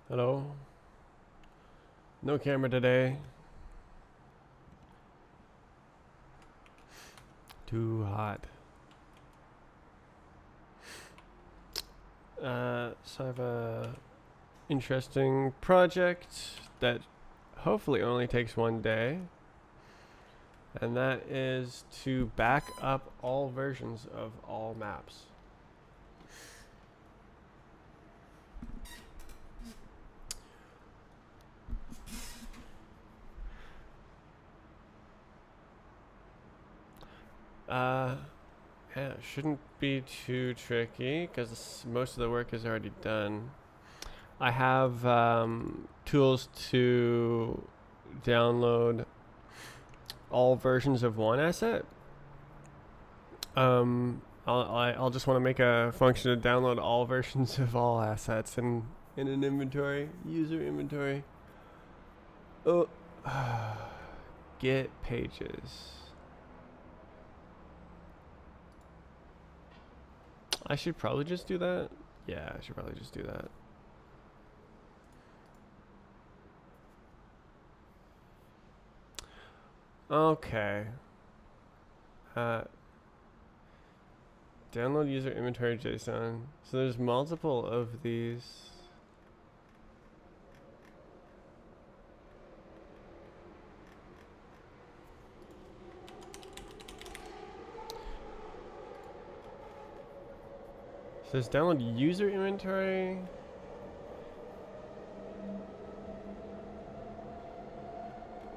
Hello. No camera today. Too hot. So I have a interesting project that hopefully only takes one day, and that is to back up all versions of all maps. Uh, yeah, it shouldn't be too tricky because most of the work is already done. I have tools to download all versions of one asset. I'll just want to make a function to download all versions of all assets in an inventory, user inventory. Oh, get pages. I should probably just do that. Yeah, I should probably just do that. Okay. Uh, download user inventory JSON. So there's multiple of these. So there's download user inventory.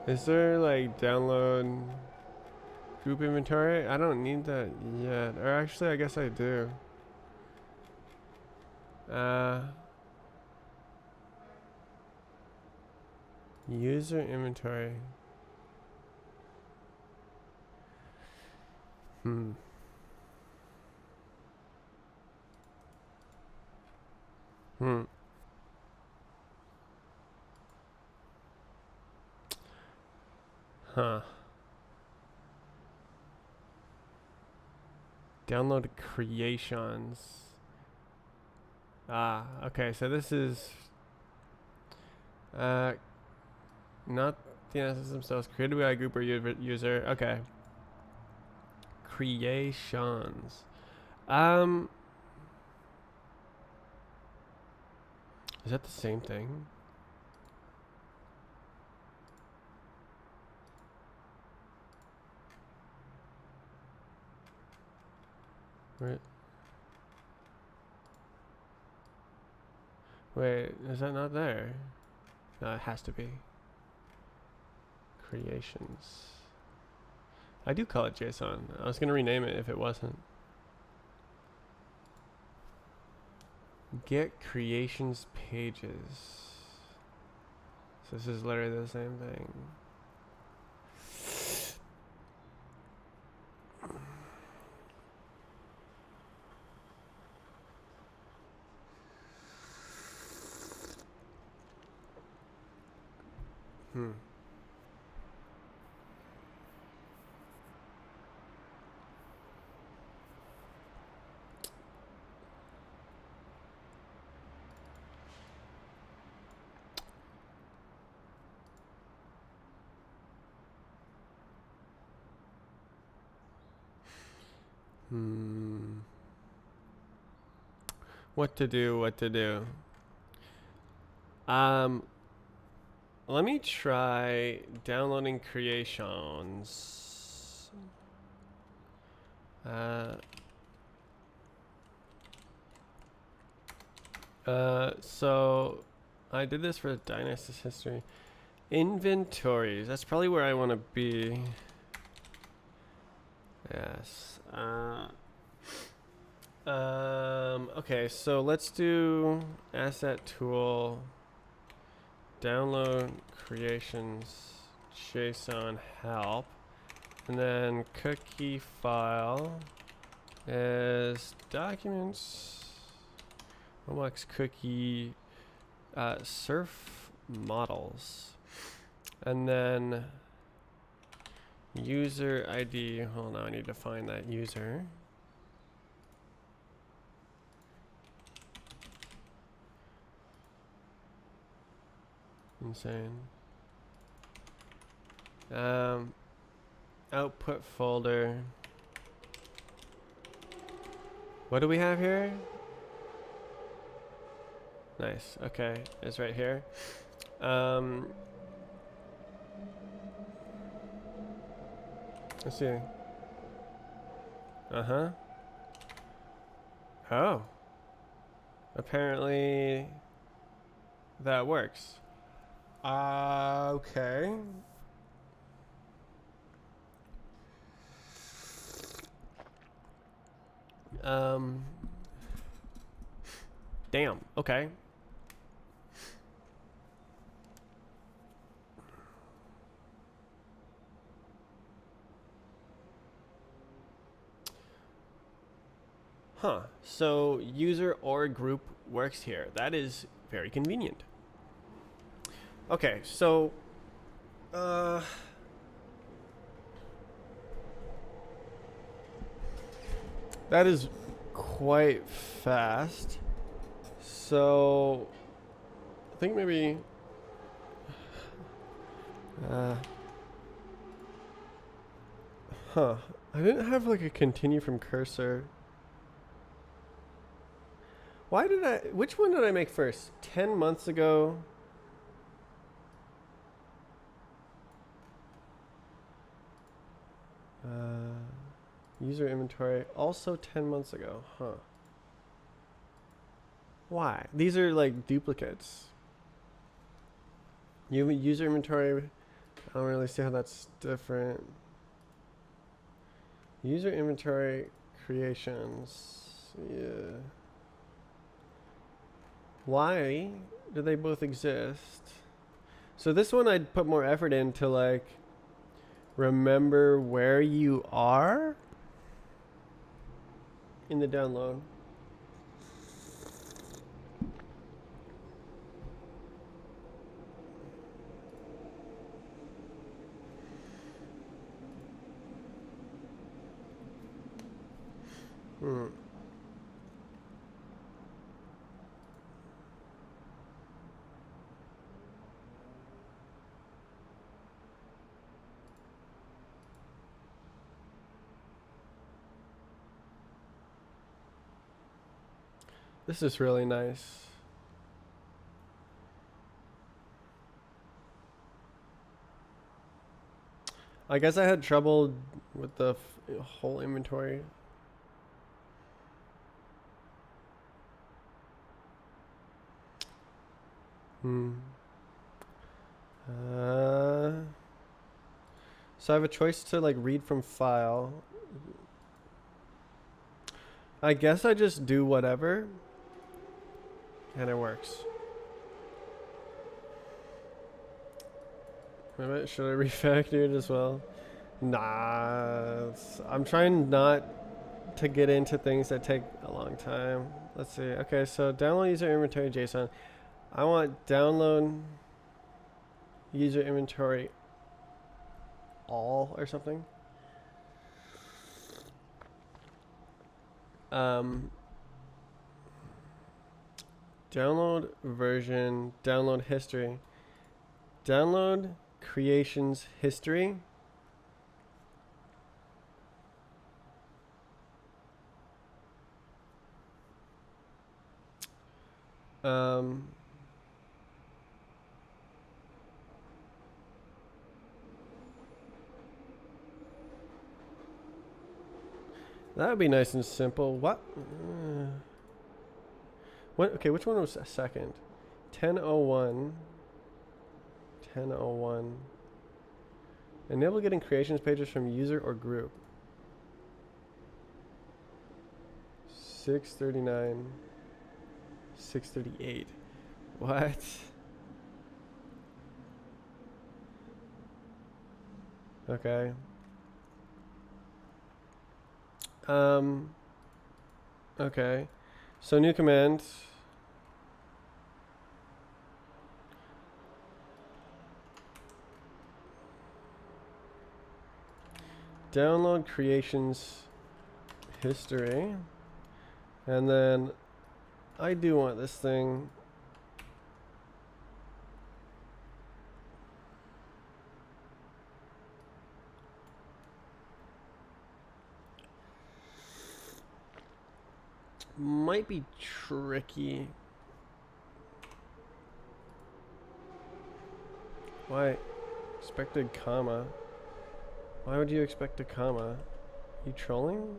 Is there like download group inventory? I don't need that yet. Or actually, I guess I do. User inventory. Hmm. Hmm. Huh. Download creations. Ah, okay. So this is uh not the analysis themselves. Created by a group or user. Okay. Creations. Um, is that the same thing? Wait, wait, is that not there? No, it has to be. Creations. I do call it JSON. I was gonna rename it if it wasn't. Get creations pages. So this is literally the same thing. Hmm. Hmm. What to do? What to do? Um, let me try downloading creations. So I did this for Dynasty history. Inventories. That's probably where I want to be. Yes. Okay, so let's do asset tool, download creations, JSON help, and then cookie file is documents, Roblox cookie, surf models, and then user ID. Hold on, I need to find that user. insane. Output folder. What do we have here? Nice. Okay, it's right here. Let's see. Uh-huh. Oh. Apparently that works. Okay. Damn. Okay. Huh. So user or group works here. That is very convenient. Okay, so that is quite fast. So I think maybe I didn't have like a continue from cursor. Why did I, which one did I make first? 10 months ago. User inventory, also 10 months ago, huh? Why? These are like duplicates. User inventory, I don't really see how that's different. User inventory creations, yeah. Why do they both exist? So this one I'd put more effort into like remember where you are in the download. This is really nice. I guess I had trouble with the whole inventory. So I have a choice to like read from file. I guess I just do whatever and it works. Maybe should I refactor it as well? Nah, I'm trying not to get into things that take a long time. Let's see. Okay, so download user inventory JSON. I want download user inventory all or something. Download version, download history, download creations history. That would be nice and simple. What? What? Okay, which one was a second? 1001. 1001. Enable getting creations pages from user or group. 639. 638. What? Okay. Okay. So new command. Download creations history. And then I do want this thing. might be tricky. Why? Expected comma. Why would you expect a comma? You trolling?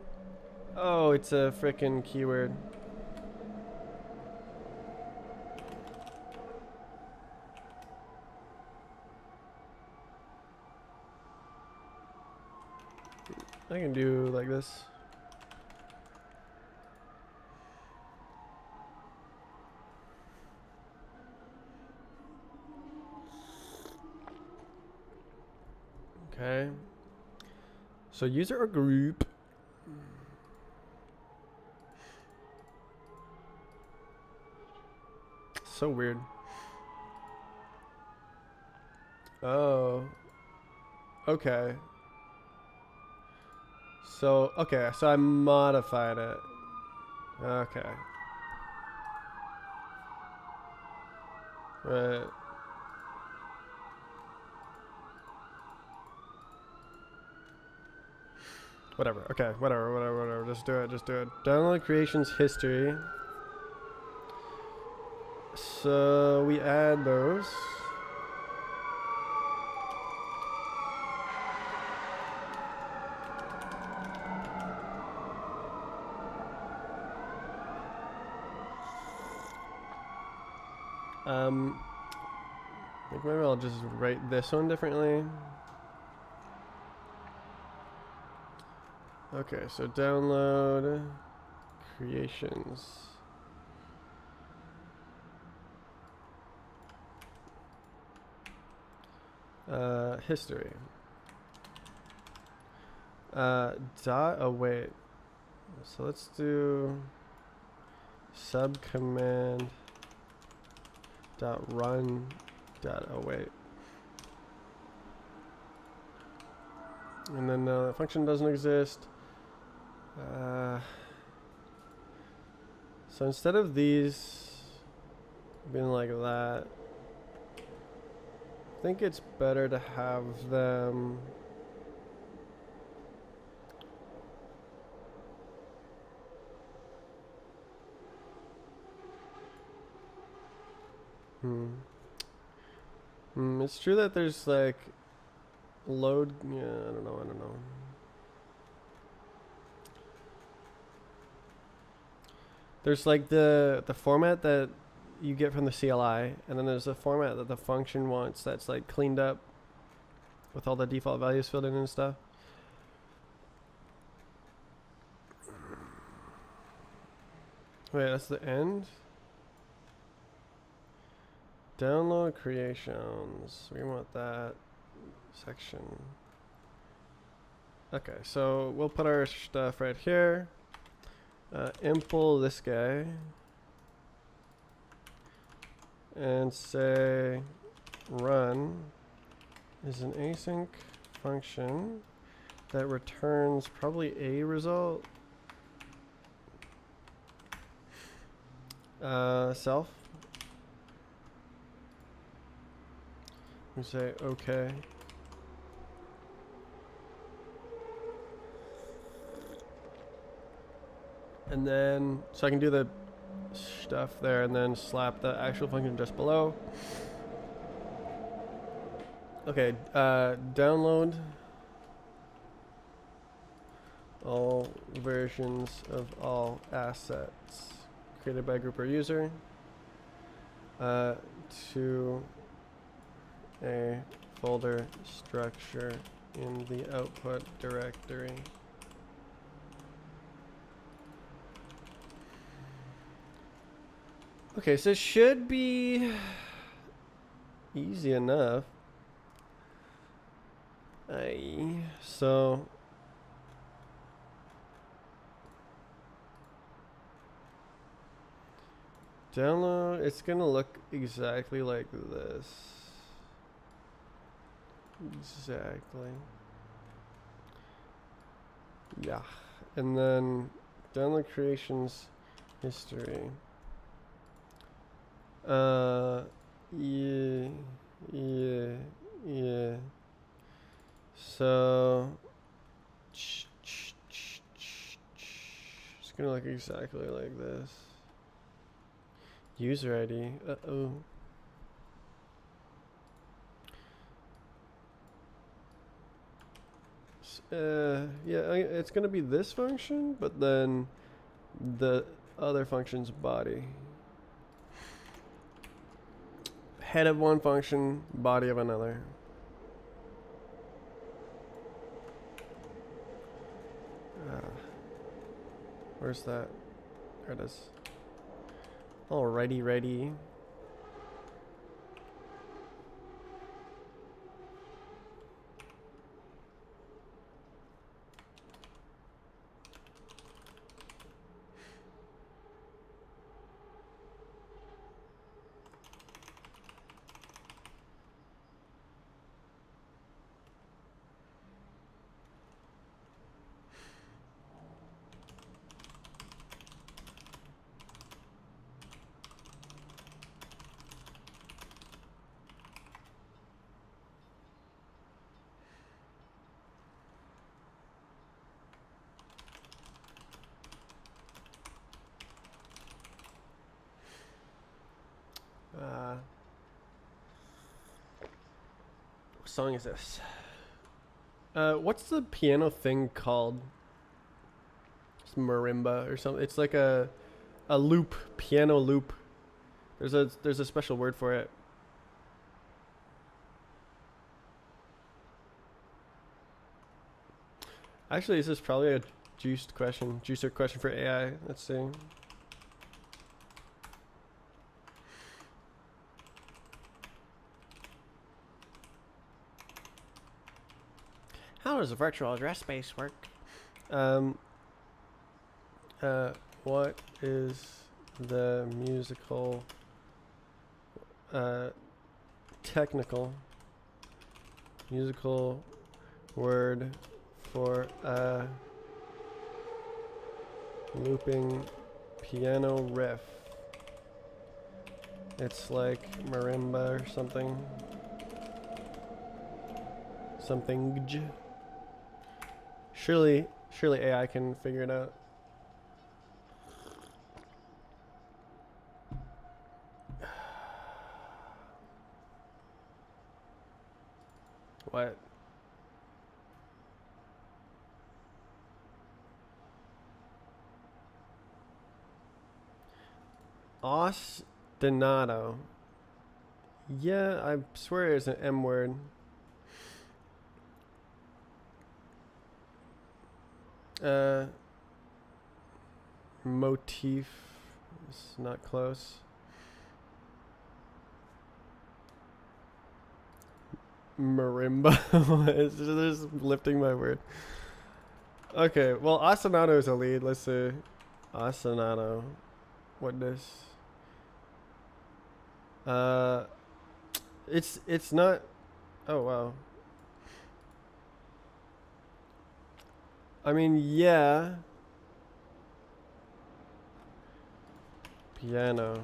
Oh, it's a frickin' keyword. I can do like this. Okay. So user or group. So weird. Oh. Okay. So, okay, so I modified it. Okay. Right. Whatever. Okay, whatever. Just do it. Download creations history. So we add those. I think maybe I'll just write this one differently. Okay, so download creations. History. Wait. So let's do subcommand dot run dot await. And then the function doesn't exist. So instead of these being like that, I think it's better to have them it's true that there's like load. Yeah, I don't know. There's like the format that you get from the CLI, and then there's the format that the function wants that's like cleaned up with all the default values filled in and stuff. Wait, that's the end? Download creations. We want that section. Okay, so we'll put our stuff right here. Impl this guy. And say run is an async function that returns probably a result. Self. We say okay. And then, so I can do the stuff there and then slap the actual function just below. Okay, download all versions of all assets created by group or user to a folder structure in the output directory. Okay, so it should be easy enough. So download, it's gonna look exactly like this. Exactly. Yeah. And then download creations history. Yeah. So it's It's gonna look exactly like this. User ID. Uh-oh. Yeah, it's gonna be this function, but then the other function's body. Head of one function, body of another. Where's that? There it is. Alrighty, ready. What song is this? What's the piano thing called? It's marimba or something. It's like a loop, piano loop. There's a special word for it. Actually, this is probably a juicer question for AI. Let's see. How does a virtual address space work? What is the technical musical word for a looping piano riff? It's like marimba or something. Something. Surely AI can figure it out. What? Ostinato. Yeah, I swear it's an M word. Motif is not close. Marimba. It's just lifting my word. Okay, well, ostinato is a lead. Let's see. Ostinato. What this? It's not. Oh wow. I mean, yeah. Piano.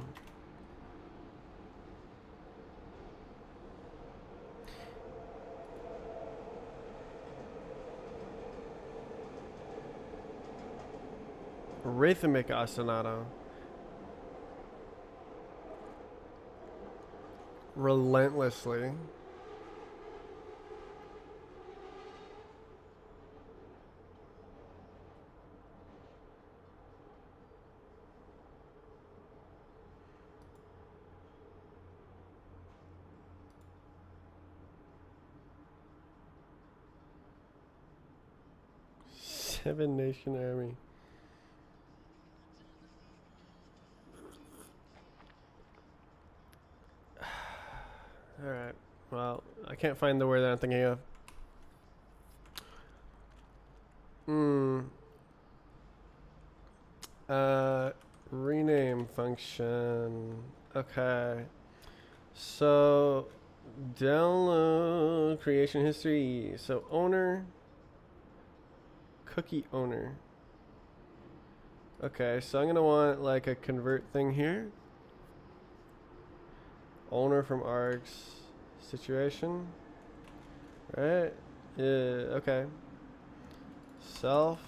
Rhythmic ostinato. Relentlessly. Seven Nation Army. Alright. Well, I can't find the word that I'm thinking of. Rename function. Okay. So, download creation history. So, owner. Cookie owner. Okay, so I'm going to want like a convert thing here. Owner from args situation. Right? Yeah, okay. Self.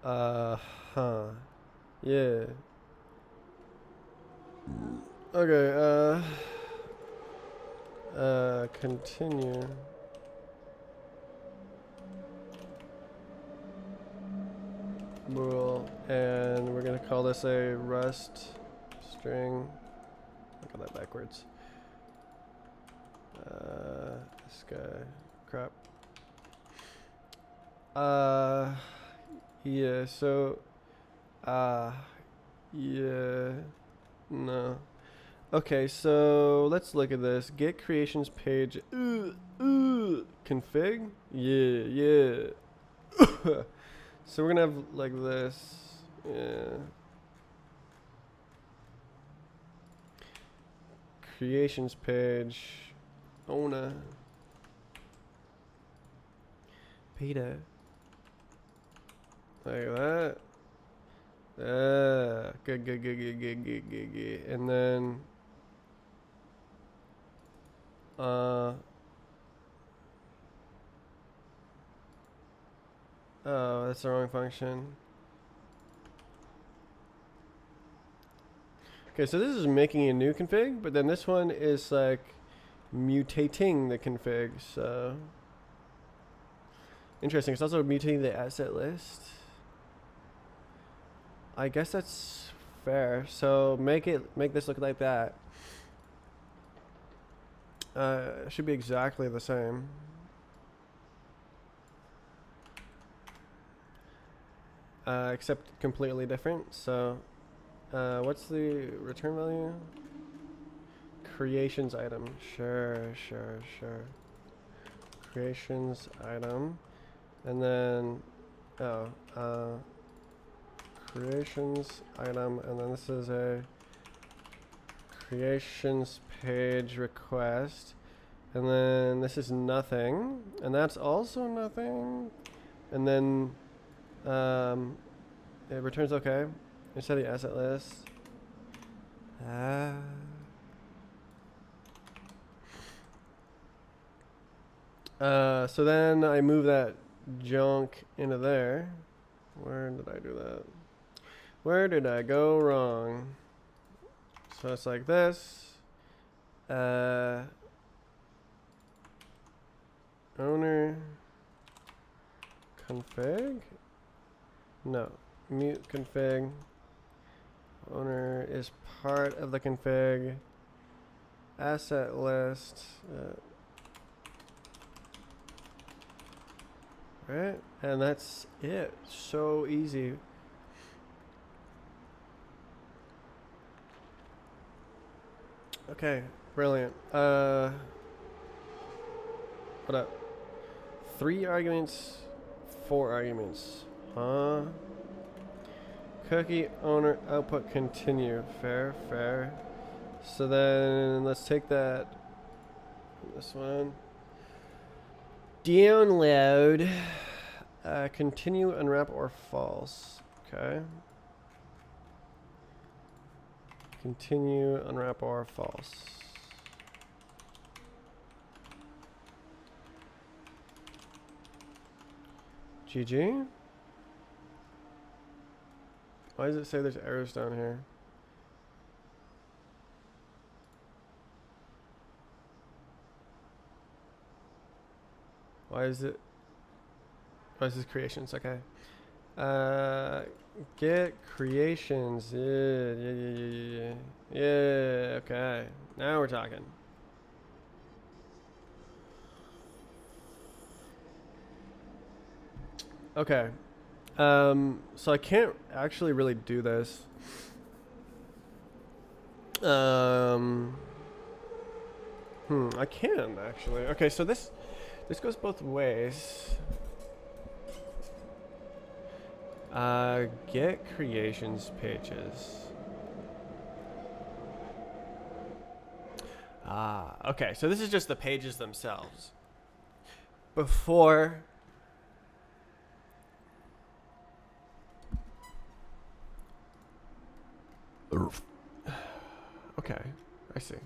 Huh. Yeah. Okay, continue. Rule, and we're gonna call this a rust string. I got that backwards. This guy, crap. Yeah, so, yeah, no. Okay, so let's look at this. Get creations page, config? Yeah. So we're gonna have like this, yeah. Creations page, owner. Peter. Like that. Good. And then, oh, that's the wrong function. Okay, so this is making a new config, but then this one is like mutating the config, so. Interesting, it's also mutating the asset list. I guess that's fair. So make this look like that. It should be exactly the same. Except completely different. So, what's the return value? Creations item. Sure. Creations item. And then, creations item. And then this is a creations page request. And then this is nothing. And that's also nothing. And then, it returns okay. Instead of the asset list. So then I move that junk into there. Where did I do that? Where did I go wrong? So it's like this. Owner config? No. Mute config. Owner is part of the config. Asset list. Right? And that's it. So easy. Okay, brilliant. What up? 3 arguments, 4 arguments. Huh? Cookie owner output continue. Fair. So then let's take that. This one. Download. Continue, unwrap, or false. Okay. Continue, unwrap, or false. GG. Why does it say there's errors down here? Why is this creations? Okay. Get creations. Yeah, okay. Now we're talking. Okay. So I can't actually really do this. I can actually. Okay, so this goes both ways. Get creations pages. Okay, so this is just the pages themselves. Before okay, I see.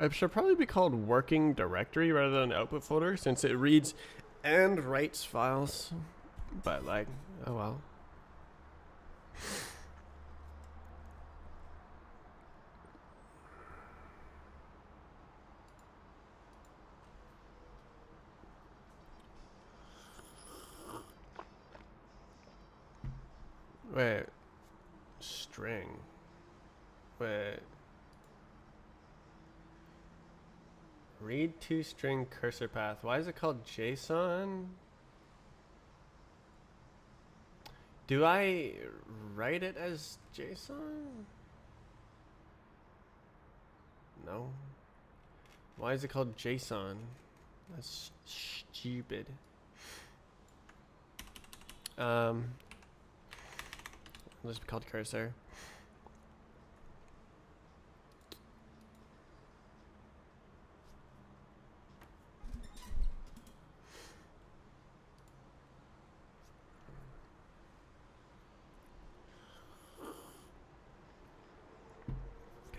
It should probably be called working directory rather than output folder, since it reads and writes files. But like, oh well. Wait, string. Wait. Read to string cursor path. Why is it called JSON? Do I write it as JSON? No. Why is it called JSON? That's stupid. Let's be called cursor.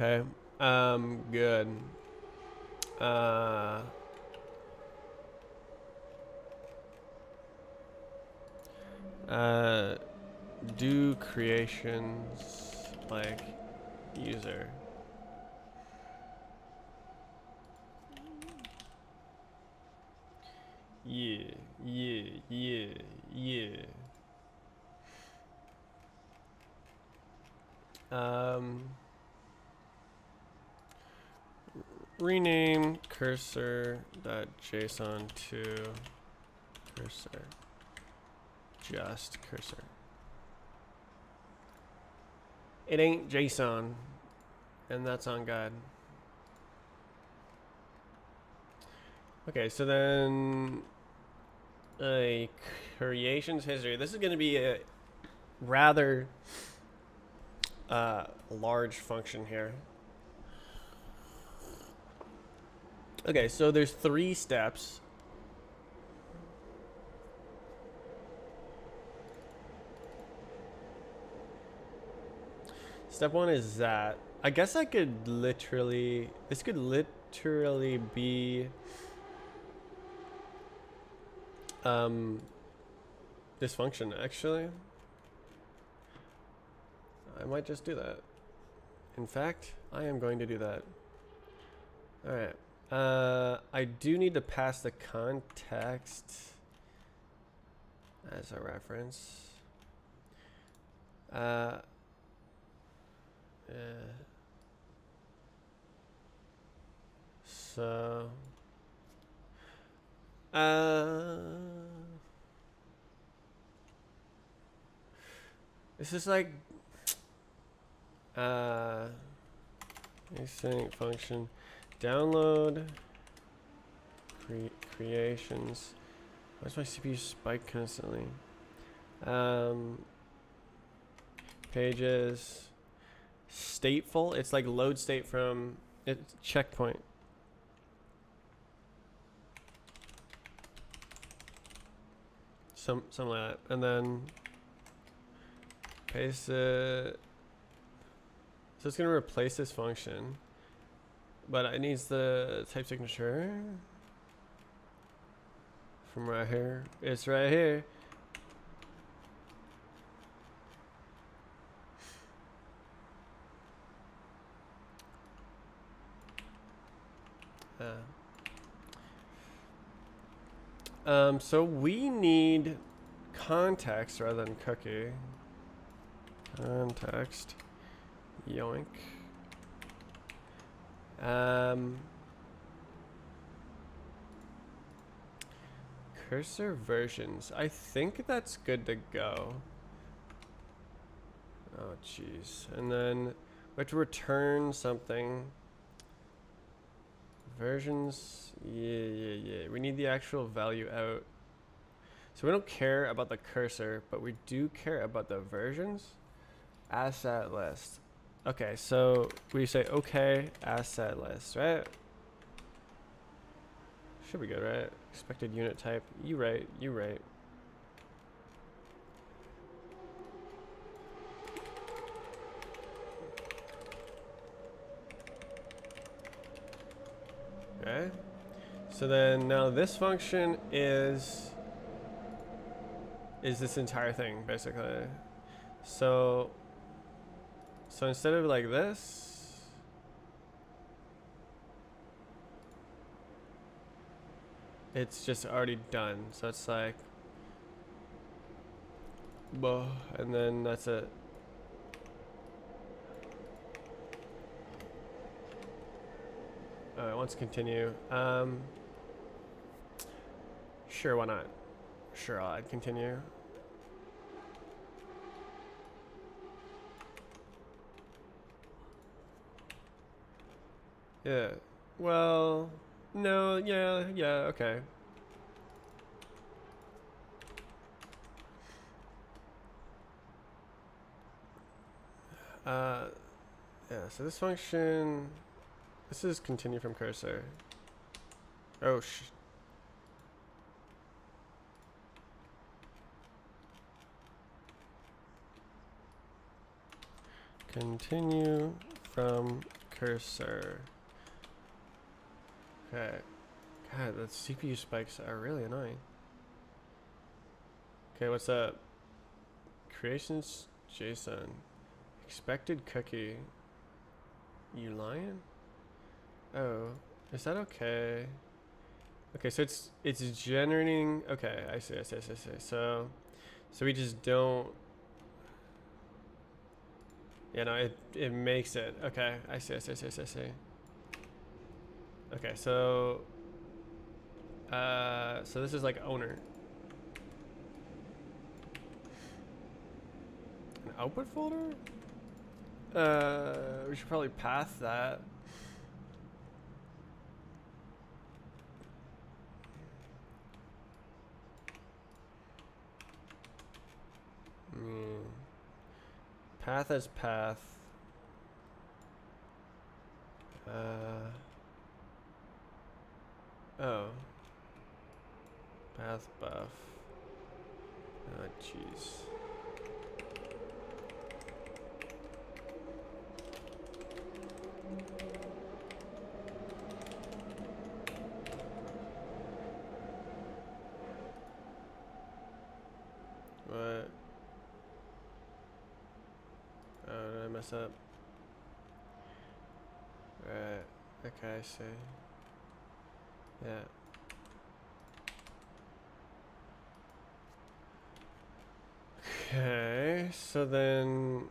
Okay. Good. Do creations like user. Yeah. Rename cursor.json to cursor. Just cursor. It ain't JSON, and that's on God. Okay, so then a creations history. This is going to be a rather large function here. Okay, so there's 3 steps. Step 1 is that. I guess I could literally, this could literally be this function actually. I might just do that. In fact, I am going to do that. All right. I do need to pass the context as a reference. So this is like async function download creations. Why does my CPU spike constantly? Pages stateful. It's like load state from it's checkpoint. Something like that, and then paste it. So it's gonna replace this function, but it needs the type signature from right here. It's right here. So we need context rather than cookie. Context. Yoink. Cursor versions. I think that's good to go. Oh, jeez. And then we have to return something. Versions. Yeah. We need the actual value out. So we don't care about the cursor, but we do care about the versions. Asset list. Okay, so we say okay, asset list, right? Should be good, right? Expected unit type. You right. So then now this function is this entire thing basically. So instead of like this, it's just already done. So it's like, and then that's it. Alright, let's continue. Sure, why not? Sure, I'll add continue. Yeah. Well, no, yeah, okay. Yeah, so this function, this is continue from cursor. Oh, continue from cursor. Okay. God, the CPU spikes are really annoying. Okay, what's up? Creations JSON. Expected cookie. You lying? Oh, is that okay? Okay, so it's generating. Okay, I see. So we just don't. Yeah, no, it makes it. Okay, I see. Okay, so so this is like owner. An output folder? We should probably path that. Path as path. Oh. Path buff. Oh, jeez. What? Oh, did I mess up? Right. Okay, I see. Yeah. Okay, so then,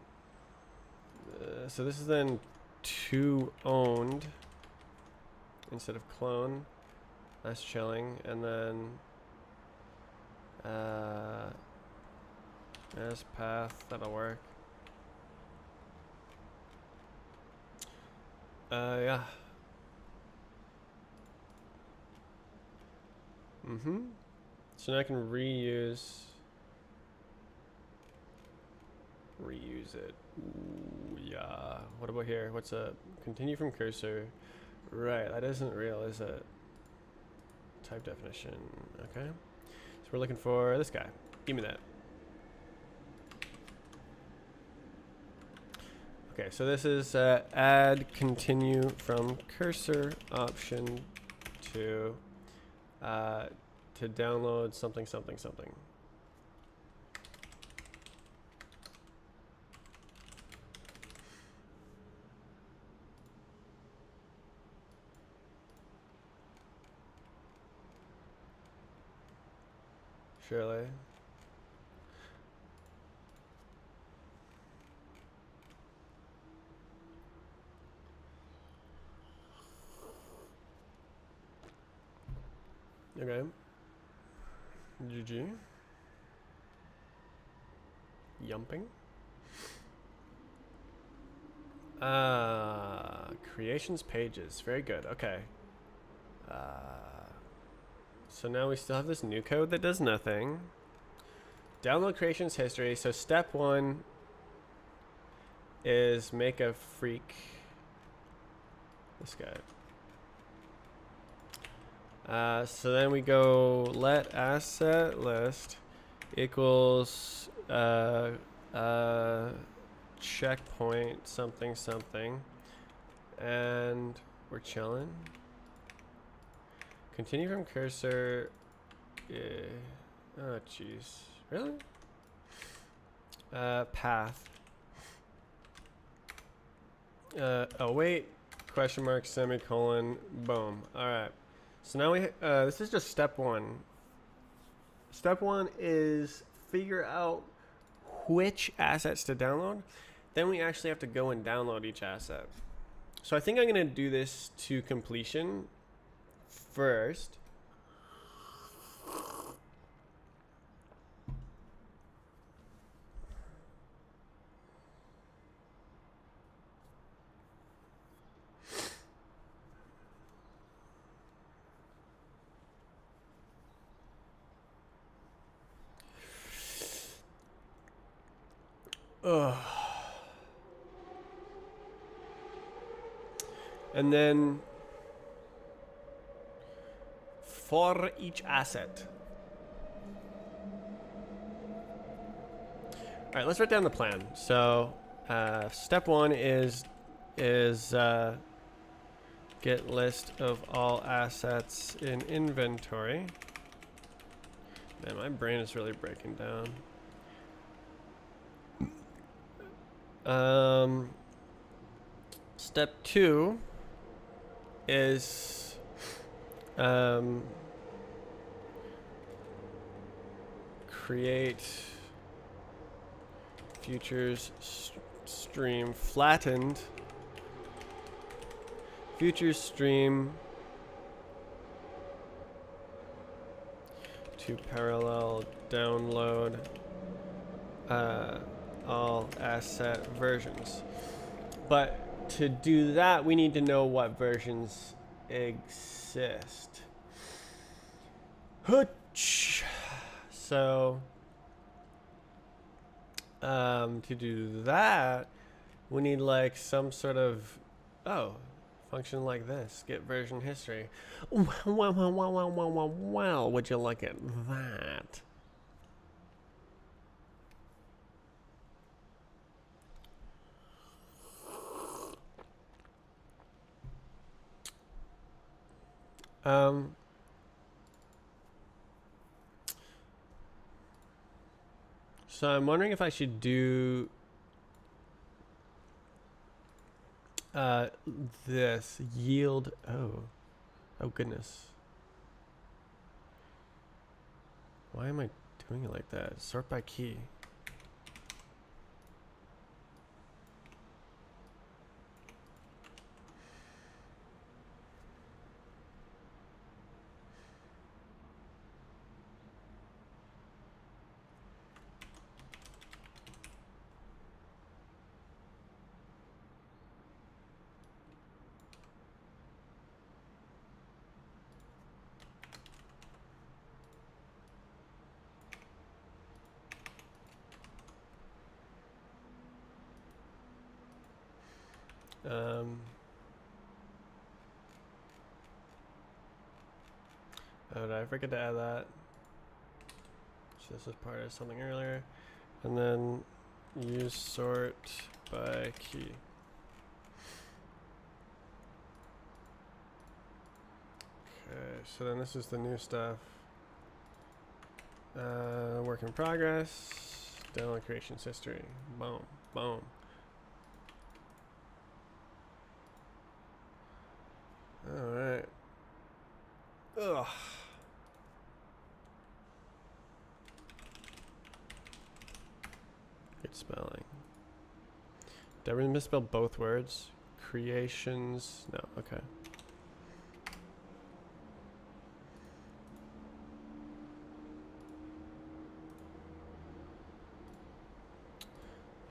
so this is then to owned instead of clone. That's chilling, and then as path, that'll work. Yeah. So now I can reuse it. Ooh, yeah. What about here? What's up? Continue from cursor. Right, that isn't real, is it? Type definition. Okay. So we're looking for this guy. Give me that. Okay, so this is add continue from cursor option to download something. Surely. Okay. GG. Yumping. Creations pages. Very good. Okay. So now we still have this new code that does nothing. Download creations history. So step 1 is make a freak. This guy. So then we go let asset list equals checkpoint something, and we're chilling. continue from cursor. Yeah. Oh, jeez. Really? Path. Oh, wait. Question mark, semicolon, boom. Alright. So now this is just step one. Step one is figure out which assets to download. Then we actually have to go and download each asset. So I think I'm going to do this to completion first. Ugh. And then for each asset. All right, let's write down the plan. So step one is get list of all assets in inventory. Man, my brain is really breaking down. Step two is create futures stream flattened futures stream to parallel download all asset versions. But to do that, we need to know what versions exist. So to do that, we need like some sort of function like this. Get version history. Well, would you look at that? So I'm wondering if I should do this yield. Oh goodness. Why am I doing it like that? Sort by key. Oh, did I forget to add that? So this is part of something earlier. And then use sort by key. Okay, so then this is the new stuff. Work in progress. Download creations history. Boom, boom. All right. Ugh. Good spelling. Did I really misspell both words? Creations. No, okay.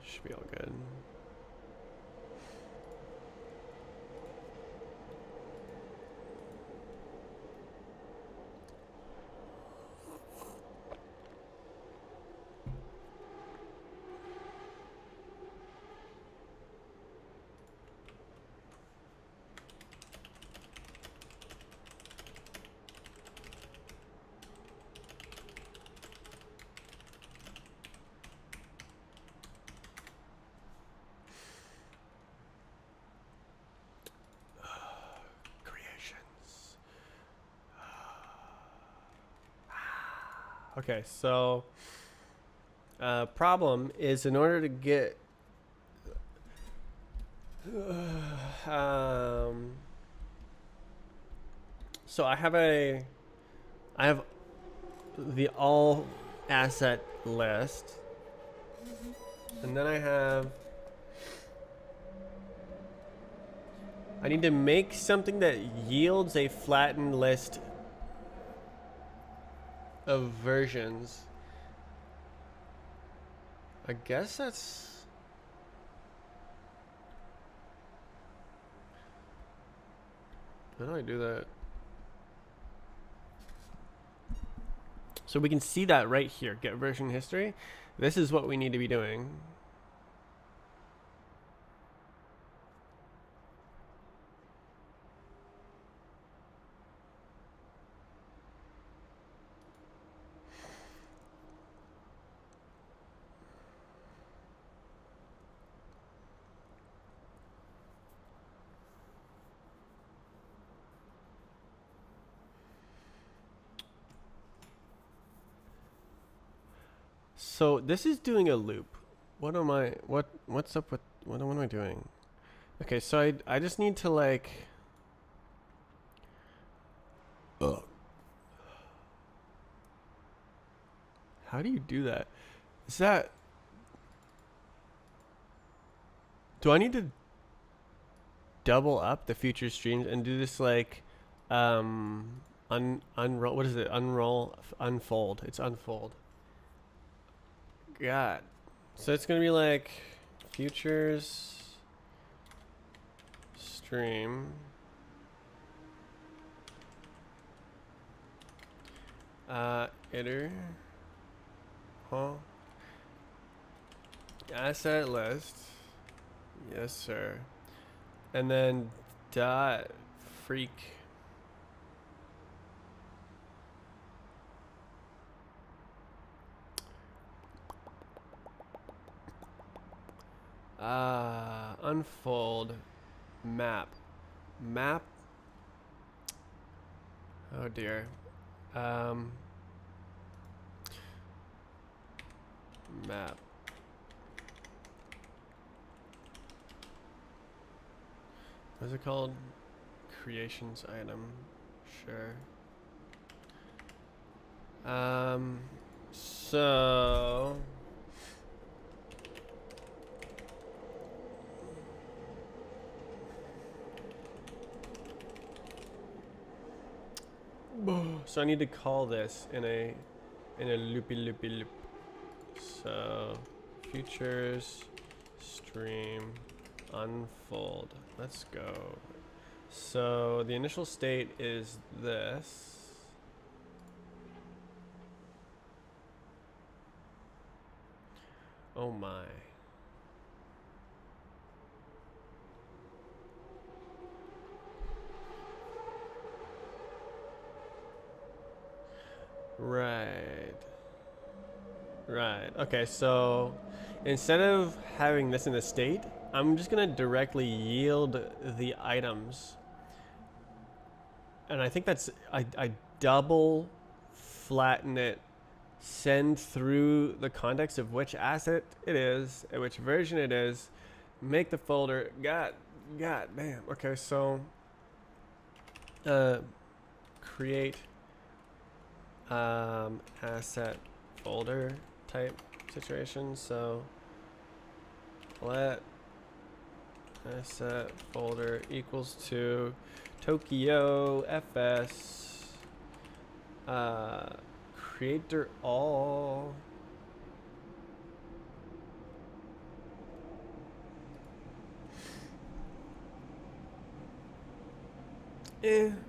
Should be all good. Okay, so problem is in order to get so I have the all asset list, and then I need to make something that yields a flattened list of versions. I guess that's... How do I do that? So we can see that right here, get version history. This is what we need to be doing. So this is doing a loop. What's up with, what am I doing? Okay, so I just need to like... How do you do that? Is that... Do I need to double up the future streams and do this like unroll, what is it? Unfold. It's unfold. God. So it's gonna be like futures stream iter asset list, yes sir, and then dot freak unfold map. Oh dear. Map. What's it called? Creations item. Sure. So I need to call this in a loopy loop. So futures stream unfold. Let's go. So the initial state is this. Oh my. Right. Okay, so instead of having this in the state, I'm just gonna directly yield the items. And I think that's, I double flatten it, send through the context of which asset it is, and which version it is, make the folder, god damn. Okay, so create asset folder type situation. So let asset folder equals to Tokyo FS creator all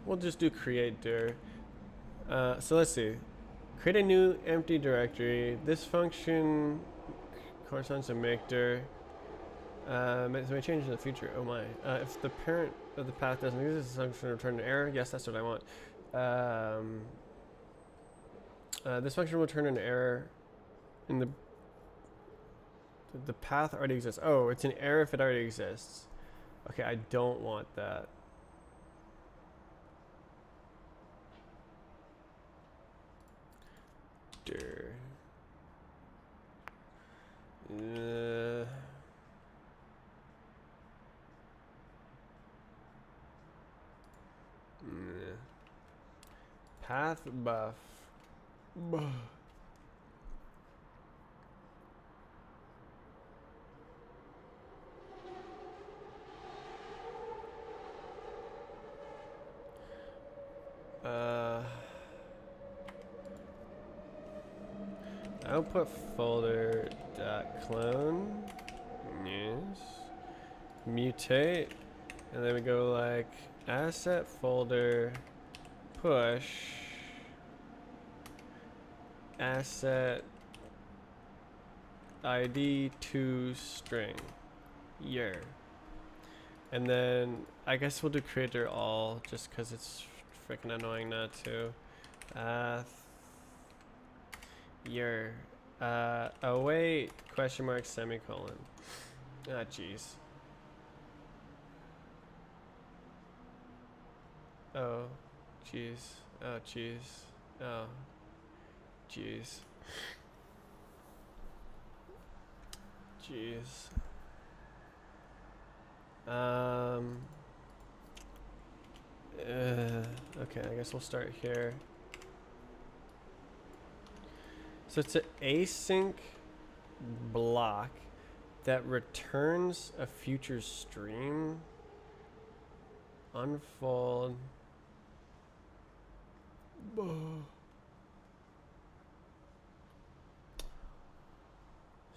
we'll just do creator. So let's see. Create a new empty directory. This function corresponds to maker. It may change in the future. Oh my. If the parent of the path doesn't exist, this function will return an error. Yes, that's what I want. This function will return an error in the path already exists. Oh, it's an error if it already exists. Okay, I don't want that. Dir. Uh, Path buff. Output folder dot clone. Yes. Mutate. And then we go like asset folder push asset ID to string. Year. And then I guess we'll do creator all just because it's freaking annoying not to. Year. Oh wait, question mark semicolon. Ah, jeez. Oh, jeez. Oh, jeez. Oh, jeez. Jeez. Okay, I guess we'll start here. So it's an async block that returns a future stream. Unfold. So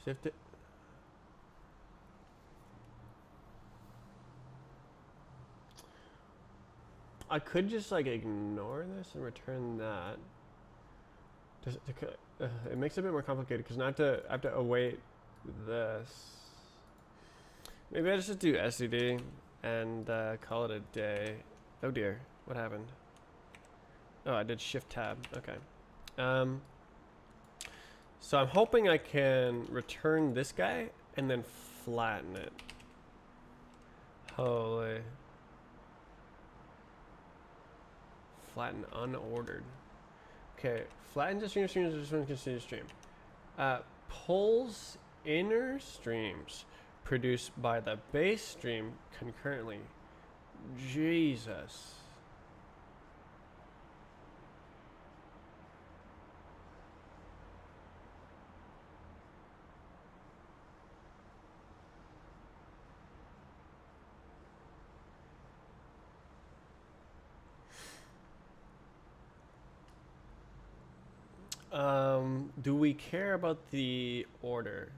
you have to. I could just like ignore this and return that. It makes it a bit more complicated because now I have to await this. Maybe I just do SED and call it a day. Oh dear, what happened? Oh, I did shift tab. Okay. So I'm hoping I can return this guy and then flatten it. Holy. Flatten unordered. Okay, flatten the stream, just one continue stream. Pulls inner streams produced by the base stream concurrently. Jesus. Do we care about the order?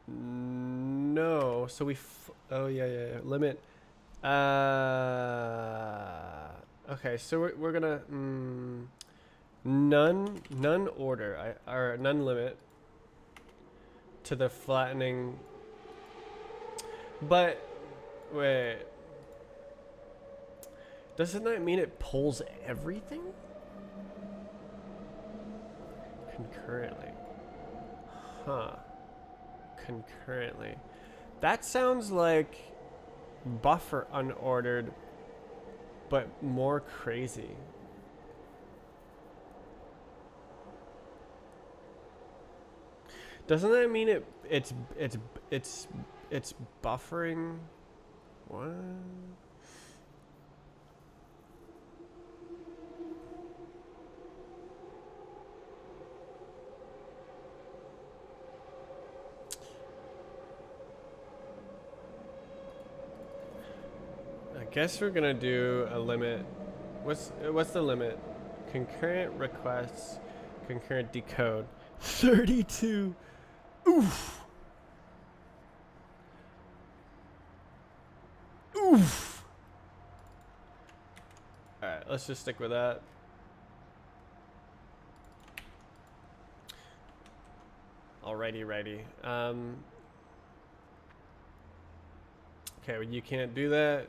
No. So we. Oh yeah. Limit. Okay. So we're gonna none order. Or none limit to the flattening. But wait. Doesn't that mean it pulls everything? Concurrently. Huh. Concurrently. That sounds like buffer unordered, but more crazy. Doesn't that mean it's buffering? What? I guess we're gonna do a limit. What's the limit? Concurrent requests, concurrent decode. 32. Oof. Oof. All right, let's just stick with that. Alrighty. Okay, well, you can't do that.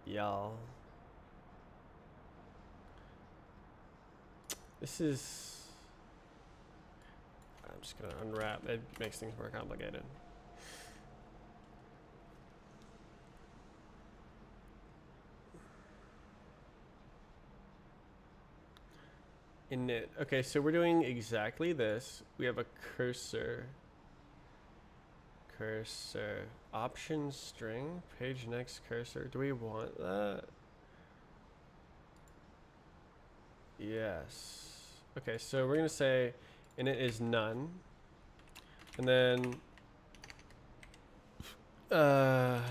Y'all. This is... I'm just gonna unwrap. It makes things more complicated. init. Okay, so we're doing exactly this. We have a cursor. Cursor. Option string. Page next cursor. Do we want that? Yes. Okay, so we're gonna say init is none. And then oh,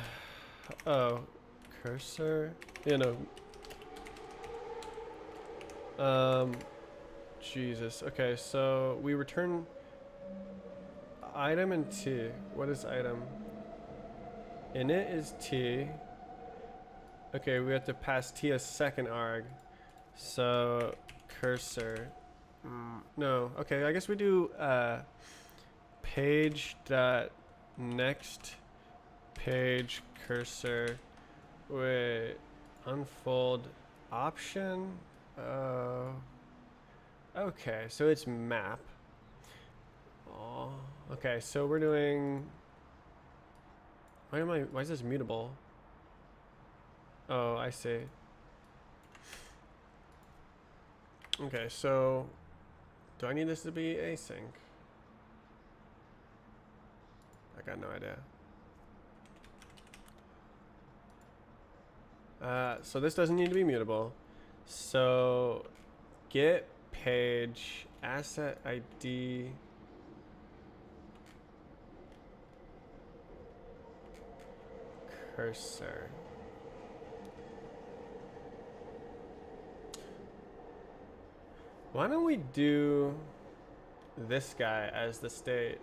cursor. Jesus. Okay, so we return item and T. What is item? Init is T. Okay, we have to pass T a second arg. So cursor. No. Okay, I guess we do page dot next page cursor. Wait, unfold option. Okay, so it's map. Oh, okay, so we're doing. Why is this mutable? Oh, I see. Okay, so do I need this to be async? I got no idea. So this doesn't need to be mutable. So get page asset ID cursor. Why don't we do this guy as the state?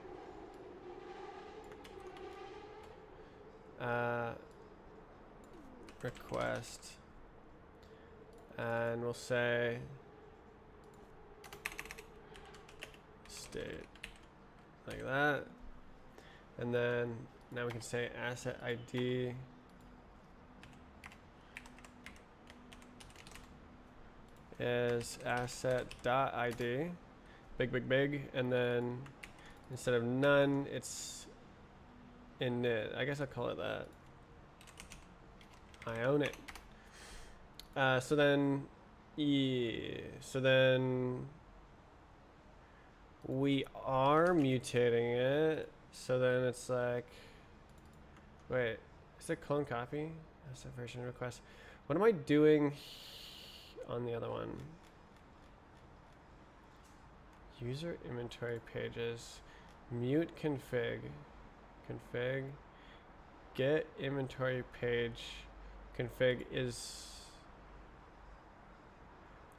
Request. And we'll say state like that. And then now we can say asset ID is asset.id, big, and then instead of none, it's init. I guess I'll call it that. I own it. So then we are mutating it. So then it's like, wait, is it clone copy? That's a version request. What am I doing on the other one? User inventory pages, mute config, get inventory page, config is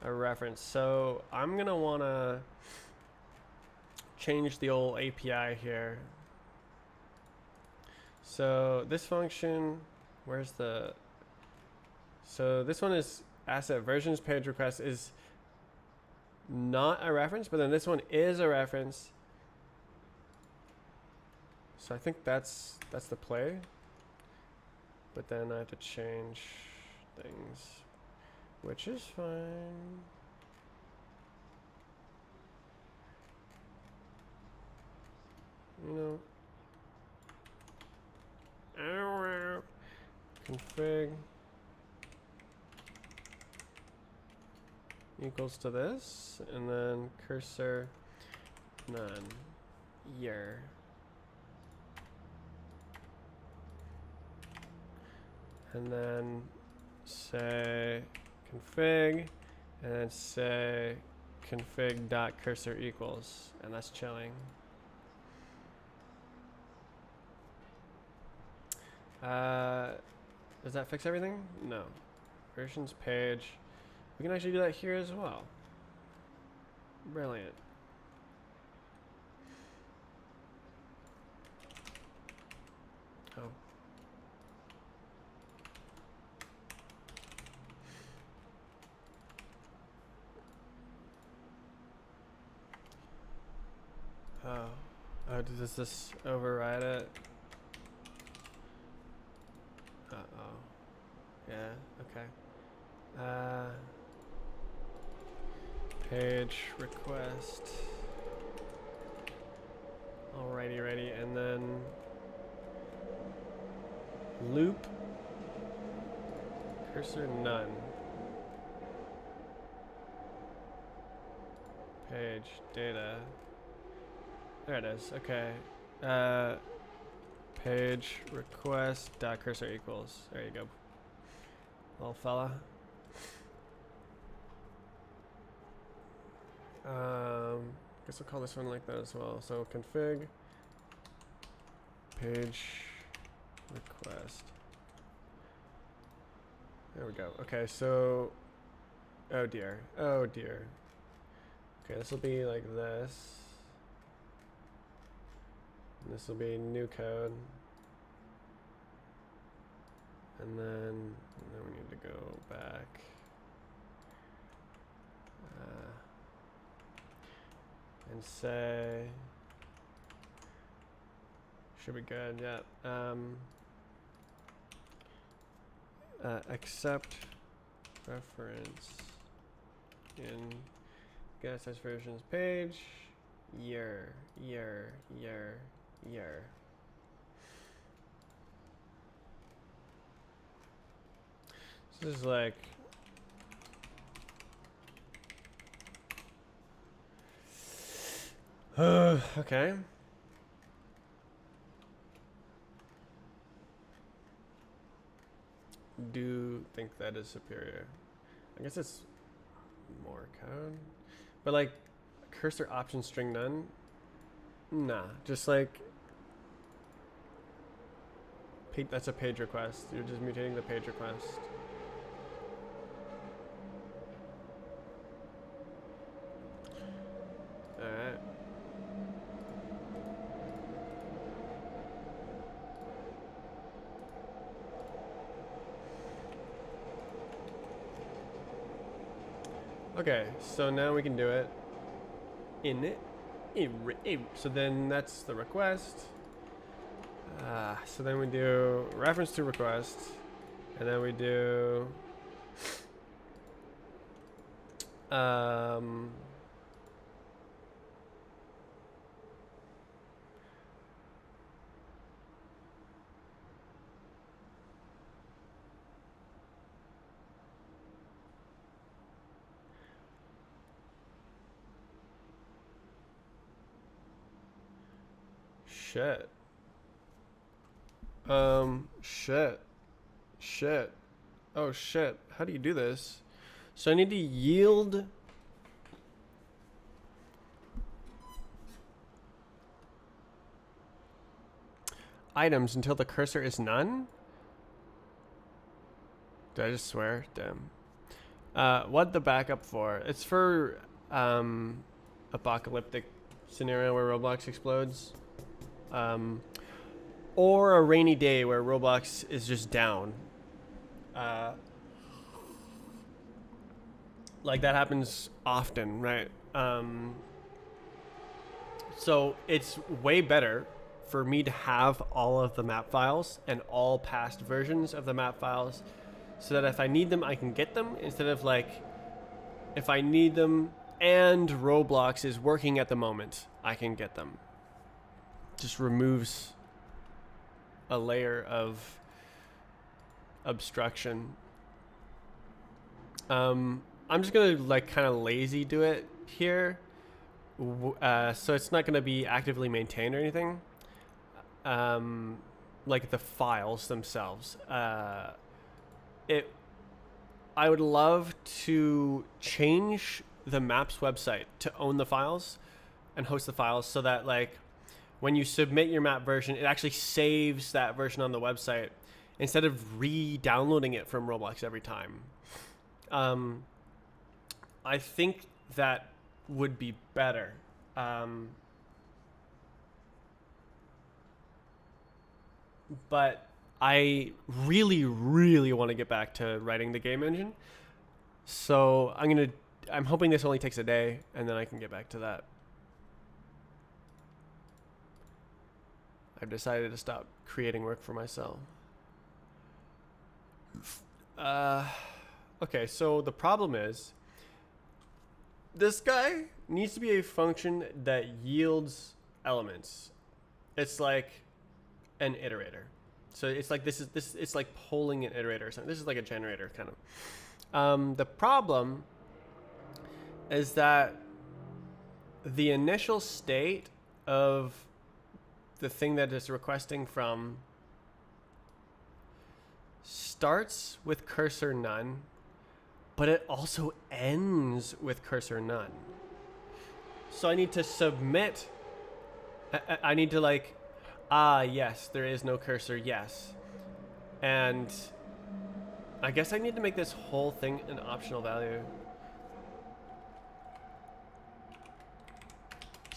a reference. So I'm gonna wanna change the old API here. So this function, so this one is asset versions page request is not a reference, but then this one is a reference. So I think that's the play. But then I have to change things, which is fine. You know. Config equals to this, and then cursor none year. And then say config, and then say config.cursor equals, and that's chilling. Does that fix everything? No. Versions page. We can actually do that here as well. Brilliant. Oh. Oh, does this override it? Uh-oh. Yeah, okay. Page request. Alrighty, ready, and then loop cursor none. page data. There it is. Okay. Page request dot cursor equals. There you go, little fella. Guess I'll call this one like that as well. So config page request. There we go. Okay, so oh dear. Oh dear. Okay, this will be like this. And this will be new code. And then we need to go back. And say, should be good, yeah. Accept reference in get size versions page, year. This is like, okay. Do think that is superior. I guess it's more code. But like cursor option string none? Nah, just like that's a page request. You're just mutating the page request. Alright. Okay, so now we can do it in it. So then that's the request. So then we do reference to request, and then we do shit. Shit. Oh shit. How do you do this? So I need to yield items until the cursor is none? Did I just swear? Damn. What the backup for? It's for apocalyptic scenario where Roblox explodes. Or a rainy day where Roblox is just down. Like that happens often, right? So it's way better for me to have all of the map files and all past versions of the map files so that if I need them, I can get them, instead of like, if I need them and Roblox is working at the moment, I can get them. Just removes a layer of obstruction. I'm just gonna like kind of lazy do it here, so it's not gonna be actively maintained or anything. Like the files themselves. I would love to change the maps website to own the files and host the files, so that like when you submit your map version, it actually saves that version on the website instead of re-downloading it from Roblox every time. I think that would be better. But I really, really want to get back to writing the game engine. So I'm hoping this only takes a day, and then I can get back to that. I've decided to stop creating work for myself. Okay, so the problem is this guy needs to be a function that yields elements. It's like an iterator. So it's like it's like polling an iterator or something. This is like a generator kind of. The problem is that the initial state of the thing that is requesting from starts with cursor none, but it also ends with cursor none. So I need to submit. I need to like, yes, there is no cursor, yes. And I guess I need to make this whole thing an optional value.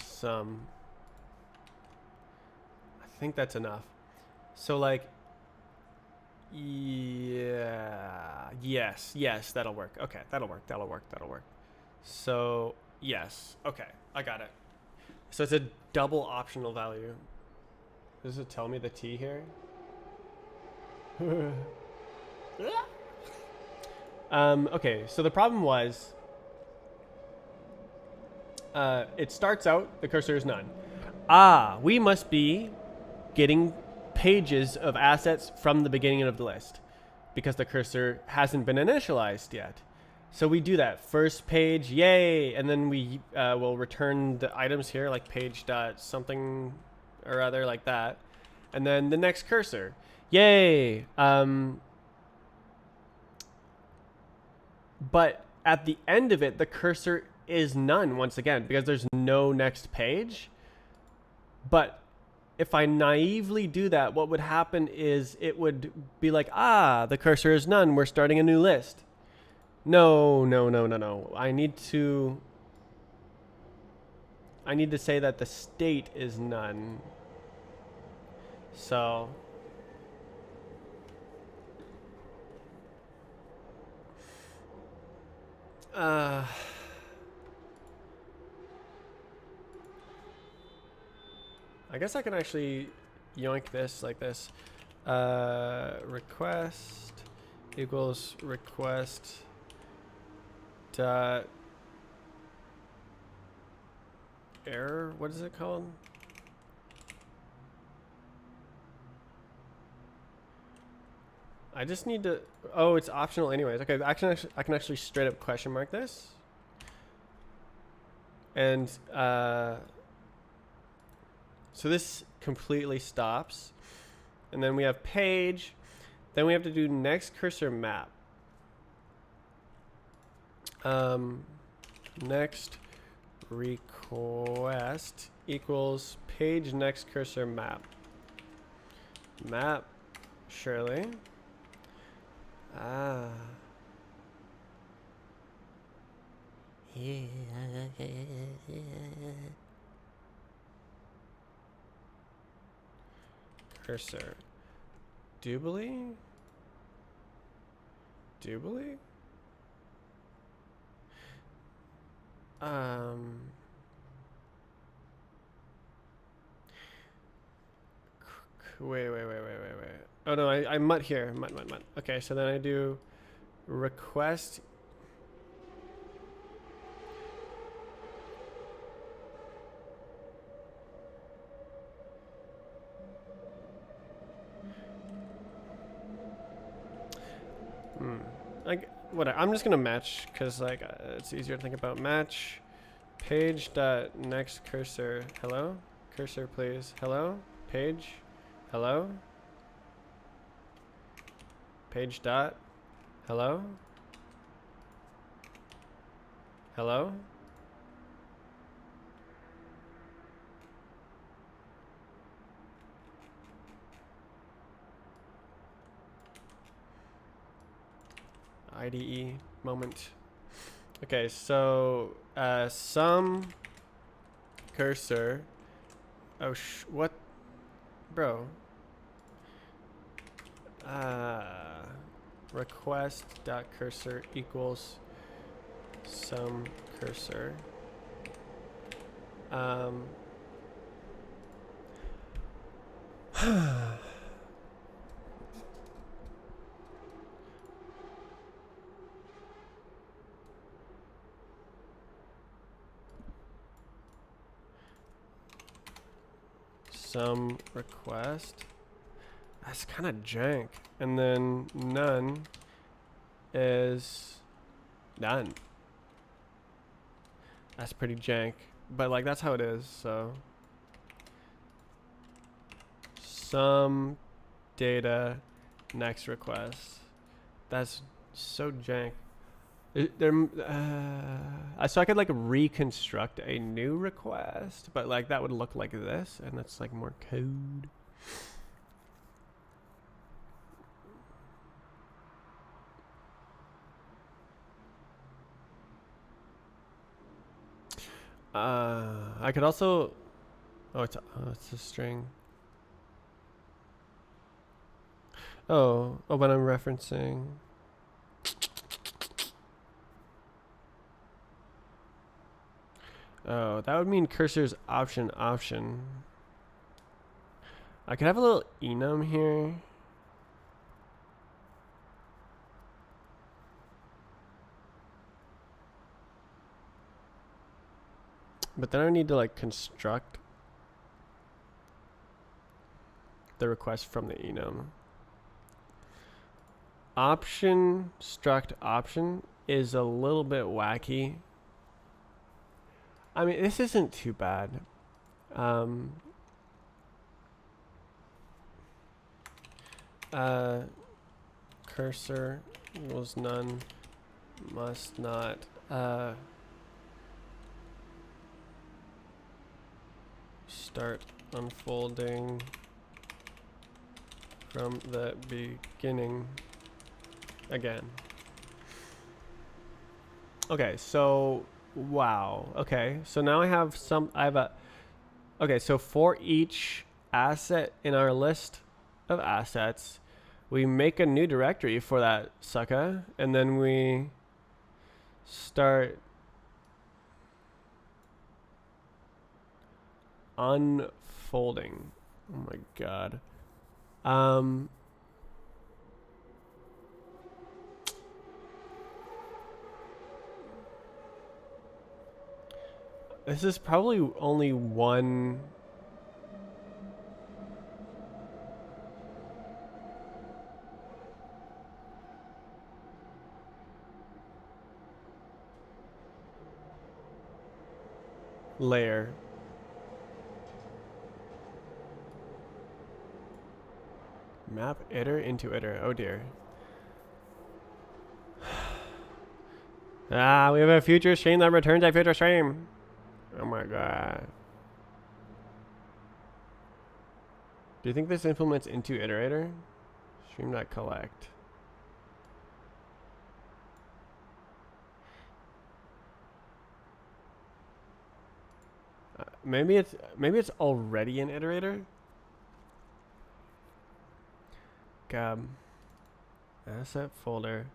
Some. I think that's enough. So like, yeah, yes, that'll work. Okay, that'll work. So yes, okay, I got it. So it's a double optional value. Does it tell me the T here? Okay, so the problem was it starts out, the cursor is none. We must be getting pages of assets from the beginning of the list because the cursor hasn't been initialized yet. So we do that first page, yay, and then we will return the items here like page dot something or other like that, and then the next cursor, yay. But at the end of it, the cursor is none once again because there's no next page. But if I naively do that, what would happen is it would be like, the cursor is none. We're starting a new list. No. I need to say that the state is none. So I guess I can actually yoink this like this. Request equals request dot error. What is it called? I just need to. Oh, it's optional anyways. Okay, I can actually straight up question mark this. And so this completely stops. And then we have page. Then we have to do next cursor map. Next request equals page next cursor map. Map, surely. Cursor. Doobly? Wait. Oh no, I mut here. Mut. Okay, so then I do request. I'm just gonna match because like it's easier to think about. Match page dot next cursor. Hello, cursor please. Hello, page. Hello, page dot. Hello. IDE moment. Okay, so some cursor. Oh what, bro? Request dot cursor equals some cursor. Some request. That's kind of jank. And then none is none. That's pretty jank. but like that's how it is. So some data next request. That's so jank. So I could like reconstruct a new request, but like that would look like this, and that's like more code. I could also. Oh, it's a string. But I'm referencing. Oh, that would mean cursor's option. I could have a little enum here. But then I need to like construct the request from the enum. Option struct option is a little bit wacky. I mean, this isn't too bad. Cursor equals none, must not start unfolding from the beginning again. Okay, so wow. Okay, so now I have okay, so for each asset in our list of assets, we make a new directory for that sucker, and then we start unfolding. Oh my god. This is probably only one layer. Map iter into iter. Oh dear. We have a future stream that returns a future stream. Oh my god. Do you think this implements into iterator? Stream.collect. Maybe it's already an iterator. Gab. Asset folder.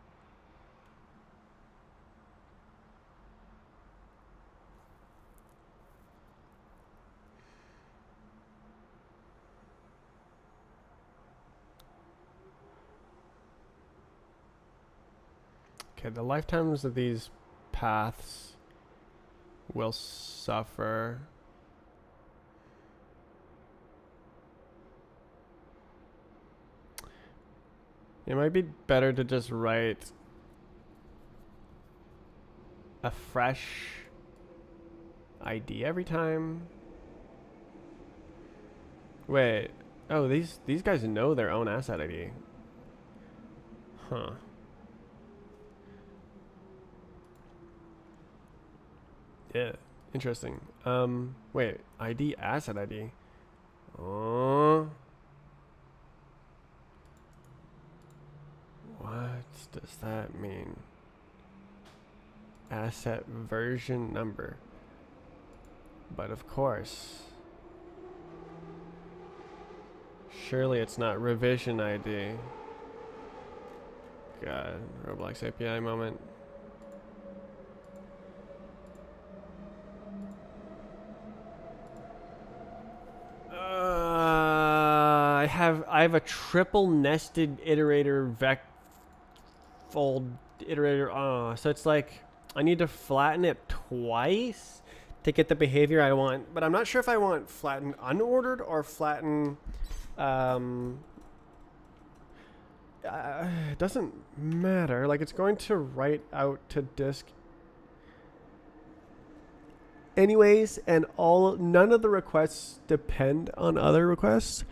Okay, the lifetimes of these paths will suffer. It might be better to just write a fresh ID every time. Wait. Oh, these guys know their own asset ID. Huh. Yeah. Interesting. Wait. ID, asset ID. Oh. What does that mean? Asset version number. But of course. Surely it's not revision ID. God, Roblox API moment. I have a triple nested iterator fold iterator. So it's like I need to flatten it twice to get the behavior I want, but I'm not sure if I want flatten unordered or flatten. It doesn't matter. Like it's going to write out to disk. anyways, and none of the requests depend on other requests.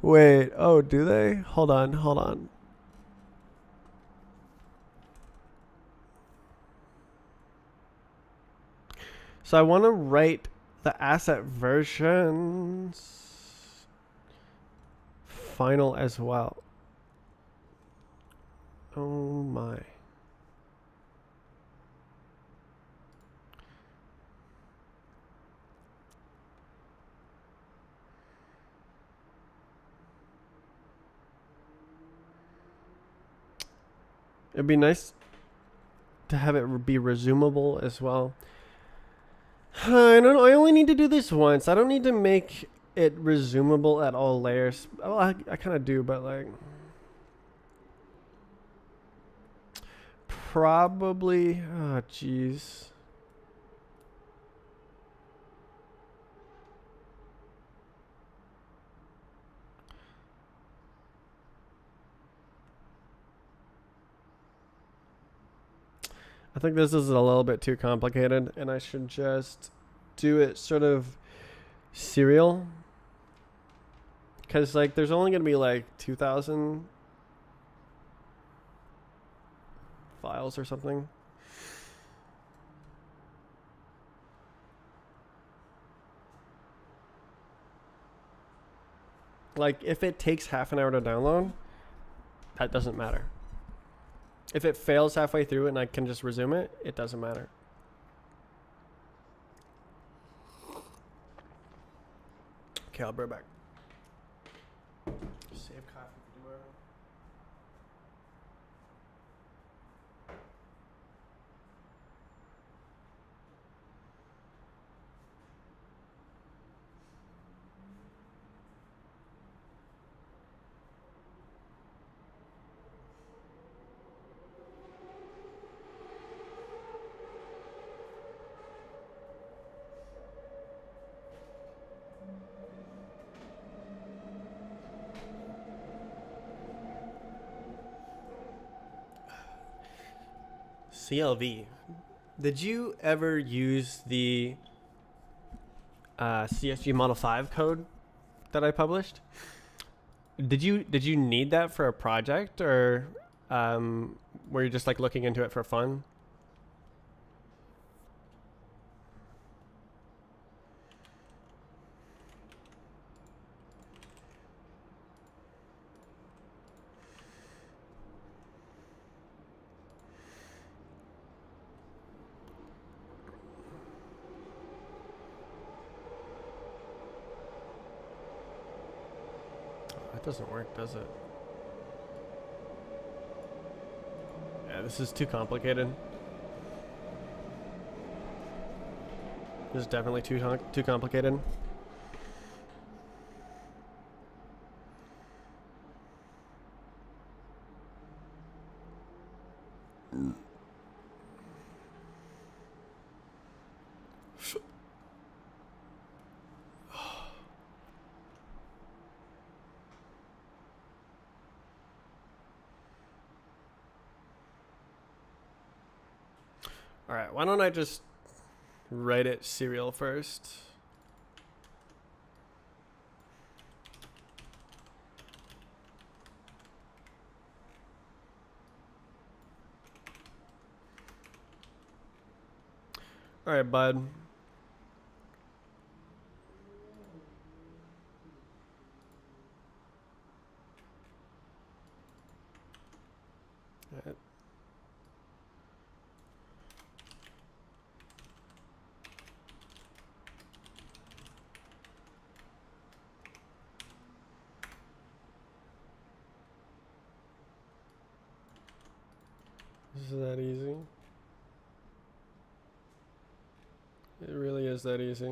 Wait, oh, do they? Hold on. So I want to write the asset versions final as well. Oh my. It'd be nice to have it be resumable as well. I don't know. I only need to do this once. I don't need to make it resumable at all layers. Well, I kind of do, but like probably. Oh, jeez. I think this is a little bit too complicated, and I should just do it sort of serial. Because like, there's only gonna be like 2,000 files or something. Like, if it takes half an hour to download, that doesn't matter. If it fails halfway through and I can just resume it, it doesn't matter. Okay, I'll be right back. Save coffee for tomorrow. CLV. Did you ever use the CSG Model 5 code that I published? Did you need that for a project, or were you just like looking into it for fun? That doesn't work, does it? Yeah, this is too complicated. This is definitely too complicated. All right, why don't I just write it serial first? All right, bud. All right. Is that easy? It really is that easy.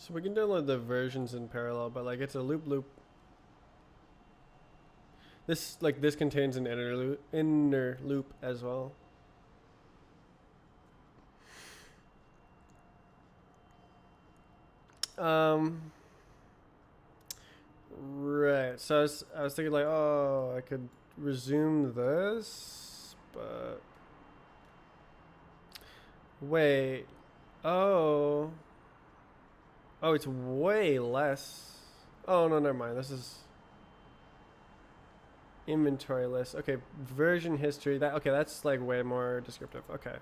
So we can download the versions in parallel, but like it's a loop. This contains an inner loop as well. Right. So I was thinking like, oh, I could resume this, but wait. Oh. Oh, it's way less. Oh no, never mind. This is inventory list. Okay, version history. That okay? That's like way more descriptive. Okay.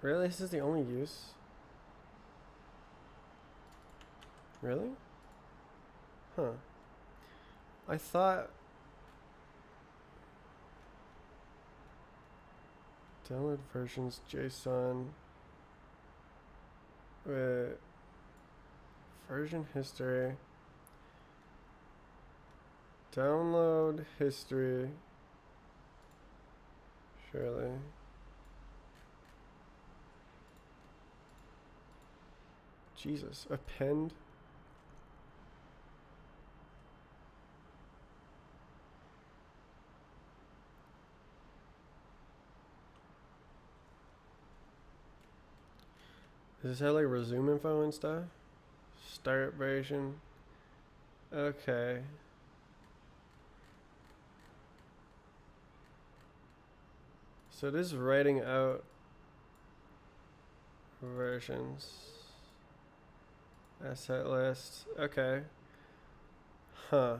Really? This is the only use? Really? Huh. I thought download versions JSON. Wait. Version history. Download history. Surely. Jesus. Append. Does this have like resume info and stuff? Start version. Okay. So it is writing out versions. Asset list. Okay. Huh.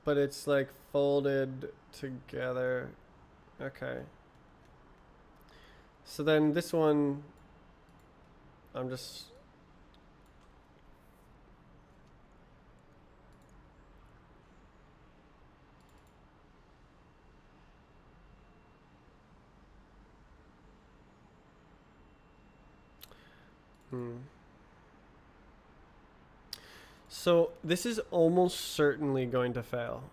But it's like folded together. Okay. So then this one, I'm just. So this is almost certainly going to fail.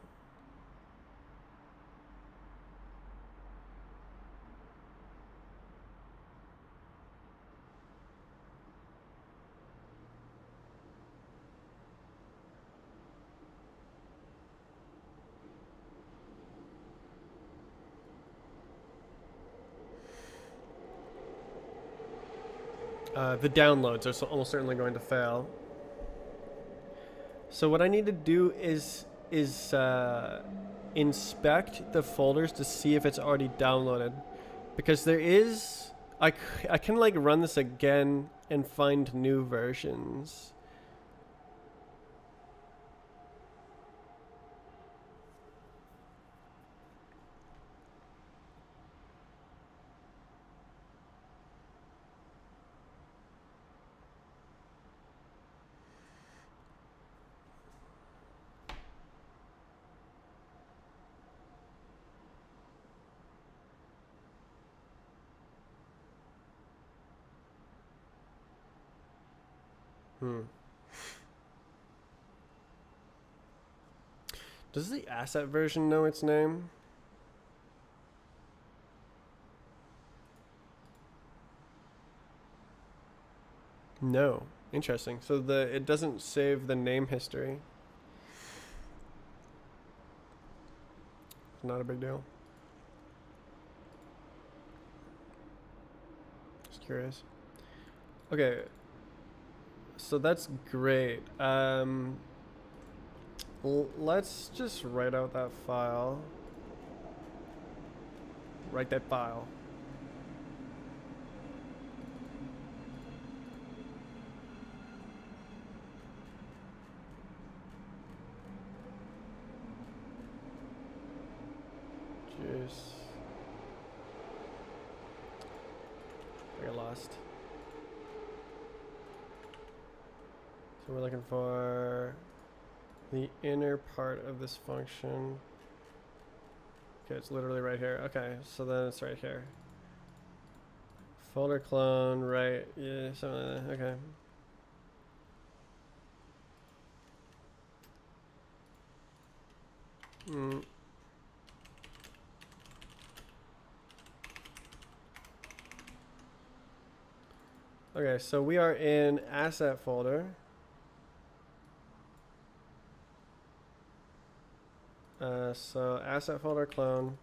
The downloads are almost certainly going to fail. So what I need to do is inspect the folders to see if it's already downloaded, because there is I can like run this again and find new versions. Does the asset version know its name? No. Interesting. So it doesn't save the name history. Not a big deal. Just curious. Okay. So that's great. Let's just write out that file. Write that file. Jeez. I got lost. So we're looking for the inner part of this function. Okay, it's literally right here. Okay, so then it's right here. Folder clone, right? Yeah, something like that. Okay. Okay, so we are in asset folder. So asset folder clone.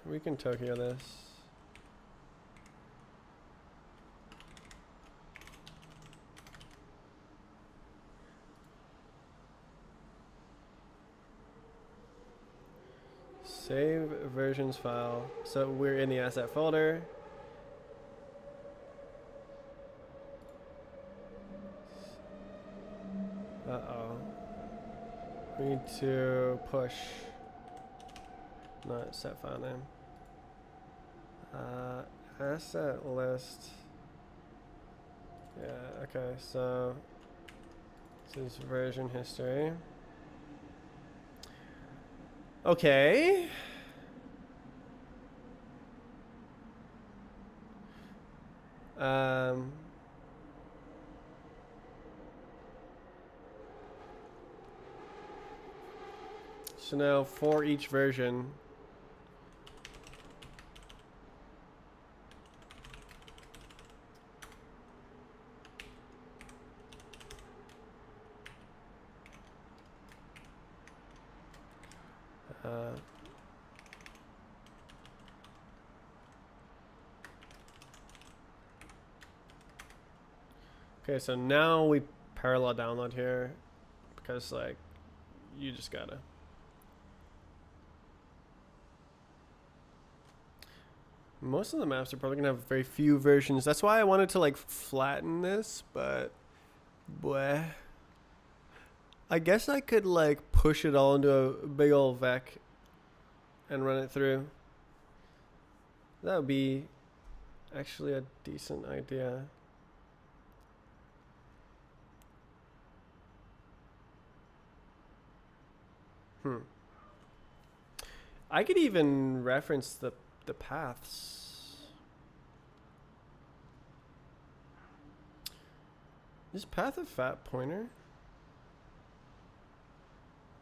We can Tokyo this. Save versions file. So we're in the asset folder. Uh-oh. We need to push. Not set file name. Asset list. Yeah, okay, so this is version history. Okay. So now for each version, okay, so now we parallel download here because like you just gotta. Most of the maps are probably gonna have very few versions. That's why I wanted to like flatten this, but bleh. I guess I could like push it all into a big old vec and run it through. That would be actually a decent idea. I could even reference the paths. Is path a fat pointer?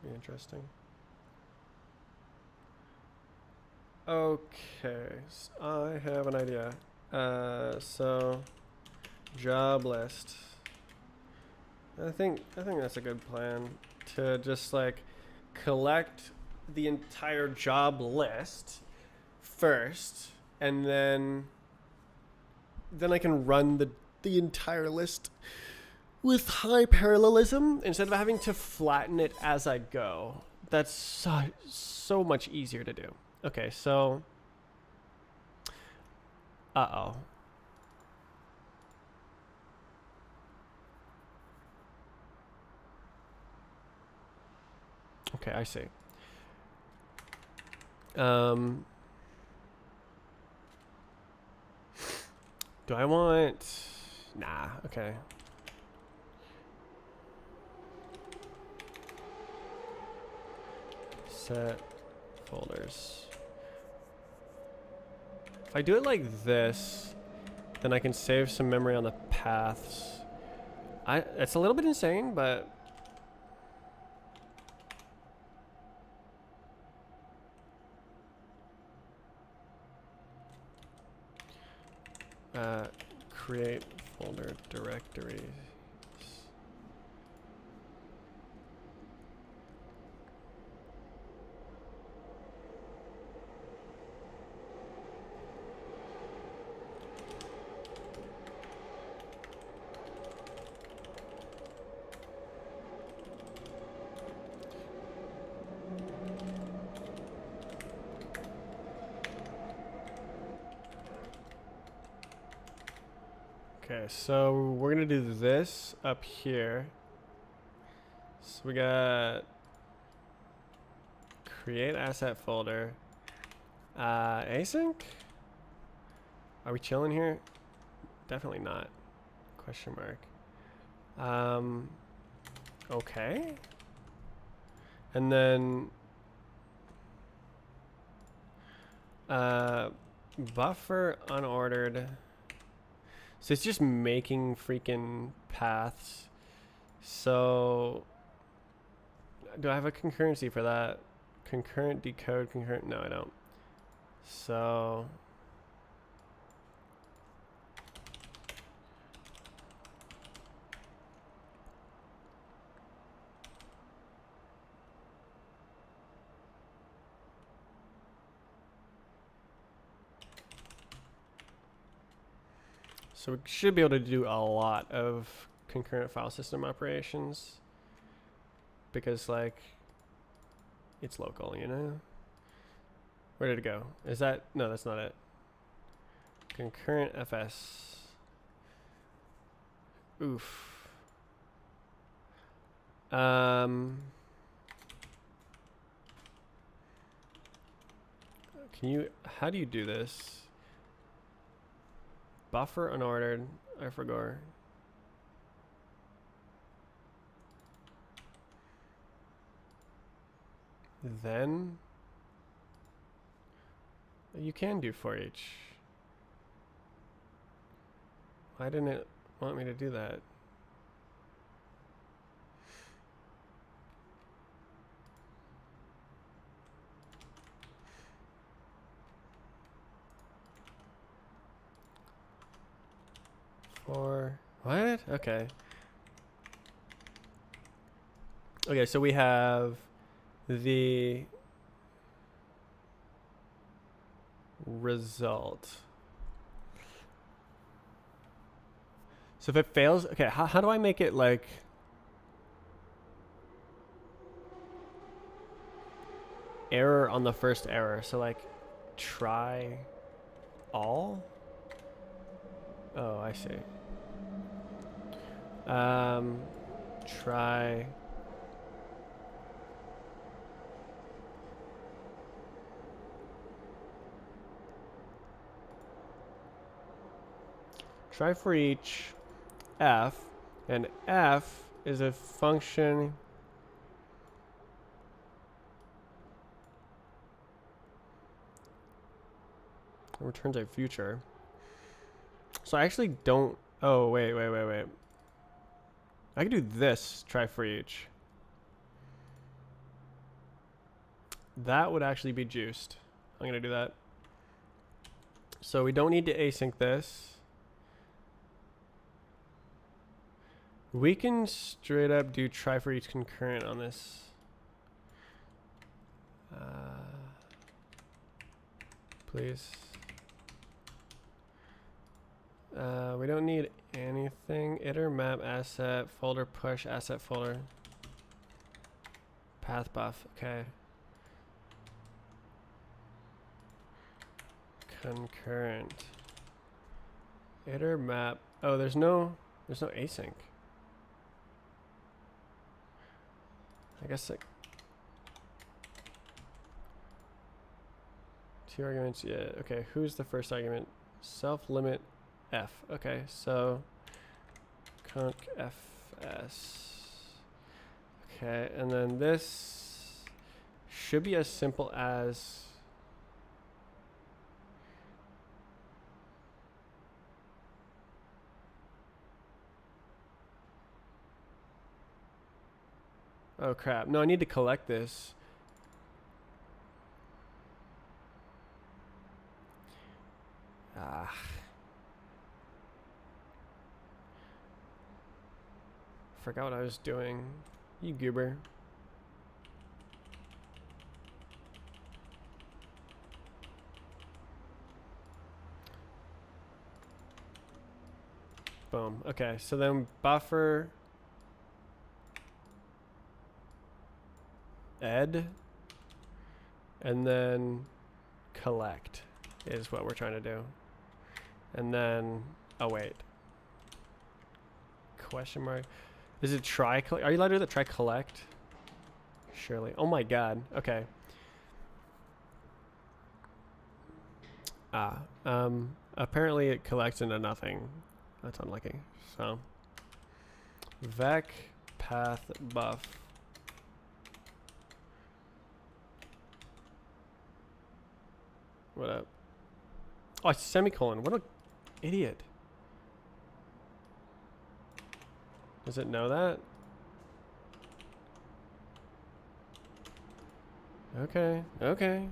Be interesting. Okay, so I have an idea. So job list. I think that's a good plan to just like collect the entire job list first, and then I can run the entire list with high parallelism instead of having to flatten it as I go. That's so much easier to do. Okay, so uh-oh. Okay, I see. Do I want... Nah, okay. Set folders. If I do it like this, then I can save some memory on the paths. It's a little bit insane, but... create folder directories. Okay, so we're gonna do this up here. So we got create asset folder. Async? Are we chilling here? Definitely not. Question mark. Okay. And then buffer unordered. So it's just making freaking paths. So do I have a concurrency for that? concurrent decode concurrent. No, I don't. So we should be able to do a lot of concurrent file system operations because like it's local, you know? Where did it go? Is that, no, that's not it. Concurrent FS. Oof. Can you, how do you do this? Buffer unordered, I forgot. Then you can do for each. Why didn't it want me to do that? For what? Okay. Okay, so we have the result. So if it fails, okay, how do I make it like error on the first error? So like try all? Oh, I see. Try for each f, and f is a function that returns a future. So I actually don't, oh, wait. I can do this, try for each. That would actually be juiced. I'm gonna do that. So we don't need to async this. We can straight up do try for each concurrent on this. Please. We don't need anything. Iter map asset folder push asset folder. Path buff. Okay. Concurrent. Iter map. Oh, there's no async. I guess like 2 arguments. Yeah. Okay. Who's the first argument? Self limit f. Okay. So conc fs. Okay. And then this should be as simple as oh crap. No, I need to collect this. Forgot what I was doing. You goober. Boom. Okay, so then buffer ed and then collect is what we're trying to do. And then, oh wait. Question mark. Is it try collect? Are you allowed to do the try collect? Surely. Oh my god. Okay. Apparently it collects into nothing. That's unlucky. So vec path buff. What up? Oh, semicolon. What an idiot. Does it know that? Okay. Okay.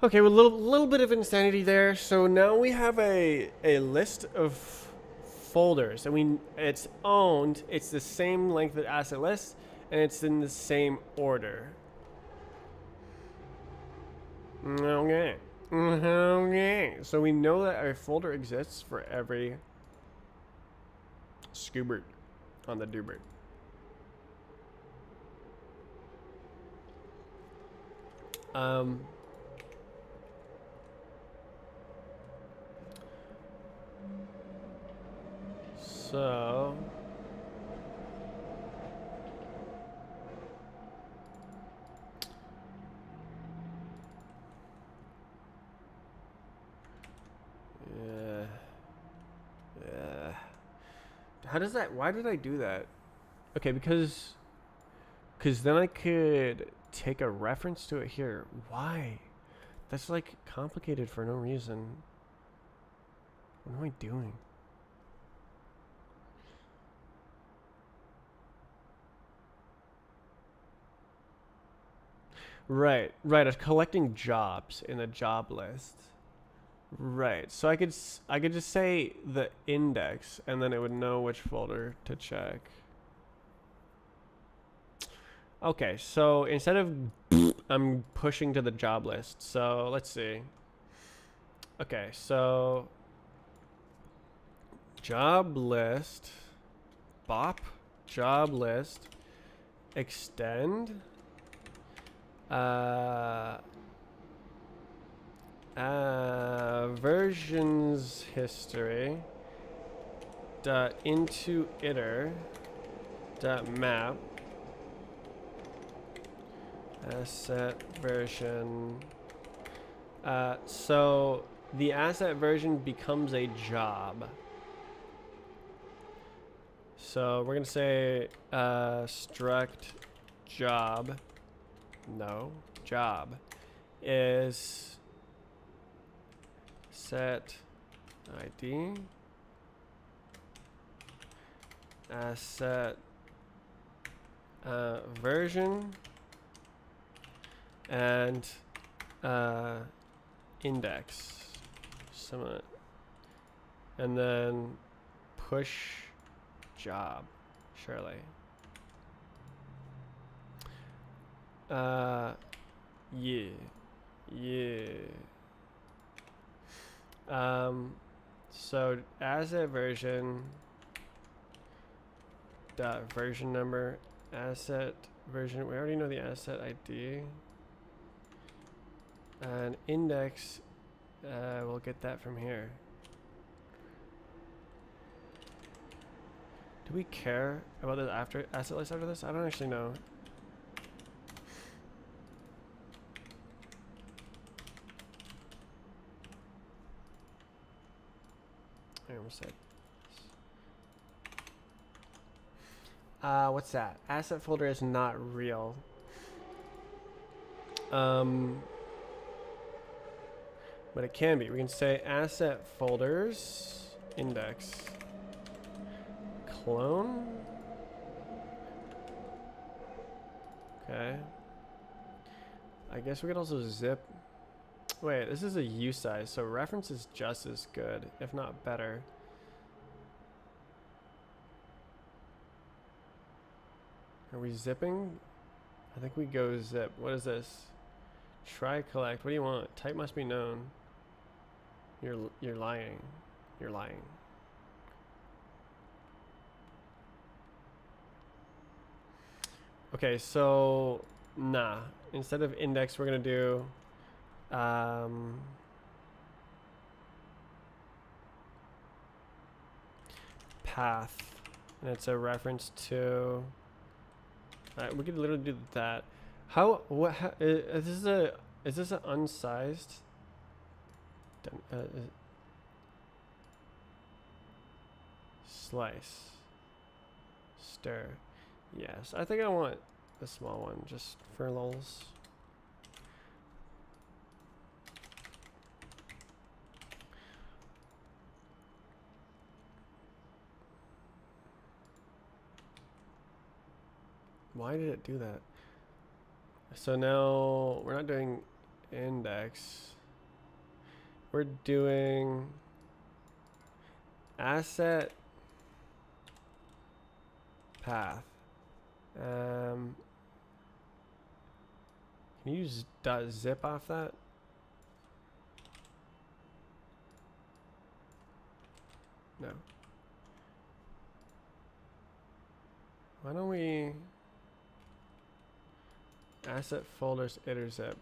Okay, well, little bit of insanity there. So now we have a list of folders, and it's owned. It's the same length of asset list, and it's in the same order. Okay. Okay. So we know that a folder exists for every scoobert on the doobert. Um. So. Yeah. Yeah. How does that? Why did I do that? Okay, because then I could take a reference to it here. Why? That's like complicated for no reason. What am I doing? Right, right. I was collecting jobs in a job list. Right. So I could just say the index, and then it would know which folder to check. Okay. So instead of I'm pushing to the job list. So let's see. Okay. So job list, bop, job list, extend. Uh, versions history dot into iter dot map asset version. So the asset version becomes a job. So we're gonna say struct job. No, job is set ID asset version and index summit, and then push job, surely. Yeah, yeah. So asset version dot version number, asset version. We already know the asset ID, and index. We'll get that from here. Do we care about the after asset list after this? I don't actually know. I almost said. What's that? Asset folder is not real. But it can be. We can say asset folders index clone. Okay. I guess we could also zip. Wait, this is a U size, so reference is just as good, if not better. Are we zipping? I think we go zip. What is this? Try collect. What do you want? Type must be known. You're lying. You're lying. Okay, so nah. Instead of index, we're gonna do path, and it's a reference to. We could literally do that. How? What? Is this an unsized? Slice. Stir. Yes, I think I want a small one just for lulz. Why did it do that? So now we're not doing index. We're doing asset path. Can you use .zip off that? No. Why don't we asset folders iter zip?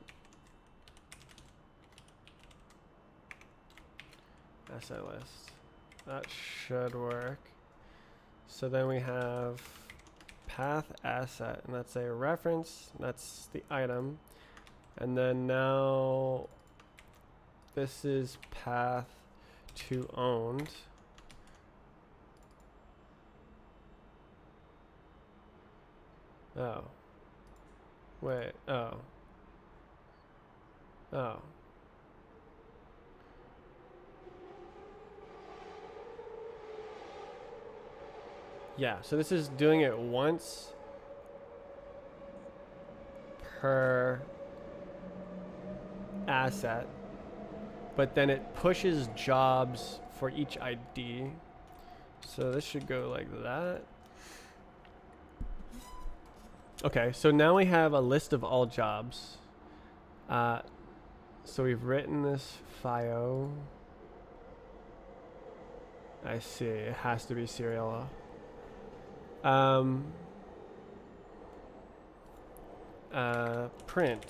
Asset list. That should work. So then we have path asset, and that's a reference, that's the item. And then now this is path to owned. Oh. Wait, oh. Oh. Yeah, so this is doing it once per asset, but then it pushes jobs for each ID. So this should go like that. Okay, so now we have a list of all jobs. So we've written this FIO. I see, it has to be serial. Print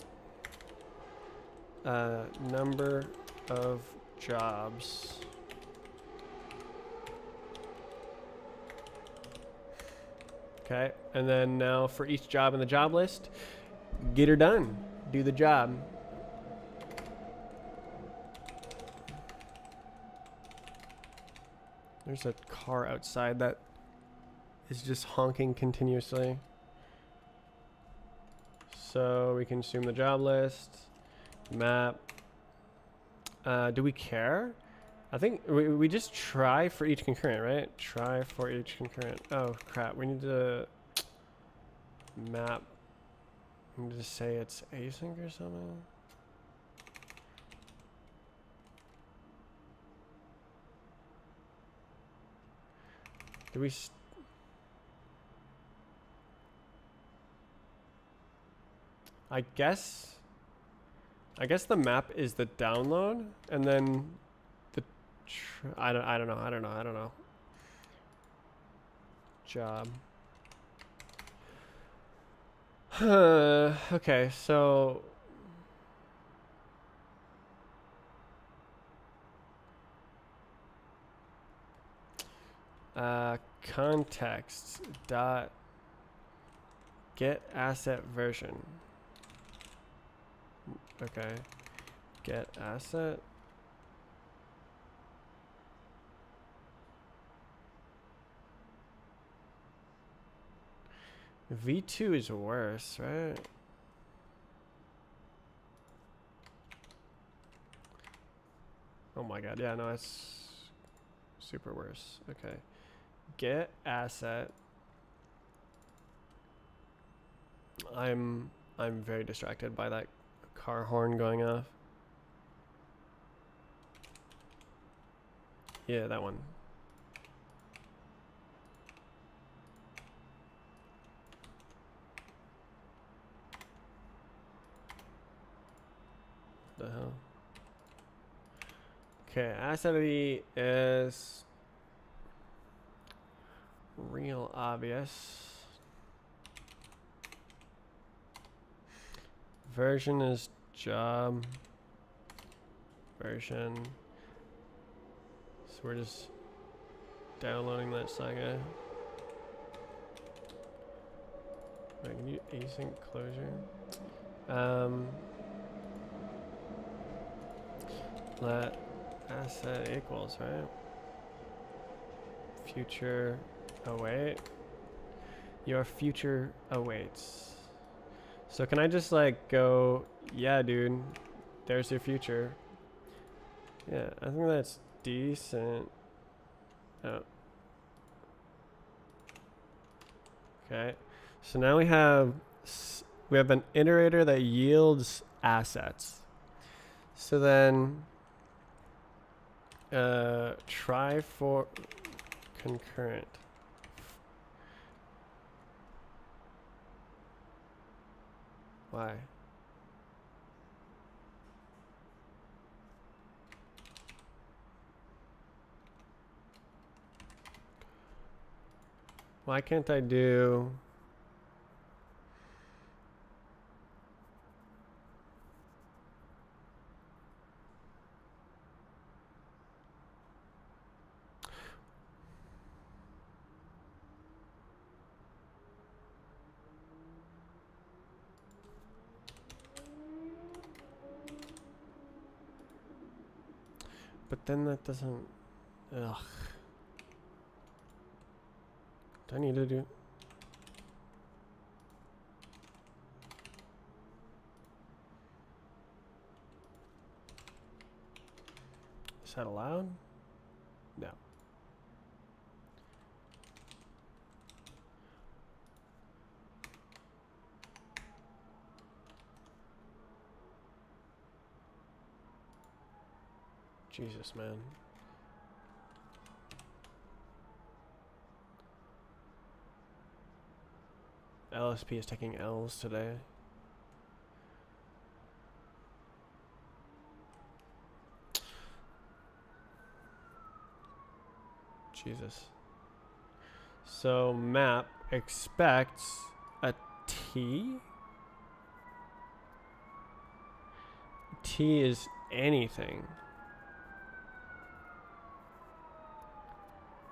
number of jobs. Okay, and then now for each job in the job list, get her done. Do the job. There's a car outside that is just honking continuously. So we can assume the job list, map. Do we care? I think we just try for each concurrent, right? Try for each concurrent. Oh crap, we need to map. We need to say it's async or something. Do we I guess the map is the download, and then the I don't know. Job. Okay, so context dot get asset version. Okay, get asset. V2 is worse, right? Oh my god, yeah, no, it's super worse. Okay, get asset. I'm very distracted by that car horn going off. Yeah, that one. The hell? Okay, asset ID is real obvious. Version is job version. So we're just downloading that saga. Wait, can you async closure? Let asset equals, right? Future await. Your future awaits. So can I just like go, yeah, dude, there's your future. Yeah, I think that's decent. Oh. Okay. So now we have We have an iterator that yields assets. So then try for concurrent. Why? Why can't I do... But then that doesn't... Ugh. Do I need to do... Is that allowed? No. Jesus, man. LSP is taking L's today. Jesus. So map expects a T. T is anything.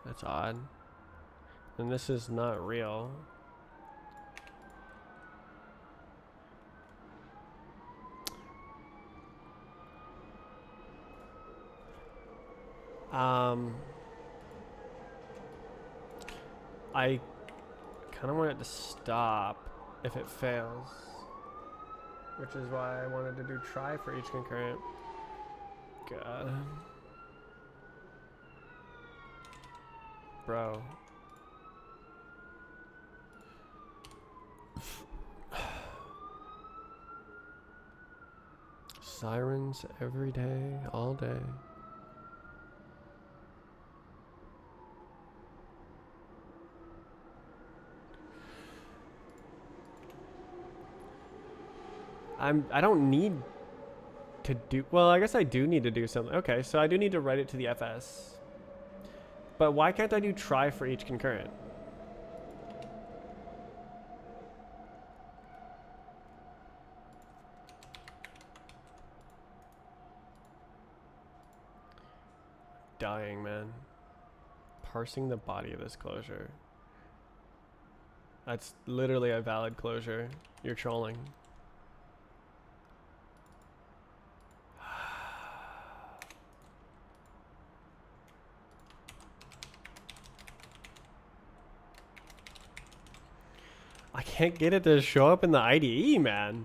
That's odd. And this is not real. I kind of want it to stop if it fails, which is why I wanted to do try for each concurrent. God. Bro. Sirens every day, all day. I don't need to do, well, I guess I do need to do something. Okay, so I do need to write it to the FS. But why can't I do try for each concurrent? Dying, man. Parsing the body of this closure. That's literally a valid closure. You're trolling. I can't get it to show up in the IDE, man.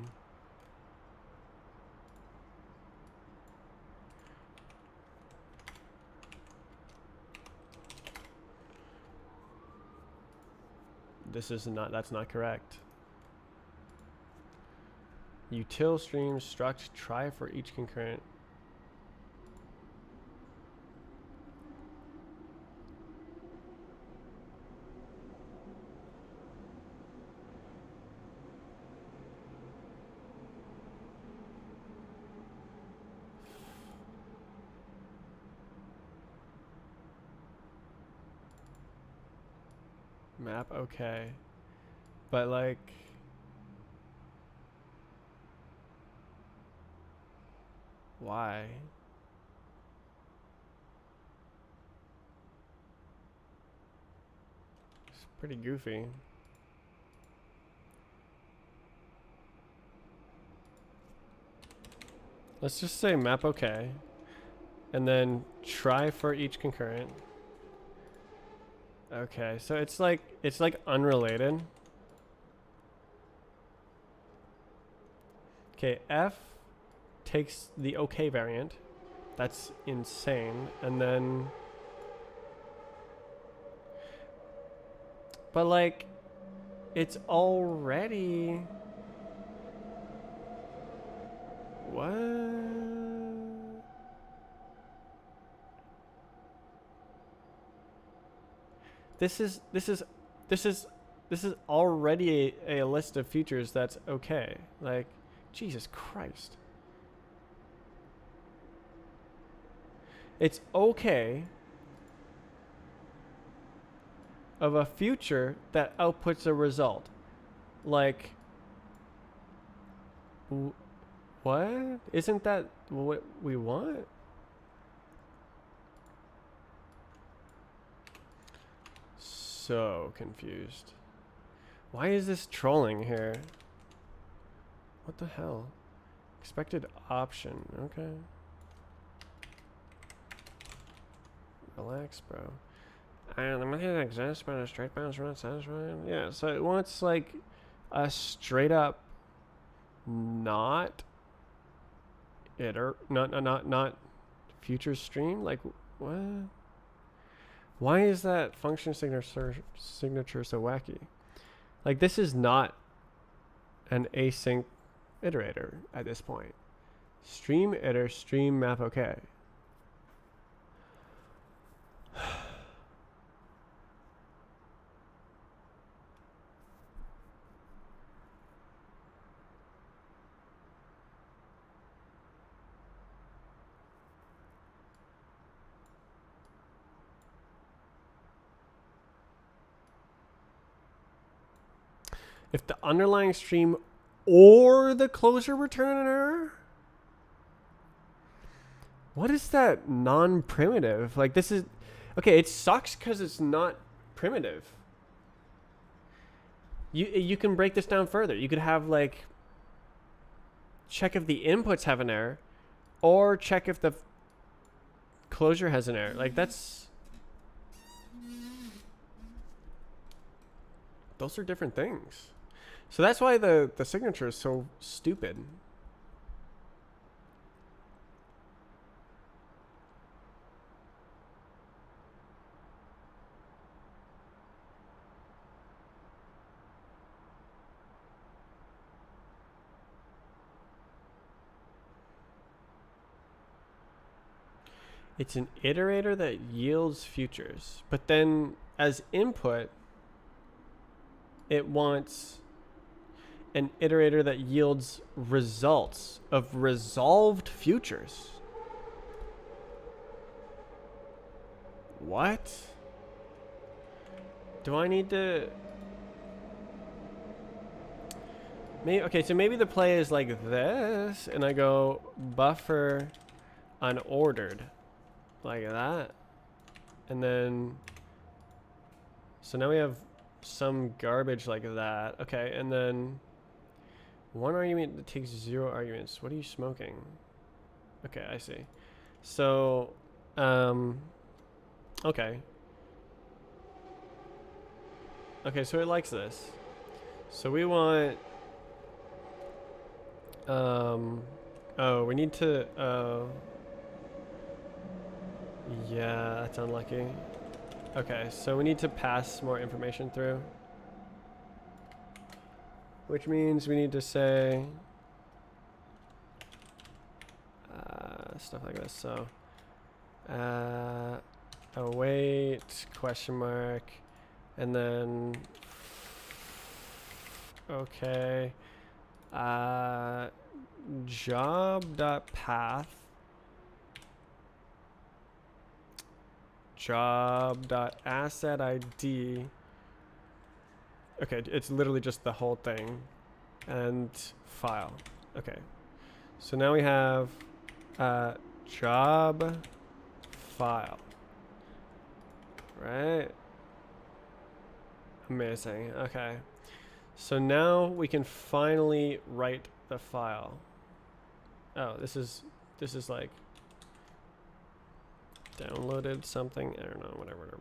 This is not, that's not correct. Util stream struct try for each concurrent. Map, okay. But like, why? It's pretty goofy. Let's just say map okay. And then try for each concurrent. Okay, so it's like unrelated. Okay, F takes the okay variant. That's insane. And then, but like, it's already what? This is already a list of features that's okay. Like, Jesus Christ. It's okay of a future that outputs a result. Like, what? Isn't that what we want? So confused. Why is this trolling here? What the hell? Expected option. Okay. Relax, bro. The method exists, but a straight bounce not satisfying. Yeah, so it wants like a straight up not not future stream. Like what? Why is that function signature so wacky? Like this is not an async iterator at this point. Stream iter stream map okay. If the underlying stream or the closure return an error? What is that non-primitive? Like this is, okay, it sucks because it's not primitive. You can break this down further. You could have like, check if the inputs have an error or check if the closure has an error. Like that's, those are different things. So that's why the signature is so stupid. It's an iterator that yields futures, but then as input, it wants an iterator that yields results of resolved futures. What? Do I need to... Maybe, okay, so maybe the play is like this, and I go buffer unordered. Like that. And then... So now we have some garbage like that. Okay, and then... One argument that takes 0 arguments. What are you smoking? Okay, I see. So, okay. Okay, so it likes this. So we want, oh, we need to, yeah, that's unlucky. Okay, so we need to pass more information through. Which means we need to say stuff like this. So await question mark and then okay job.path job.asset ID. Okay, it's literally just the whole thing and file. Okay, so now we have job file, right? Amazing. Okay, so now we can finally write the file. Oh, this is like downloaded something. I don't know, whatever.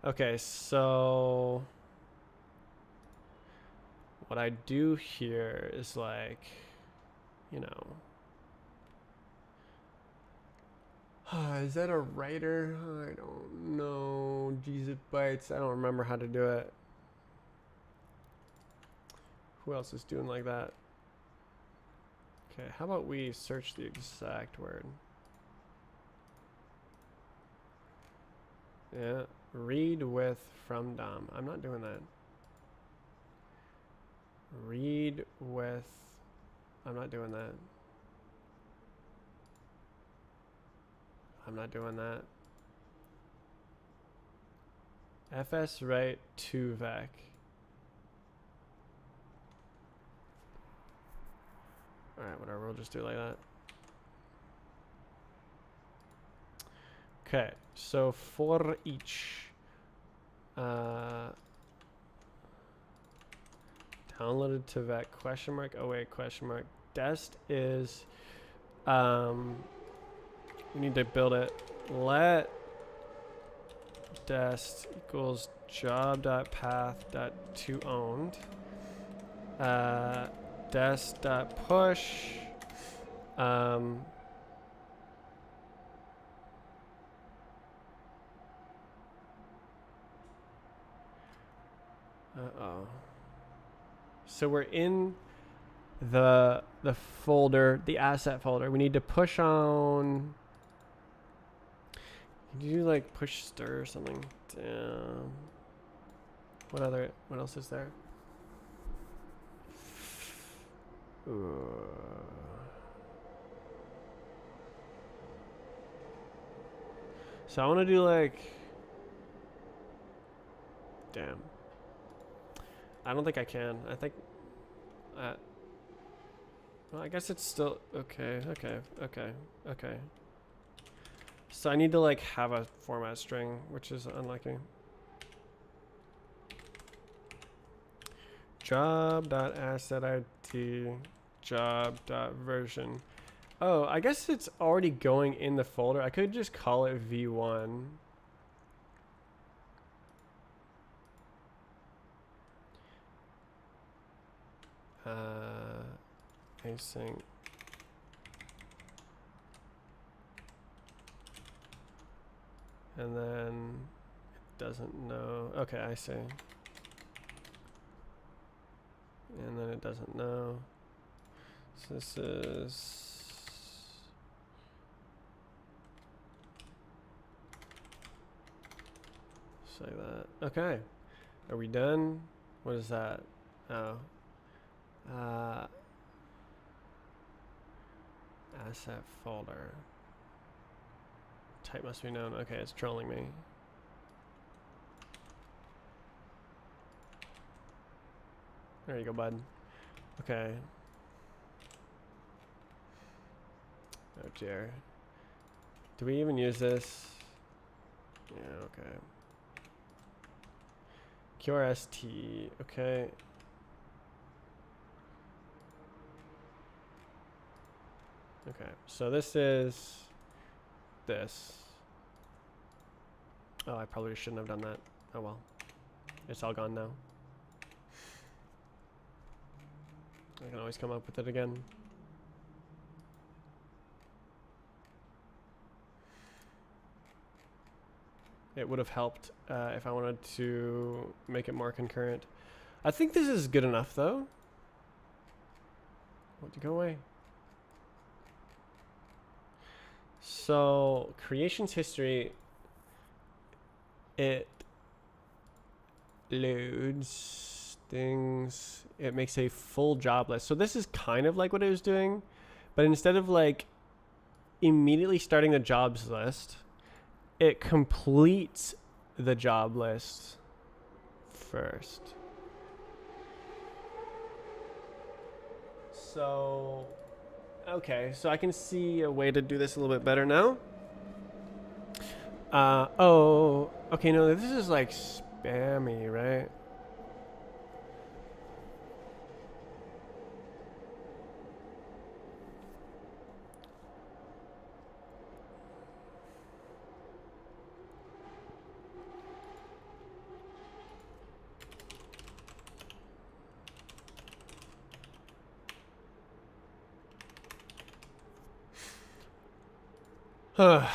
Okay, so what I do here is like, you know, is that a writer? I don't know. Jesus bites. I don't remember how to do it. Who else is doing like that? Okay, how about we search the exact word? Yeah, read with from DOM. I'm not doing that. Read with, I'm not doing that. I'm not doing that. FS write to vec. Alright, whatever, we'll just do it like that. Okay, so for each downloaded to vec question mark, oh wait, question mark. Dest is we need to build it. Let dest equals job.path.toOwned. Dest.push. Uh-oh. So we're in the folder, the asset folder. We need to push on. Can you do like push stir or something? Damn. What else is there? So I want to do like, damn. I don't think I can. I think, well, I guess it's still, okay. So I need to like have a format string, which is unlucky. Job.assetID, job.version. Oh, I guess it's already going in the folder. I could just call it v1. Async. And then it doesn't know. Okay, I see. And then it doesn't know. So this is just like that. Okay. Are we done? What is that? Oh. Asset folder. Type must be known. Okay, it's trolling me. There you go, bud. Okay. Oh dear. Do we even use this? Yeah, okay. QRST, okay. Okay, so this is this. Oh, I probably shouldn't have done that. Oh well. It's all gone now. I can always come up with it again. It would have helped if I wanted to make it more concurrent. I think this is good enough though. Won't you go away? So creations history, it loads things. It makes a full job list. So this is kind of like what it was doing, but instead of like immediately starting the jobs list, it completes the job list first. So, okay, so I can see a way to do this a little bit better now. Oh, okay, no, this is like spammy, right? Oh.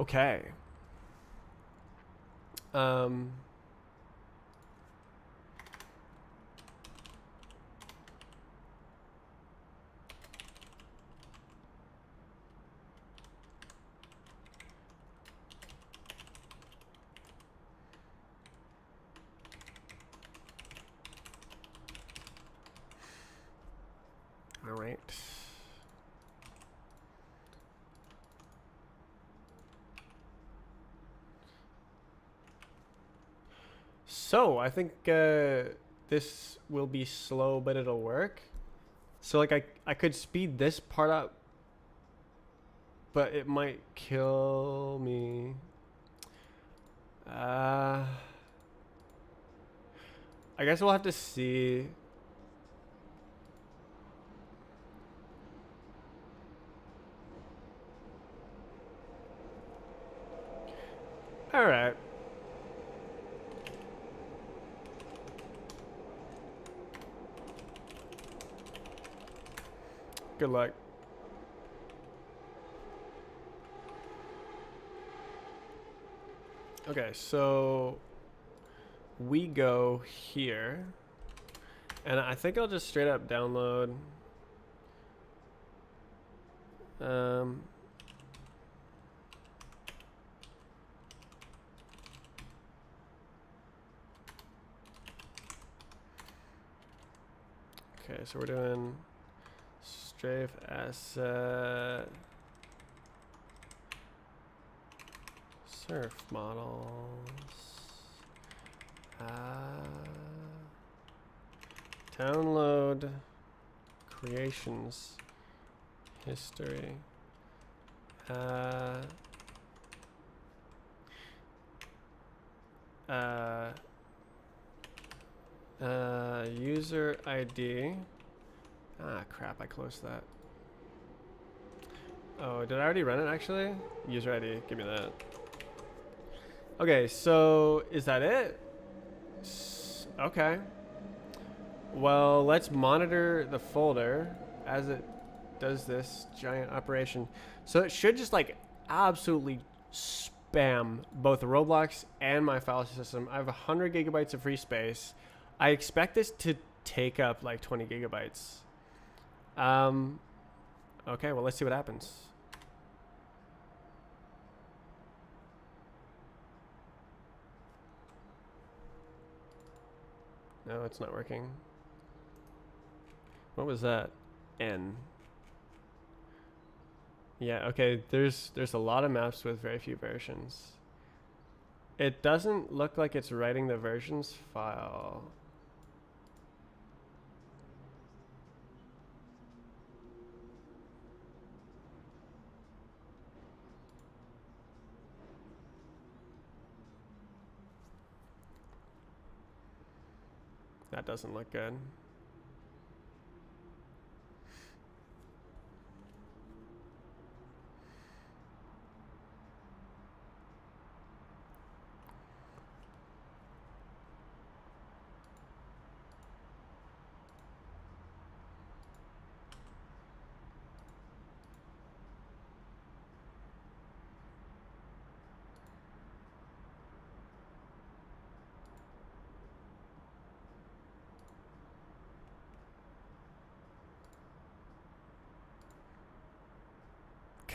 Okay. All right. So I think this will be slow, but it'll work. So like I could speed this part up, but it might kill me. I guess we'll have to see. All right. Good luck. Okay, so we go here, and I think I'll just straight up download. Okay, so we're doing strafe asset surf models. Download creations history. User ID. Ah, crap, I closed that. Oh, did I already run it actually? User ID, give me that. Okay, so is that it? Okay. Well, let's monitor the folder as it does this giant operation. So it should just like absolutely spam both Roblox and my file system. I have 100 gigabytes of free space. I expect this to take up like 20 gigabytes. Okay, well, let's see what happens. No, it's not working. What was that? N. Yeah, okay, there's a lot of maps with very few versions. It doesn't look like it's writing the versions file. That doesn't look good.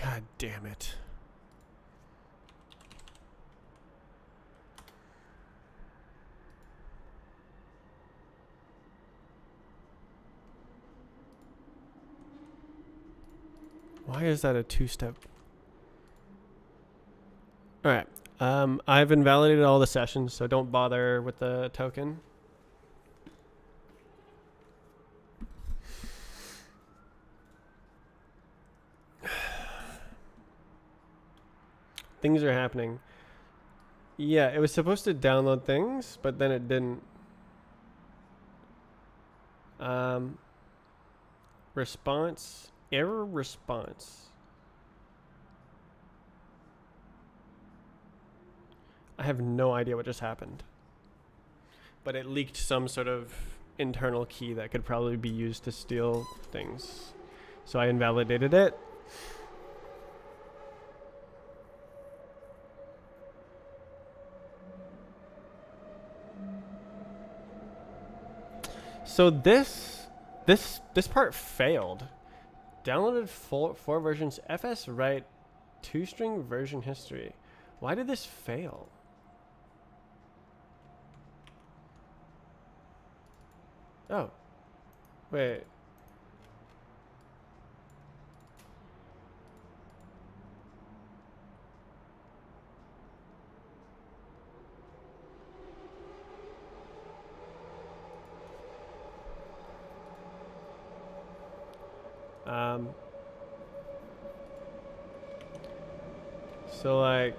God damn it. Why is that a two-step? All right. I've invalidated all the sessions, so don't bother with the token. Things are happening. Yeah, it was supposed to download things, but then it didn't. Response, error response. I have no idea what just happened. But it leaked some sort of internal key that could probably be used to steal things. So I invalidated it. So this part failed. Downloaded four versions. FS write 2-string version history. Why did this fail? Oh, wait. So like,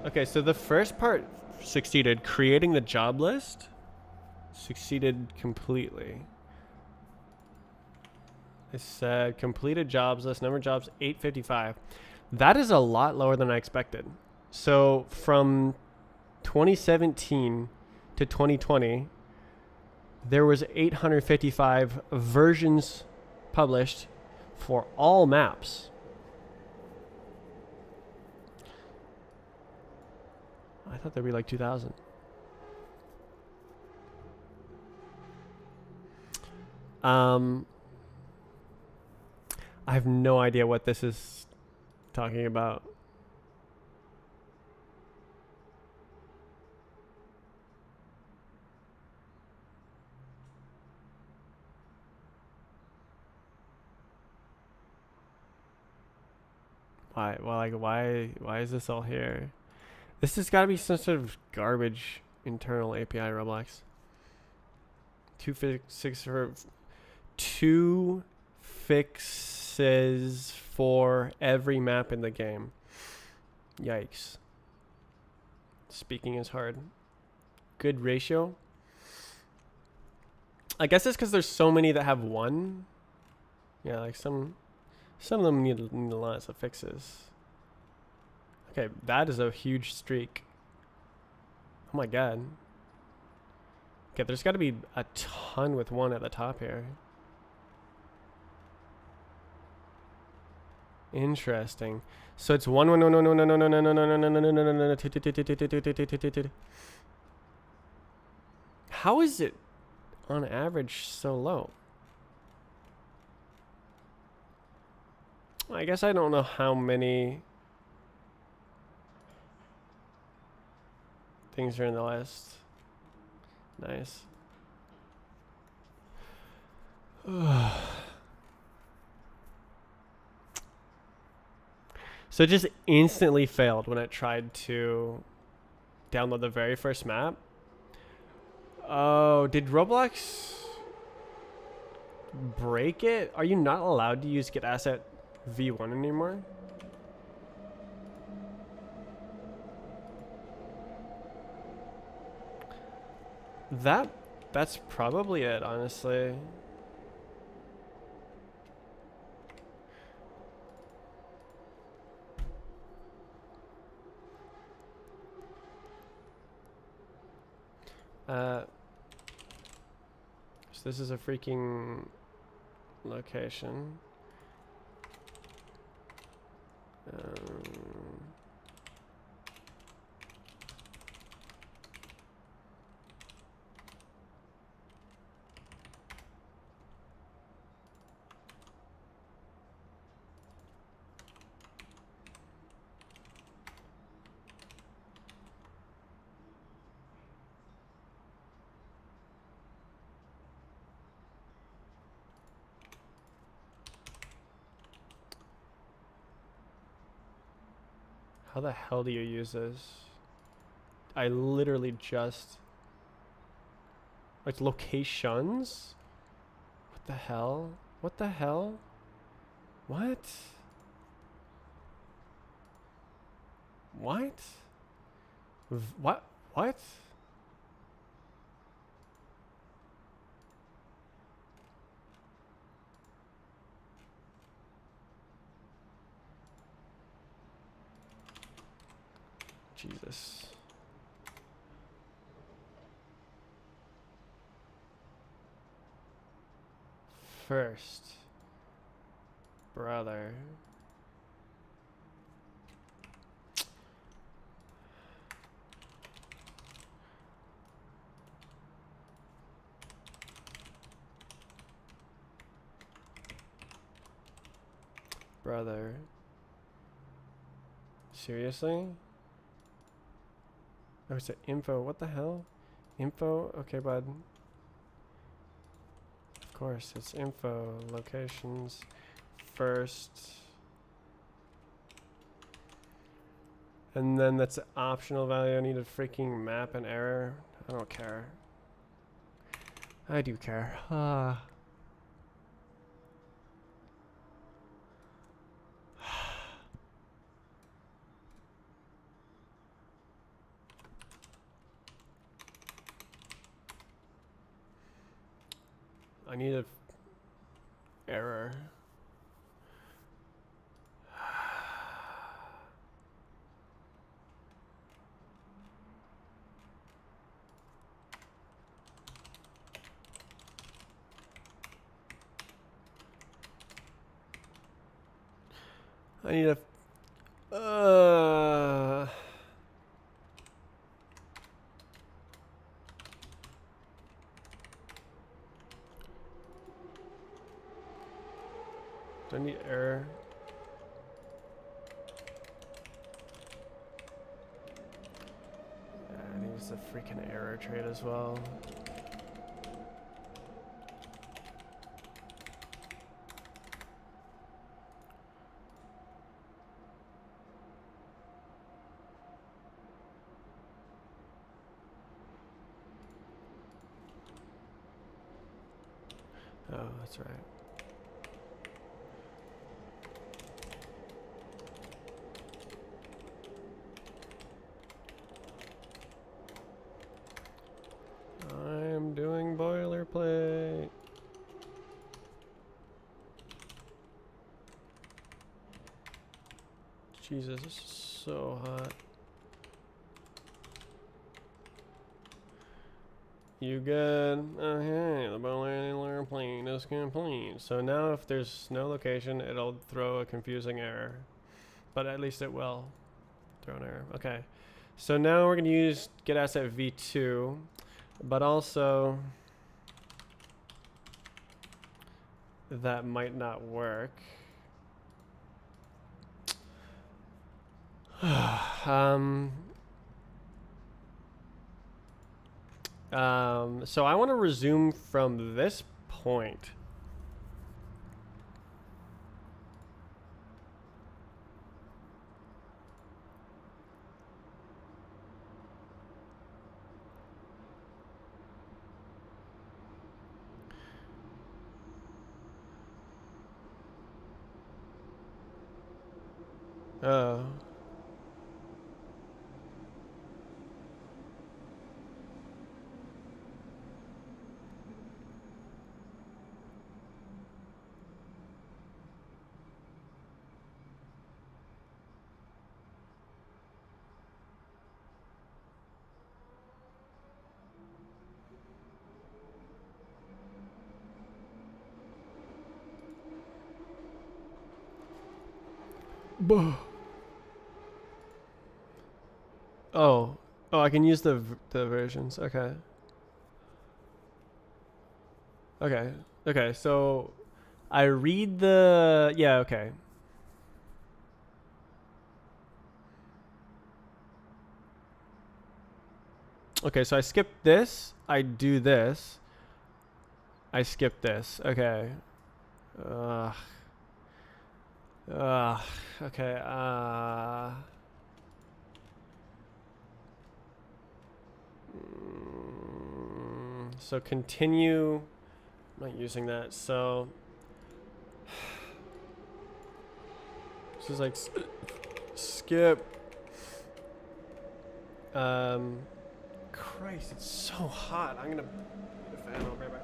okay, so the first part succeeded. Creating the job list succeeded completely. It said completed jobs list, number of jobs 855. That is a lot lower than I expected. So from 2017 to 2020, there was 855 versions published for all maps. I thought there'd be like 2,000. I have no idea what this is talking about. Why? Well, like, why is this all here? This has got to be some sort of garbage internal API Roblox. Two fixes for every map in the game. Yikes. Speaking is hard. Good ratio. I guess it's because there's so many that have one. Yeah, like some of them need lots of fixes. Okay, that is a huge streak. Oh my god. Okay, there's got to be a ton with one at the top here. Interesting. So it's one. How is it on average so low? I guess I don't know how many things are in the list. Nice. So it just instantly failed when I tried to download the very first map. Oh, did Roblox break it? Are you not allowed to use get asset v1 anymore? That's probably it, honestly. So this is a freaking location. How the hell do you use this? I literally just... Like, locations? What the hell? What the hell? What? What? What? What? Jesus. First. Brother. brother. Seriously? Oh, it's info. What the hell? Info? Okay, bud. Of course, it's info. Locations. First. And then that's an optional value. I need a freaking map and error. I don't care. I do care. I need a error. I need a do I need error? Yeah, I need a freaking error trait as well. Oh, that's right. I'm doing boilerplate. Jesus, this is so hot. You good? Okay, the boilerplate is complete. So now if there's no location, it'll throw a confusing error. But at least it will throw an error. Okay. So now we're going to use getAsset v2, but also that might not work. So I want to resume from this point. Oh. Oh. Oh, I can use the versions. Okay. Okay. Okay, so I read the... Yeah, okay. Okay, so I skip this. I do this. I skip this. Okay. Ugh. Ugh. Okay. So continue. I'm not using that. So this is like skip. Christ, it's so hot. I'm gonna put the fan on. I'll be right back.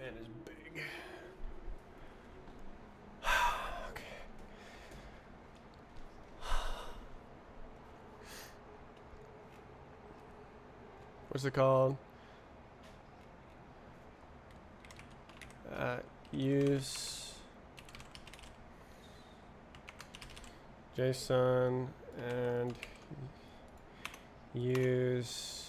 And is big. Okay. What's it called? Use JSON and use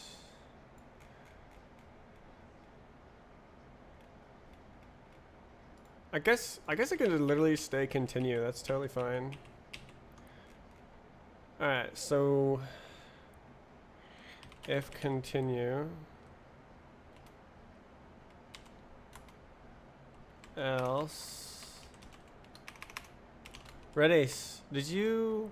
I guess I could literally stay continue. That's totally fine. All right, so if continue else Redis, did you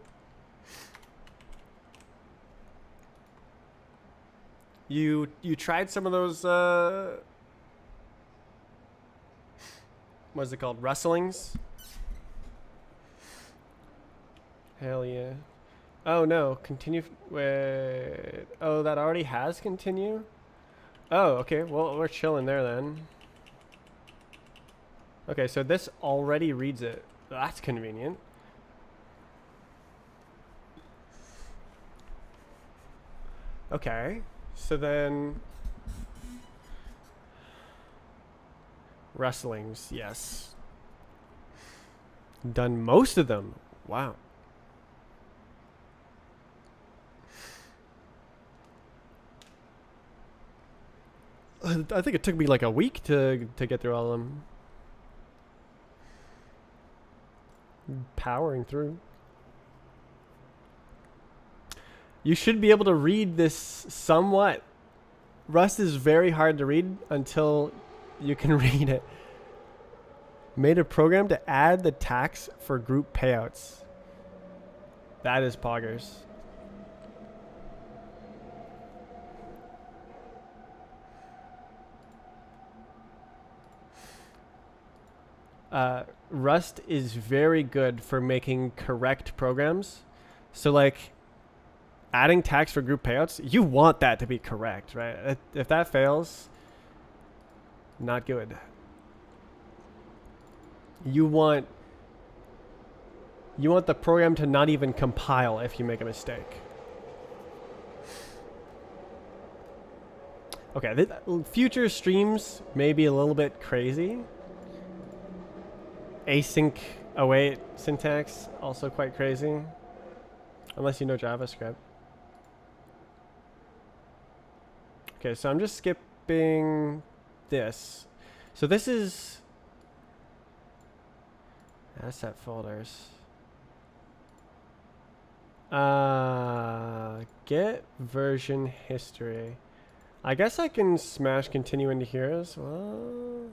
tried some of those what's it called? Rustlings? Hell yeah. Oh no, continue. Wait. Oh, that already has continue? Oh, okay. Well, we're chilling there then. Okay, so this already reads it. That's convenient. Okay, so then Rustlings, yes. Done most of them. Wow. I think it took me like a week to get through all of them. Powering through. You should be able to read this somewhat. Rust is very hard to read until you can read it. Made a program to add the tax for group payouts. That is poggers. Rust is very good for making correct programs. So like adding tax for group payouts, you want that to be correct, right? If that fails, not good. You want the program to not even compile if you make a mistake. Okay, future streams may be a little bit crazy. Async await syntax, also quite crazy. Unless you know JavaScript. Okay, so I'm just skipping this. So this is asset folders. Get version history. I guess I can smash continue into here as well.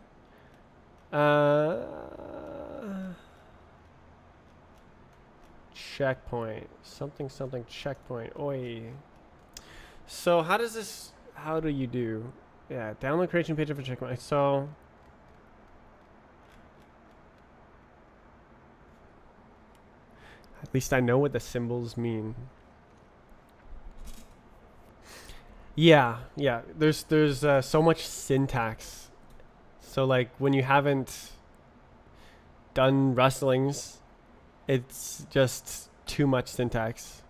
Checkpoint. Something checkpoint. Oi. So how do you do? Yeah, download creation page for checkpoint. So at least I know what the symbols mean. Yeah. There's so much syntax. So like when you haven't done rustlings, it's just too much syntax.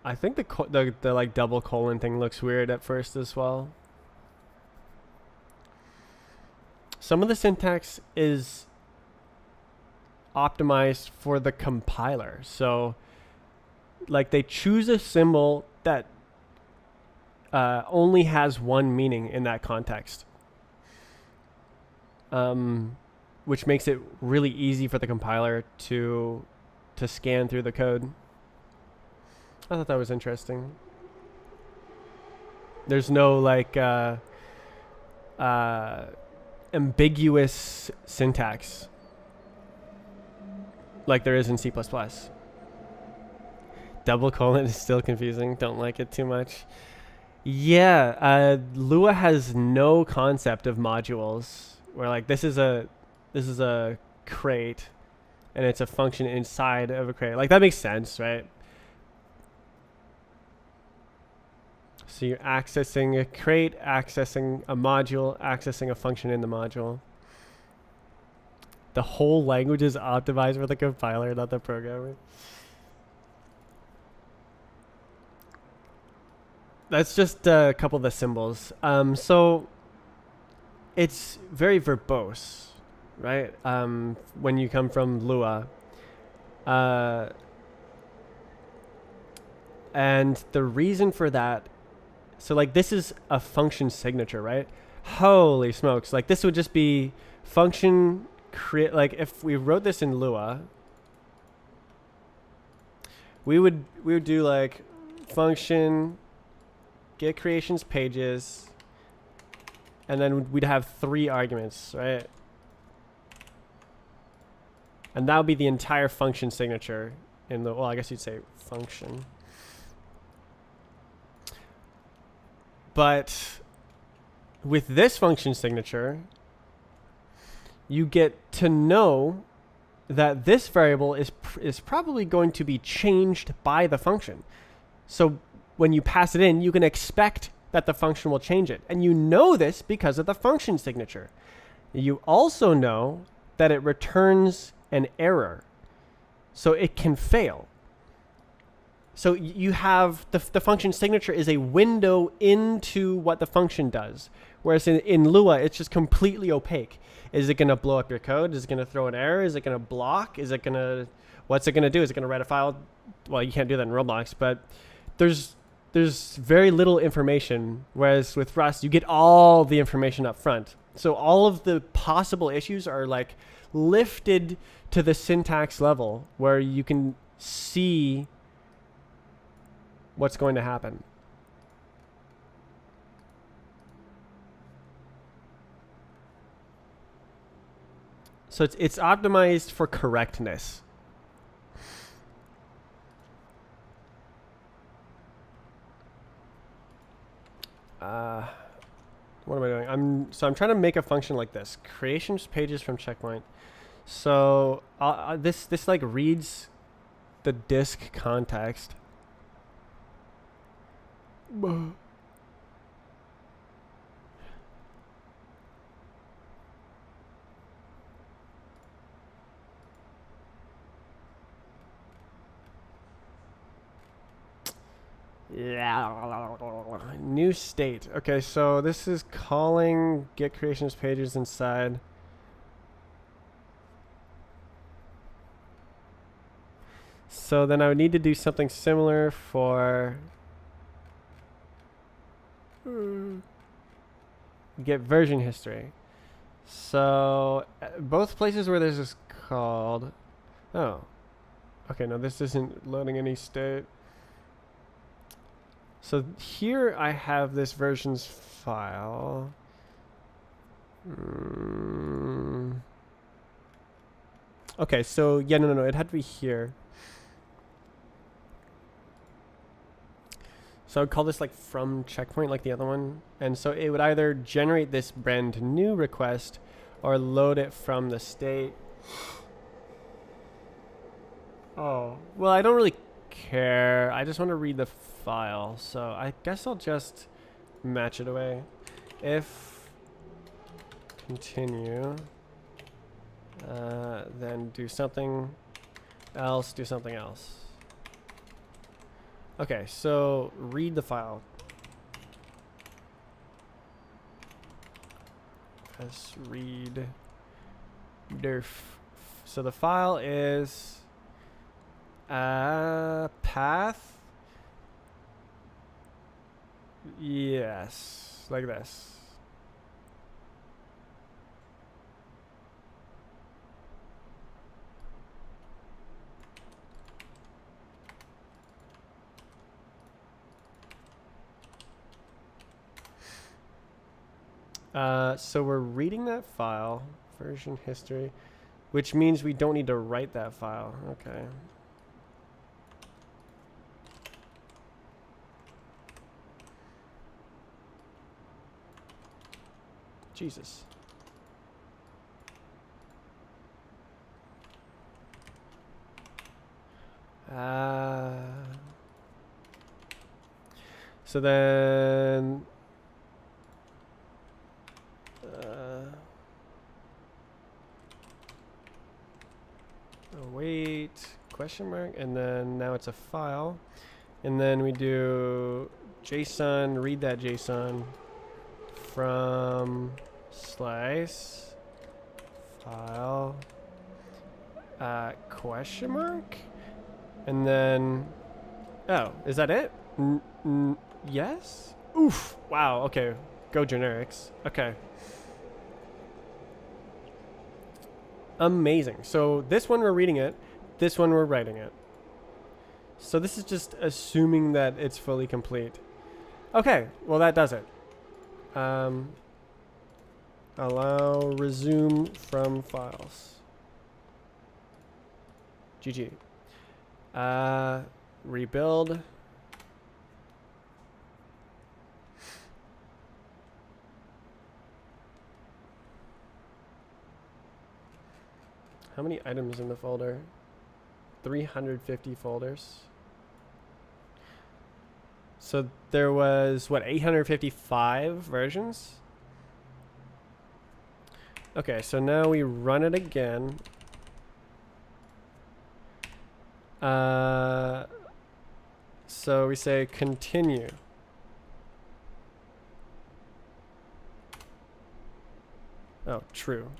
I think the like double colon thing looks weird at first as well. Some of the syntax is optimized for the compiler. So like they choose a symbol that only has one meaning in that context. Which makes it really easy for the compiler to scan through the code. I thought that was interesting. There's no like ambiguous syntax like there is in C++. Double colon is still confusing. Don't like it too much. Yeah, Lua has no concept of modules. Where like this is a crate, and it's a function inside of a crate. Like that makes sense, right? So you're accessing a crate, accessing a module, accessing a function in the module. The whole language is optimized for the compiler, not the programmer. That's just a couple of the symbols. So it's very verbose, right? When you come from Lua. And the reason for that, so like this is a function signature, right? Holy smokes. Like this would just be function create. Like if we wrote this in Lua, we would do like function get creations pages, and then we'd have 3 arguments, right? And that would be the entire function signature in the, well, I guess you'd say function. But with this function signature, you get to know that this variable is probably going to be changed by the function. So when you pass it in, you can expect that the function will change it. And you know this because of the function signature. You also know that it returns an error. So it can fail. So you have the function signature is a window into what the function does. Whereas in Lua, it's just completely opaque. Is it going to blow up your code? Is it going to throw an error? Is it going to block? Is it going to, what's it going to do? Is it going to write a file? Well, you can't do that in Roblox, but there's very little information. Whereas with Rust, you get all the information up front. So all of the possible issues are like lifted to the syntax level where you can see what's going to happen. So it's optimized for correctness. What am I doing? I'm trying to make a function like this. Creations pages from checkpoint. So this like reads the disk context. Yeah. New state. Okay, so this is calling get creations pages inside. So then I would need to do something similar for get version history. So both places where this is called, oh, okay, no, this isn't loading any state. So here I have this versions file. Okay, so yeah, no, it had to be here. So I would call this like from checkpoint like the other one. And so it would either generate this brand new request or load it from the state. Oh, well, I don't really care. I just want to read the file. So I guess I'll just match it away. If continue, then do something else, do something else. Okay, so read the file. Let's read derf. So the file is path. Yes, like this. So we're reading that file, version history, which means we don't need to write that file. Okay. Jesus. So then, wait, question mark, and then now it's a file. And then we do JSON, read that JSON from slice file question mark. And then, oh, is that it? Yes? Oof. Wow, okay. Go generics. Okay. Amazing. So this one we're reading it. This one we're writing it. So this is just assuming that it's fully complete. Okay, well that does it. Allow resume from files. GG. Rebuild. How many items in the folder? 350 folders. So there was, what, 855 versions? Okay, so now we run it again. So we say continue. Oh, true.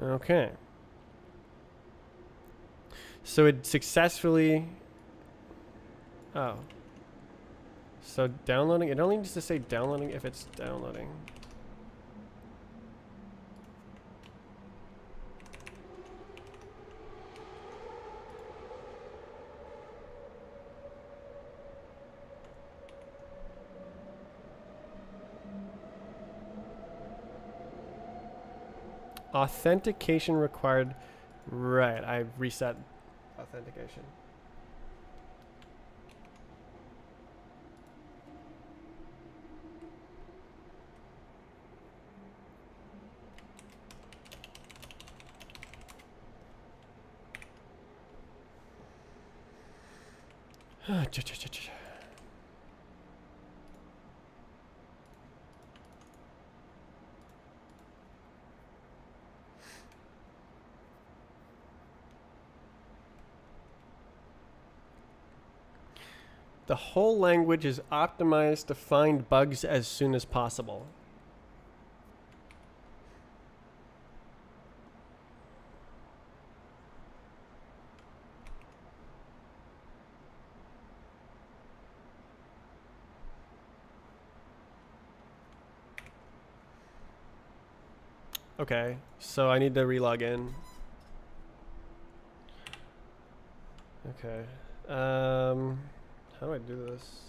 Okay. So it successfully... Oh. So downloading, it only needs to say downloading if it's downloading. Authentication required. Right, I reset authentication. The whole language is optimized to find bugs as soon as possible. Okay, so I need to relog in. Okay. How do I do this?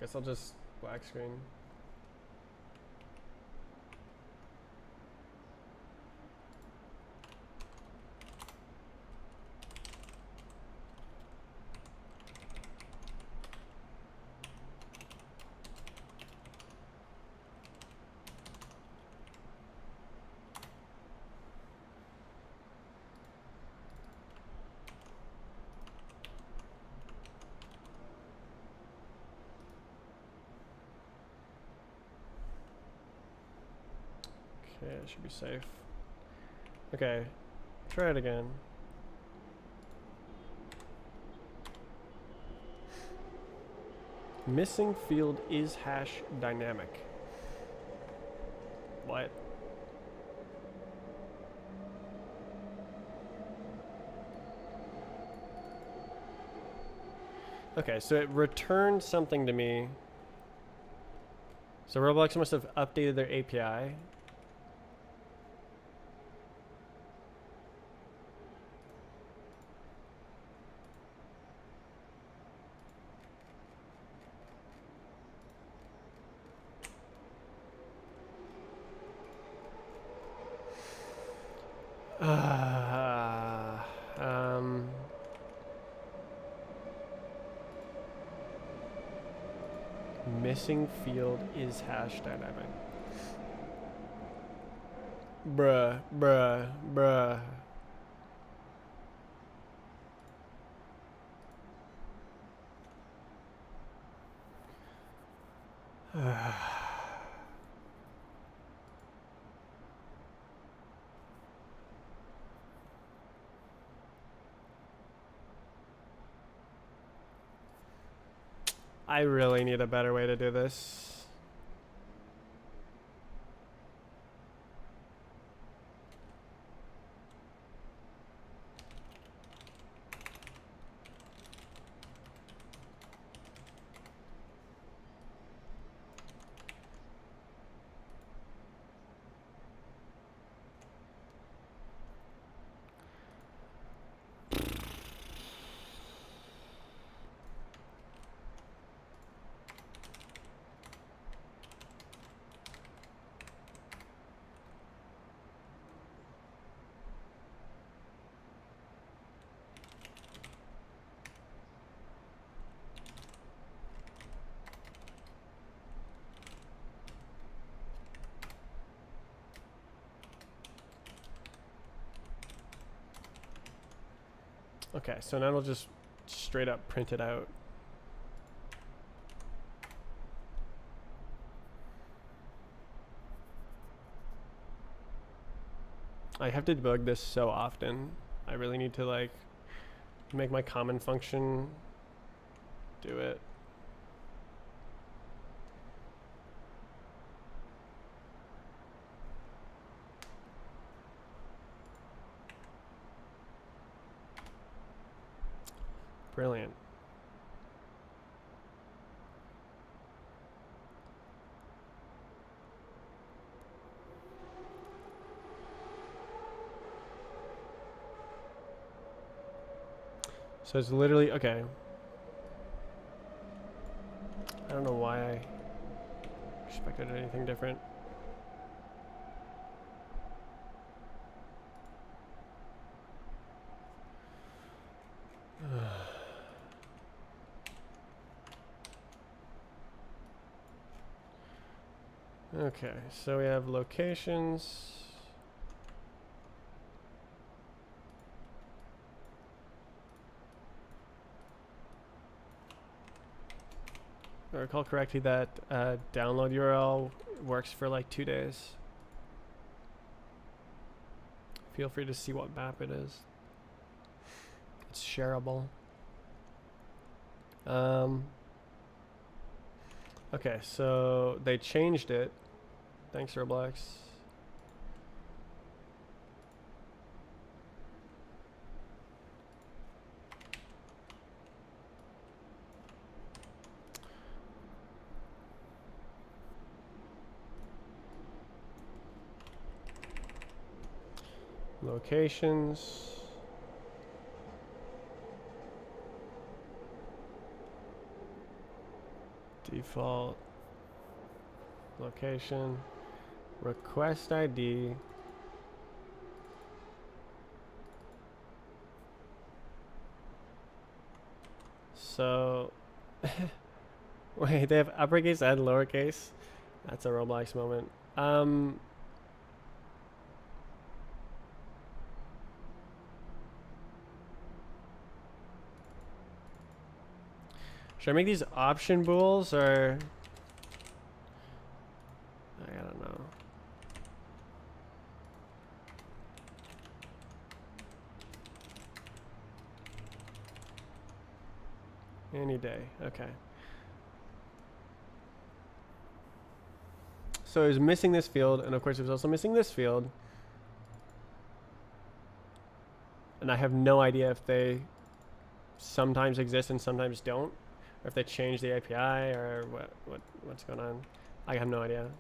Guess I'll just black screen. Okay, it should be safe. Okay, try it again. Missing field is hash dynamic. What? Okay, so it returned something to me. So Roblox must have updated their API. Missing field is hash dynamic. Bruh. I really need a better way to do this. Okay, so now it'll just straight up print it out. I have to debug this so often. I really need to like make my common function do it. Brilliant. So it's literally, okay. I don't know why I expected anything different. Okay, so we have locations. If I recall correctly, that download URL works for like 2 days. Feel free to see what map it is. It's shareable. Okay, so they changed it. Thanks, Roblox. Locations. Default location. Request ID. So, wait, they have uppercase and lowercase. That's a Roblox moment. Should I make these option bools or? I don't know. Any day, okay. So it was missing this field, and of course it was also missing this field. And I have no idea if they sometimes exist and sometimes don't, or if they change the API or what's going on. I have no idea.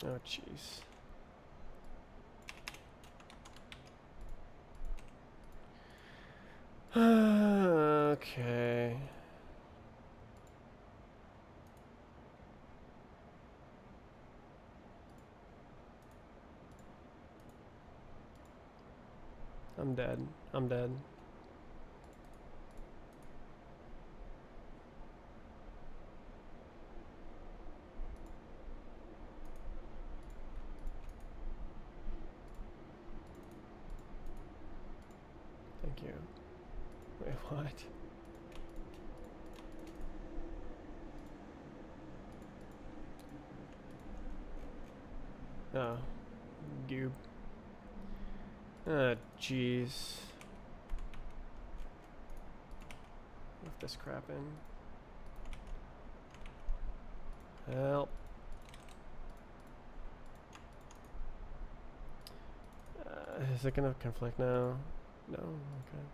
Oh, jeez. Okay. I'm dead. I'm dead. Thank you. Wait, what? Oh, goob. Ah, jeez. Lift this crap in. Help. Is it gonna conflict now? No? Okay.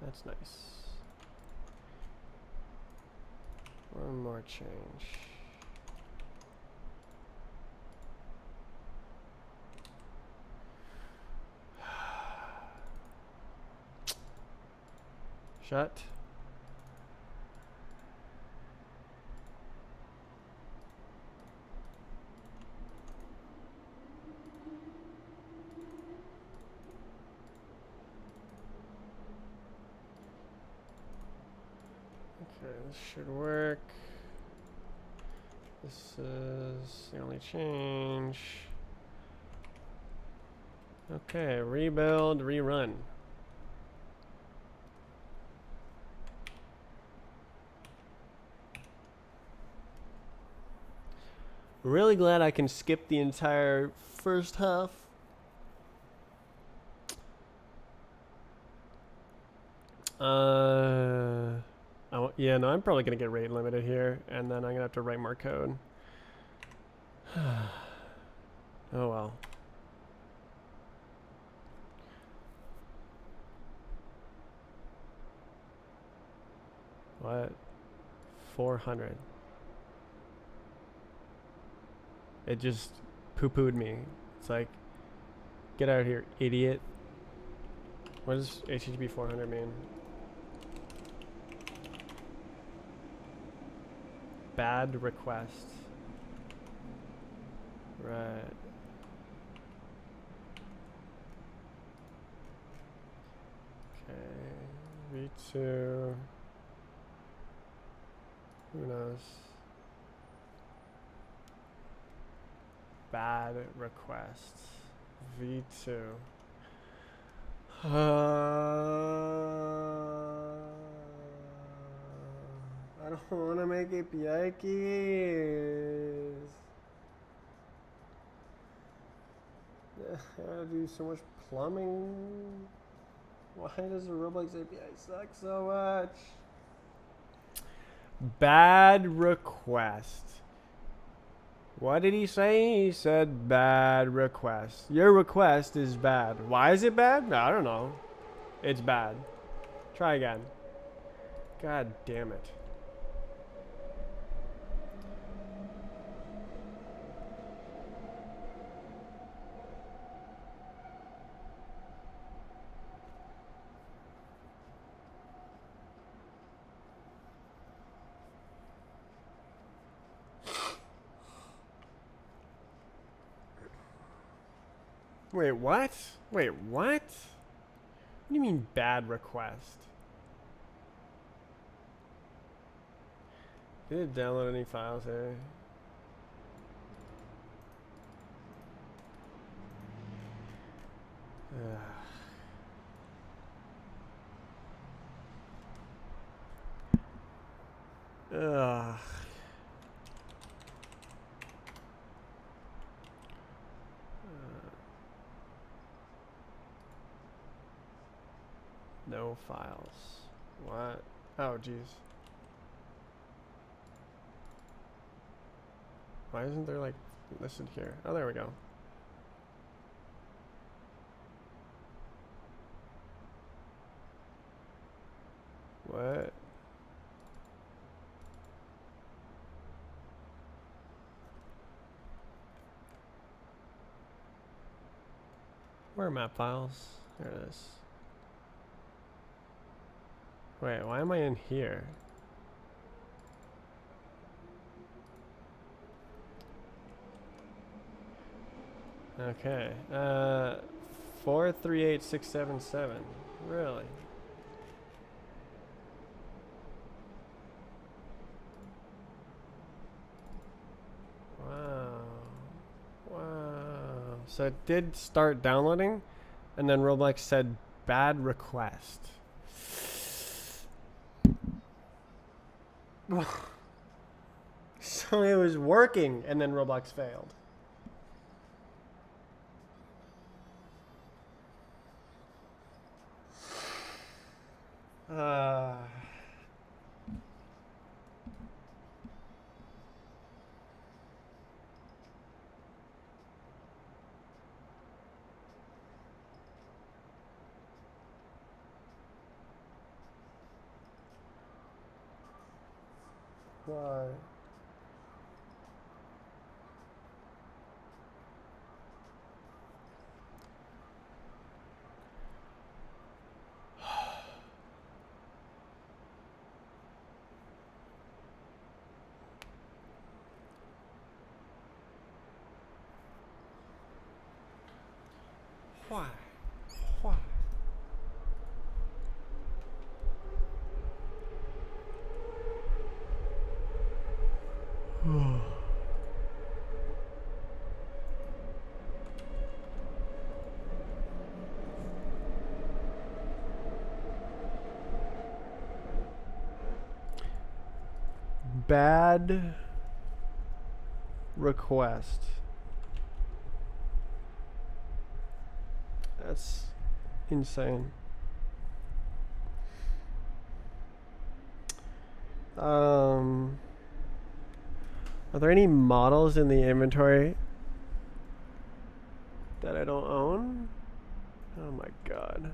That's nice. One more change. Shut. Okay, this should work. This is the only change. Okay, rebuild, rerun. Really glad I can skip the entire first half. Yeah, no, I'm probably gonna get rate limited here, and then I'm gonna have to write more code. Oh well. What? 400. It just poo-pooed me. It's like, get out of here, idiot. What does HTTP 400 mean? Bad request. Right. Okay. V2. Who knows? Bad request. V2. I don't want to make API keys. I gotta do so much plumbing. Why does the Roblox API suck so much? Bad request. What did he say? He said bad request. Your request is bad. Why is it bad? I don't know. It's bad. Try again. God damn it. Wait, what? Wait, what? What do you mean bad request? Did it download any files here? Ugh. No files. What? Oh, jeez. Why isn't there like listed here? Oh, there we go. What? Where are map files? There it is. Wait, why am I in here? Okay. 438677. Really? Wow. Wow. So it did start downloading, and then Roblox said bad request. So it was working, and then Roblox failed. Why? Why? Why? Bad request. That's insane. Are there any models in the inventory that I don't own? Oh my god.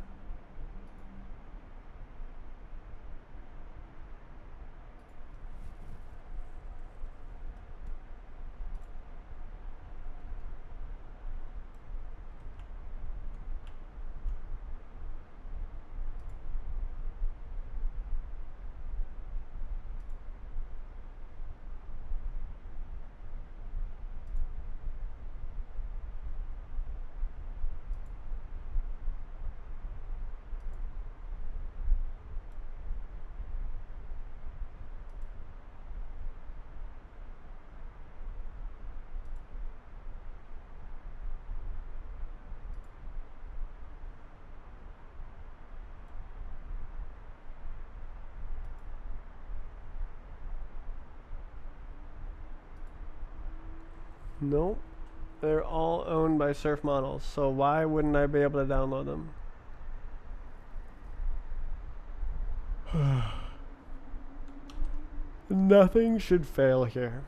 Nope. They're all owned by Surf Models, so why wouldn't I be able to download them? Nothing should fail here.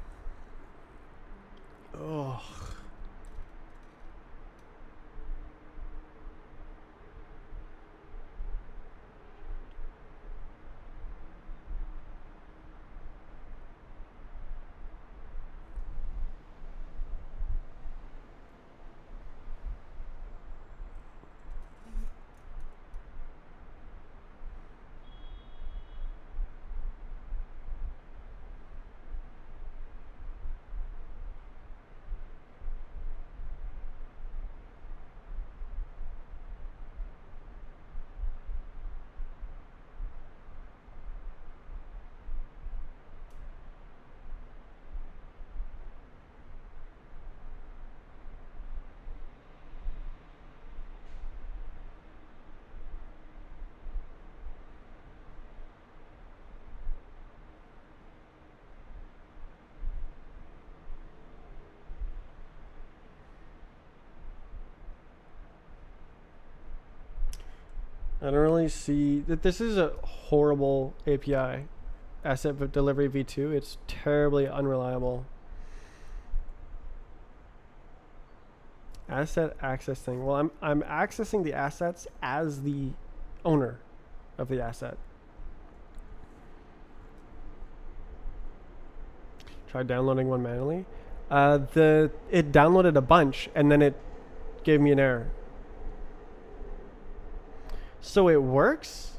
Ugh. I don't really see that this is a horrible API. Asset delivery v2, it's terribly unreliable. Asset accessing. Well, I'm accessing the assets as the owner of the asset. Try downloading one manually. It downloaded a bunch and then it gave me an error. So it works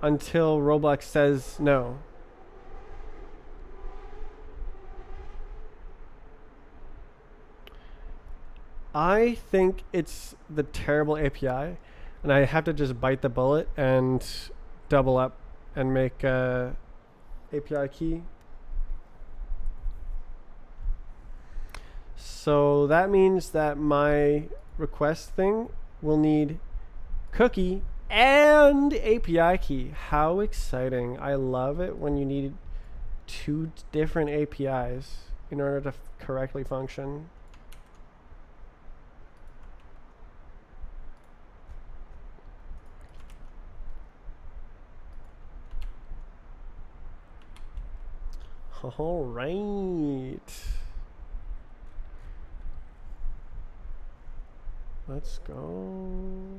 until Roblox says no. I think it's the terrible API, and I have to just bite the bullet and double up and make a API key. So that means that my request thing will need cookie and API key. How exciting. I love it when you need two different APIs in order to correctly function. All right. Let's go.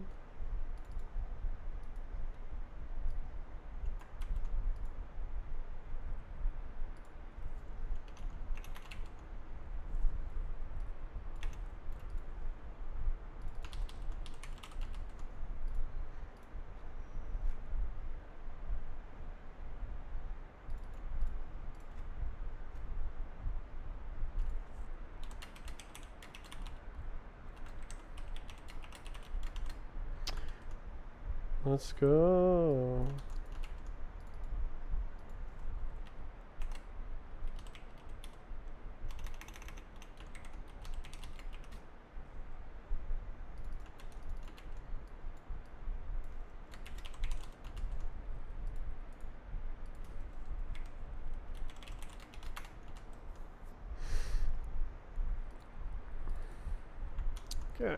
Let's go. Okay.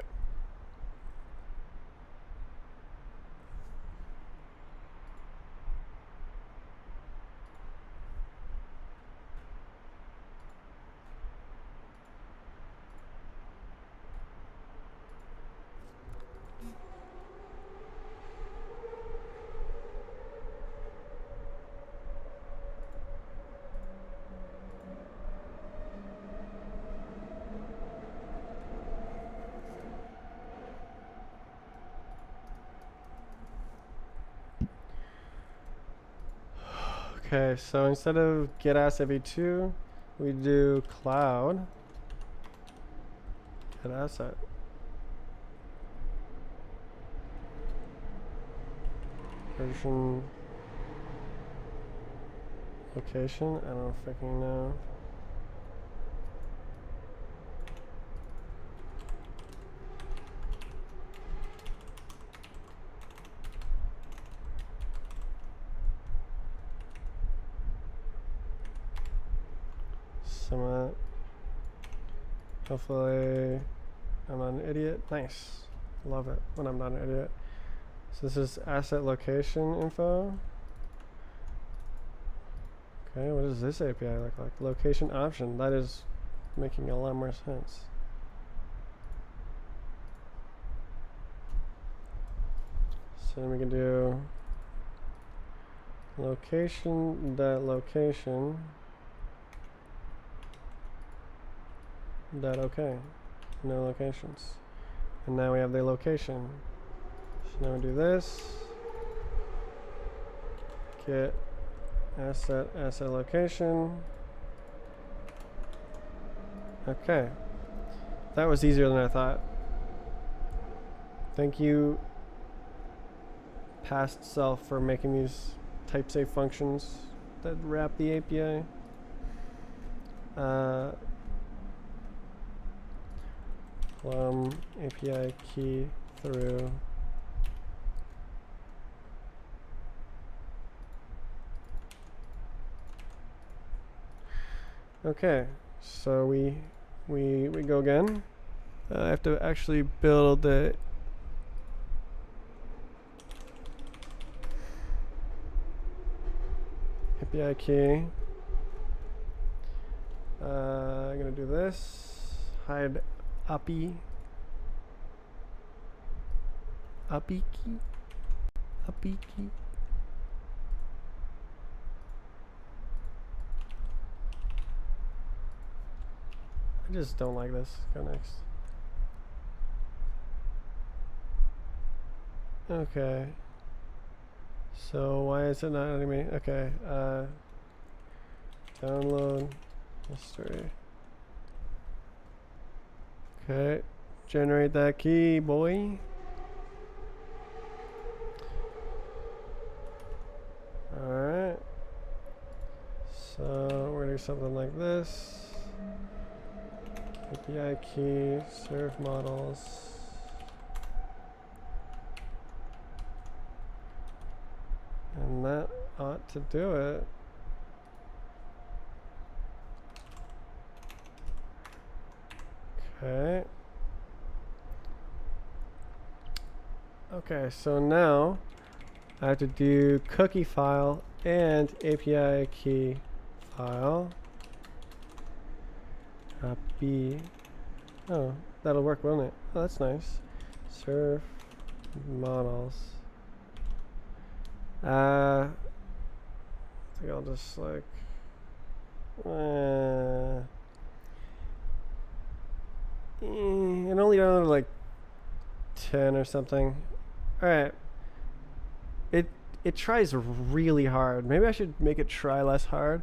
Okay, so instead of get asset v2, we do cloud get asset. Version location, I don't freaking know. Some hopefully I'm not an idiot. Nice. Love it when I'm not an idiot. So this is asset location info. Okay, what does this API look like? Location option. That is making a lot more sense. So then we can do location dot location dot okay. No locations. And now we have the location. So now we do this. Get asset location. Okay. That was easier than I thought. Thank you, past self, for making these type safe functions that wrap the API. Plum API key through okay, so we go again. I have to actually build the API key. I'm gonna do this. Hide uppy key. I just don't like this. Go next. Okay. So why is it not letting me? Okay. Download history. Okay. Generate that key, boy. Alright. So we're gonna do something like this. API key, serve models. And that ought to do it. Okay. Okay, so now I have to do cookie file and API key file. B. Oh, that'll work, won't it? Oh, that's nice. Serve models. I think I'll just like. And only down to like 10 or something. All right. It tries really hard. Maybe I should make it try less hard.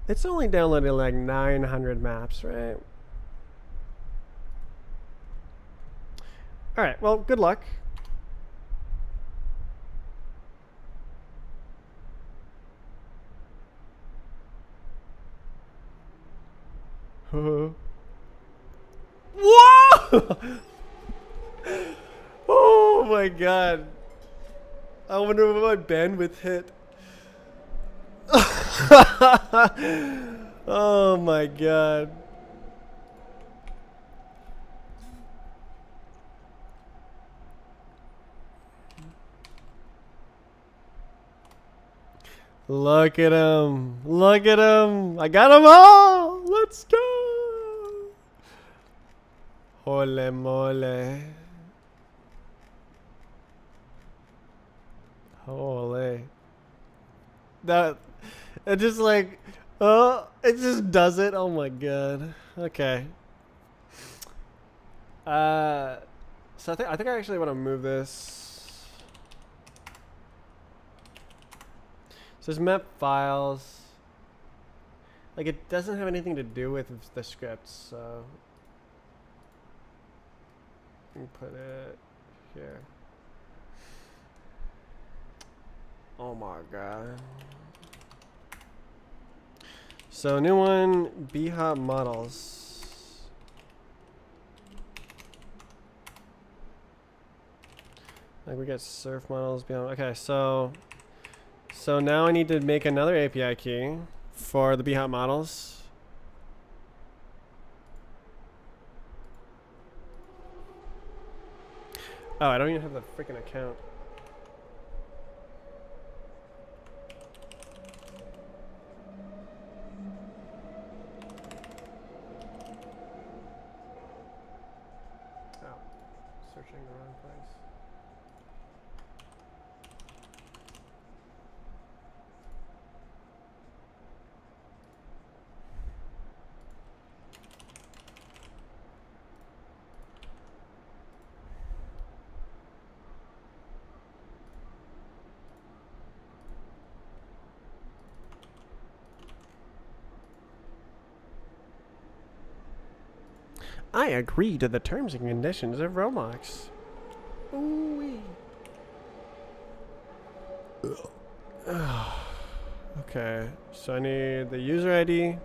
It's only downloaded like 900 maps, right? All right. Well, good luck. Whoa! Oh my god. I wonder what my bandwidth hit. Oh my god. Look at him. Look at him. I got them all. Let's go. Holy moly. Holy. That, it just like, oh, it just does it. Oh my god. Okay. So I think I actually want to move this. So this map files. Like it doesn't have anything to do with the script, so you can put it here. Oh my god. So new one, bhop models. Like we get surf models beyond. Okay, so now I need to make another API key for the bhop models. Oh, I don't even have the freaking account. Oh, searching the wrong place. I agree to the terms and conditions of Roblox. Ooh-wee. Okay, so I need the user ID.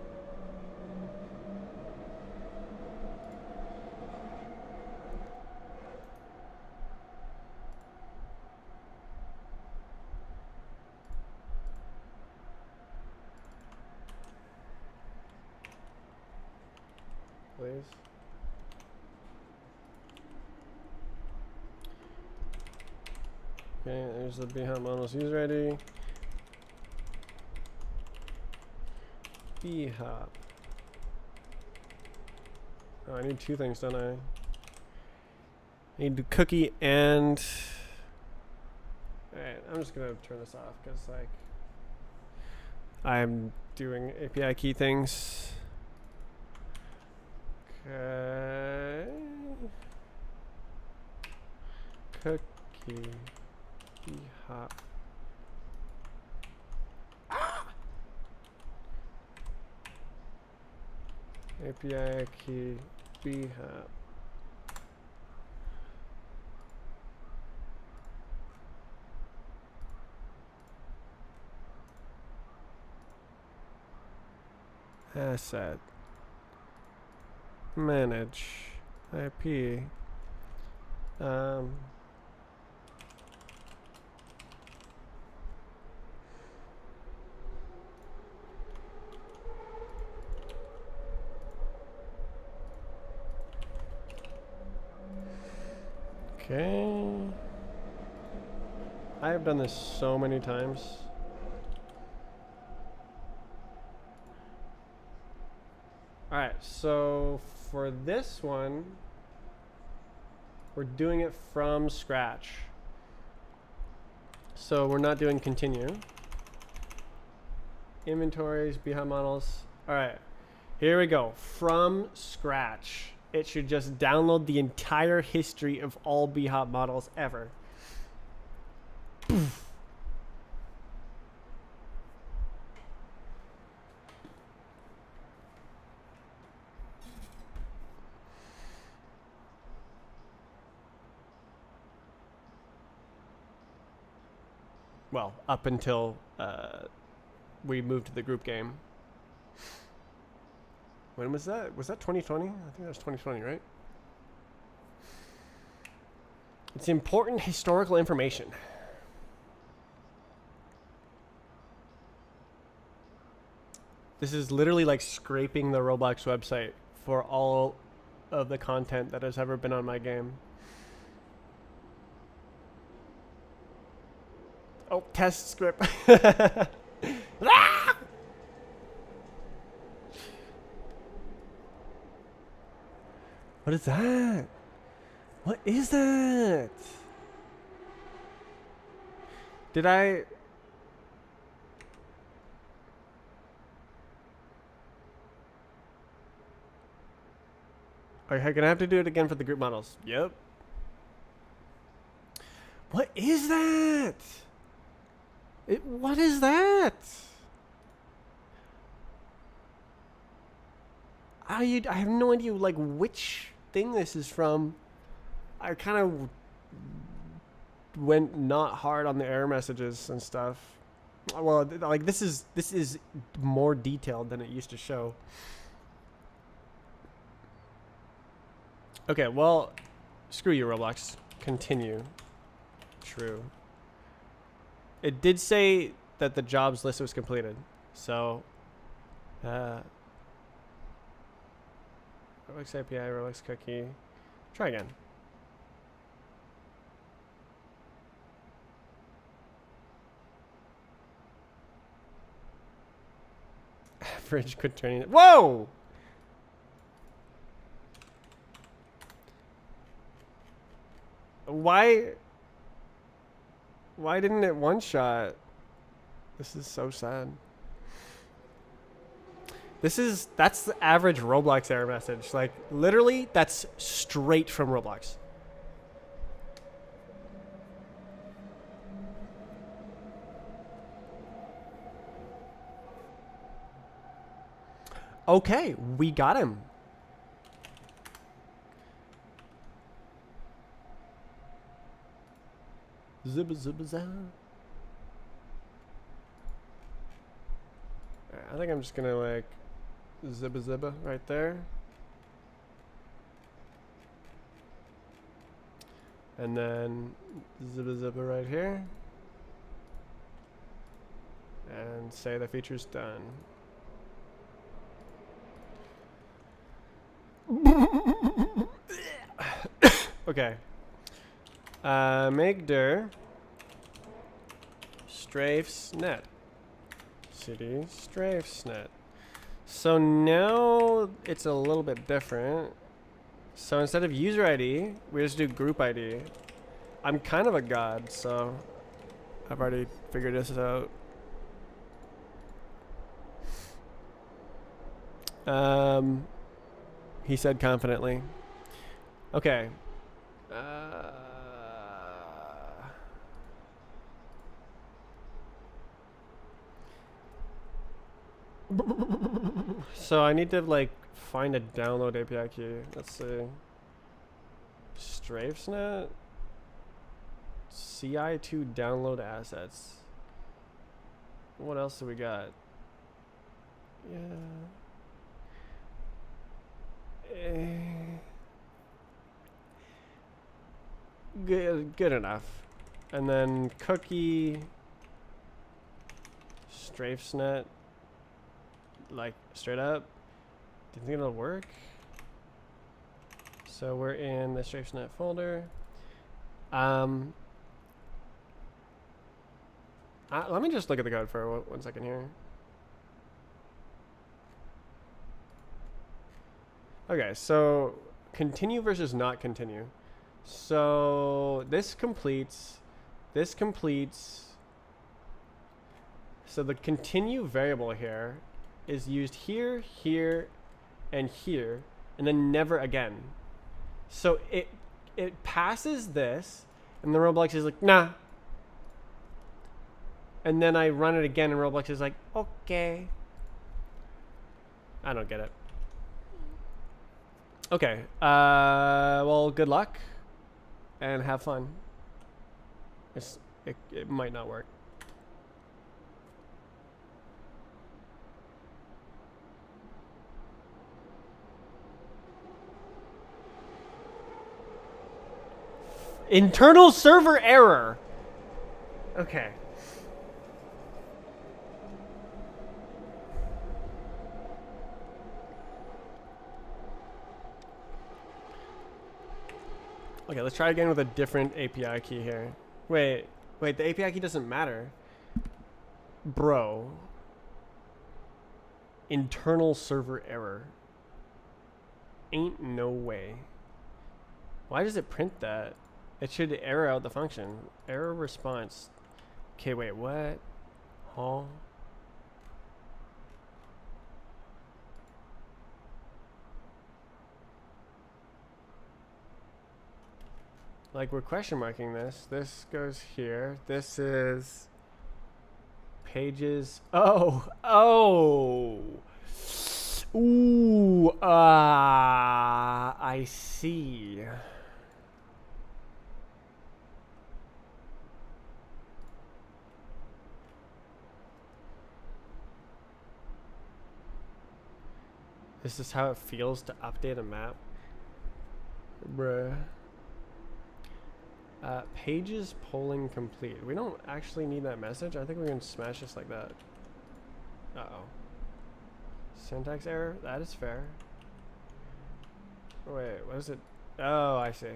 Please. Okay, there's the bhop models user ID. bhop. Oh, I need two things, don't I? I need the cookie and. Alright, I'm just gonna turn this off because, like, I'm doing API key things. Okay. Cookie. bhop. API key bhap. Asset. Manage. IP. Okay. I have done this so many times. Alright, so for this one, we're doing it from scratch. So we're not doing continue. Inventories, bhap models. Alright, here we go. From scratch. It should just download the entire history of all bhap models ever. Well, up until we moved to the group game. When was that? Was that 2020? I think that was 2020, right? It's important historical information. This is literally like scraping the Roblox website for all of the content that has ever been on my game. Oh, test script. Ah! What is that? What is that? Did I... Are you gonna have to do it again for the group models? Yep. What is that? What is that? I have no idea like which thing this is from. I kind of went not hard on the error messages and stuff. Well, like this is more detailed than it used to show. Okay, well, screw you, Roblox. Continue. True. It did say that the jobs list was completed, so Roblox API, Roblox cookie. Try again. Average quit training. Whoa! Why didn't it one shot? This is so sad. That's the average Roblox error message. Like literally that's straight from Roblox. Okay, we got him. Zibba zibba za. I think I'm just gonna like zibba zibba right there. And then zibba zibba right here. And say the feature's done. Okay. Make dir strafes net. City strafes net. So now it's a little bit different. So instead of user ID, we just do group ID. I'm kind of a god, so I've already figured this out. He said confidently. Okay. So I need to like find a download API key. Let's see. Strafesnet. CI2 download assets. What else do we got? Yeah. Good enough. And then cookie. Strafesnet. Like straight up. Do you think it'll work? So we're in the Strafesnet folder. Let me just look at the code for 1 second here. Okay, so continue versus not continue. So this completes. So the continue variable here is used here, here, and here, and then never again. So it passes this, and the Roblox is like, nah. And then I run it again, and Roblox is like, okay. I don't get it. Okay. Well, good luck, and have fun. It might not work. Internal server error. Okay. Okay, let's try again with a different API key here. Wait, the API key doesn't matter. Bro. Internal server error. Ain't no way. Why does it print that? It should error out the function. Error response. Okay, wait, what? Huh? Like, we're question marking this. This goes here. This is pages. Oh. Ooh. I see. This is how it feels to update a map. Bruh. Pages polling complete. We don't actually need that message. I think we can smash this like that. Uh-oh. Syntax error? That is fair. Wait, what is it? Oh, I see.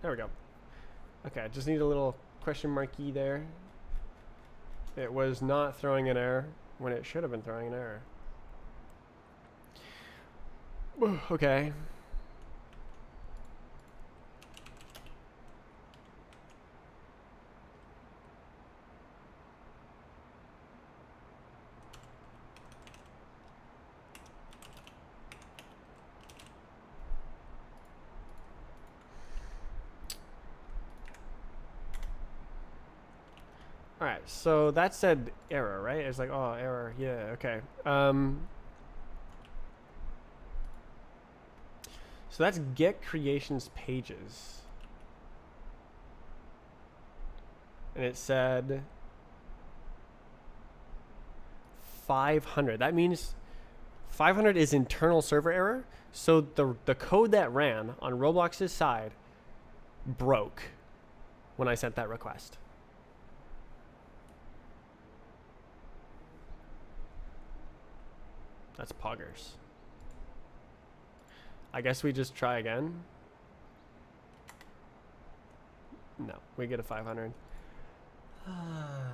There we go. Okay, just need a little question marky there. It was not throwing an error when it should have been throwing an error. Okay. Alright, so that said error, right? It's like, oh, error, yeah, okay. So that's get creations pages. And it said 500. That means 500 is internal server error. So the code that ran on Roblox's side broke when I sent that request. That's poggers. I guess we just try again. No, we get a 500.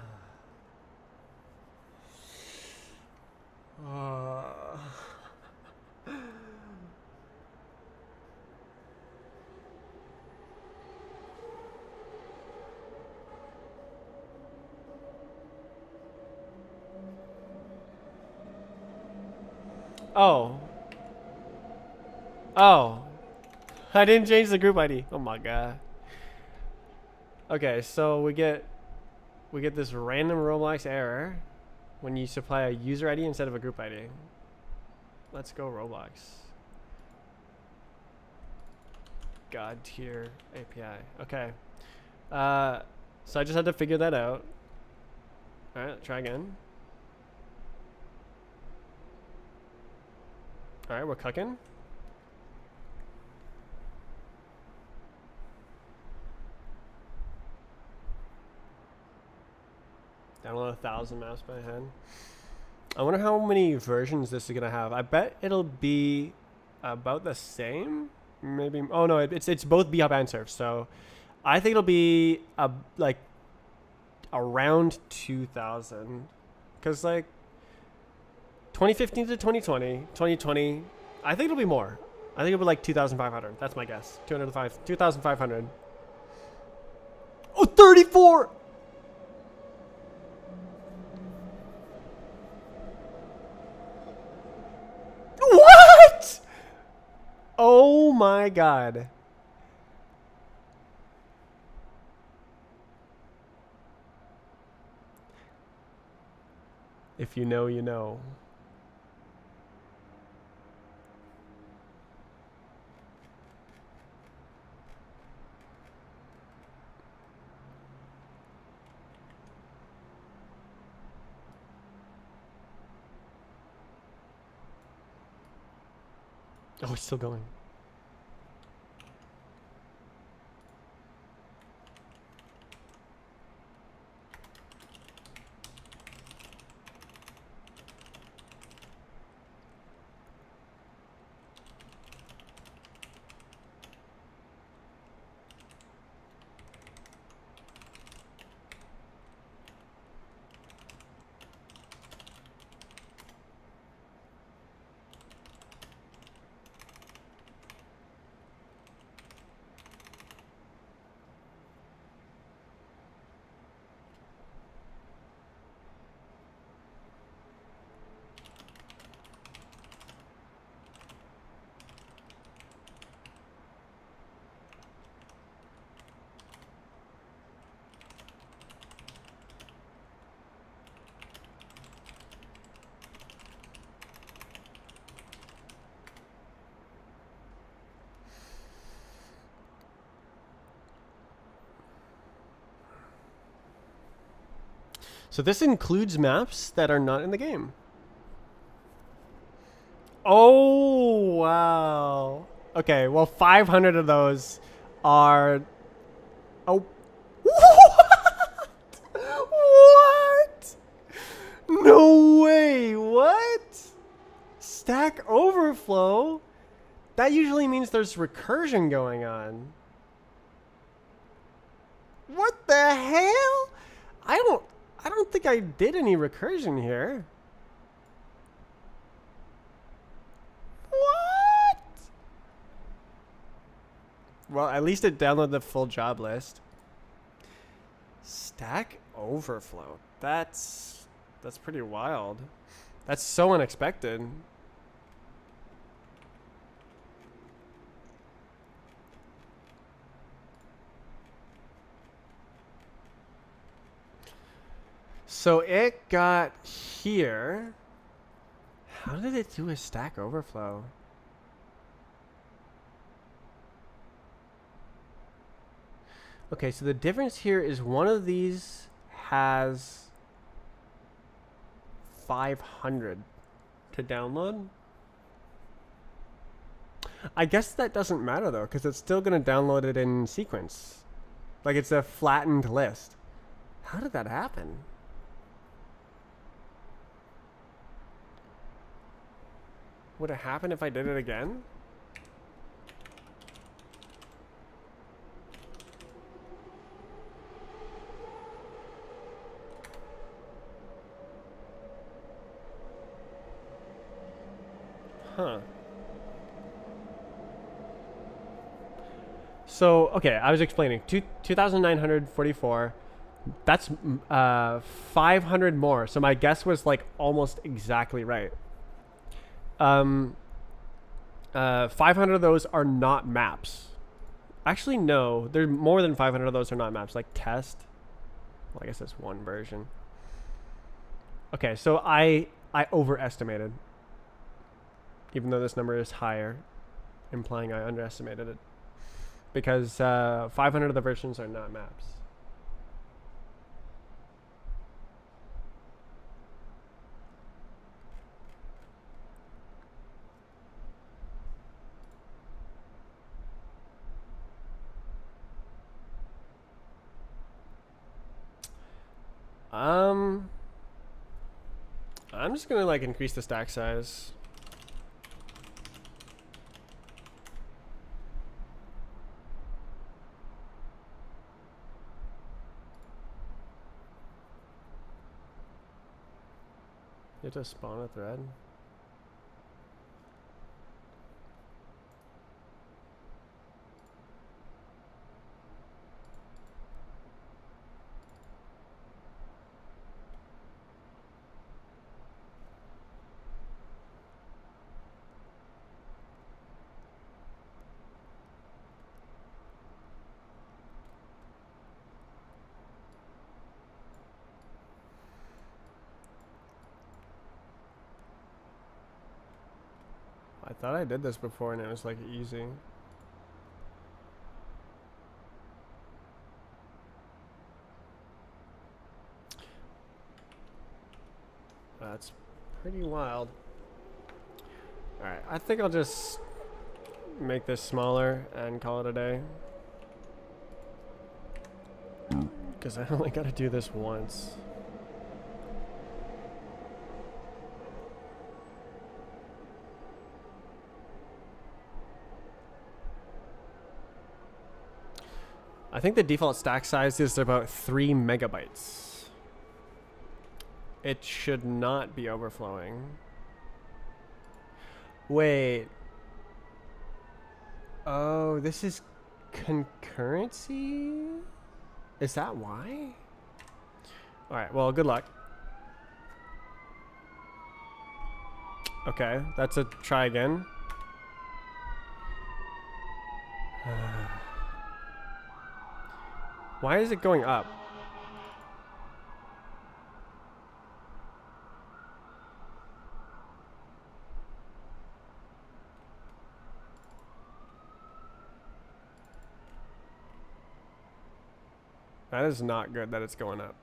Oh. Oh. I didn't change the group ID. Oh my god. Okay, so we get this random Roblox error when you supply a user ID instead of a group ID. Let's go Roblox. God tier API. Okay. So I just had to figure that out. All right, try again. All right, we're cooking. Download 1,000 maps by hand. I wonder how many versions this is gonna have. I bet it'll be about the same. Maybe. Oh no, it's both bhop and surf. So I think it'll be like around 2,000, because like 2015 to 2020, 2020. I think it'll be more. I think it'll be like 2,500. That's my guess. 2,500. Oh, 34. What? Oh my god. If you know, you know. Oh, it's still going. So this includes maps that are not in the game. Oh, wow. Okay, well, 500 of those are... Oh. What? What? No way. What? Stack Overflow? That usually means there's recursion going on. What the hell? I don't think I did any recursion here. What? Well, at least it downloaded the full job list. Stack Overflow. That's pretty wild. That's so unexpected. So it got here. How did it do a Stack Overflow? Okay, so the difference here is one of these has 500 to download. I guess that doesn't matter though, because it's still going to download it in sequence. Like it's a flattened list. How did that happen? Would it happen if I did it again? Huh. So, okay, I was explaining. 2,944. That's 500 more. So my guess was like almost exactly right. 500 of those are not maps. Actually, no. There more than 500 of those are not maps. Like test. Well, I guess that's one version. Okay, so I overestimated. even though this number is higher, implying I underestimated it. Because 500 of the versions are not maps. I'm just gonna like increase the stack size. You have to spawn a thread. I thought I did this before and it was like easy. That's pretty wild. Alright, I think I'll just make this smaller and call it a day. Because I only gotta do this once. I think the default stack size is about 3 megabytes. It should not be overflowing. Wait. Oh, this is concurrency? Is that why? Alright, well, good luck. Okay, that's a try again. Why is it going up? That is not good that it's going up.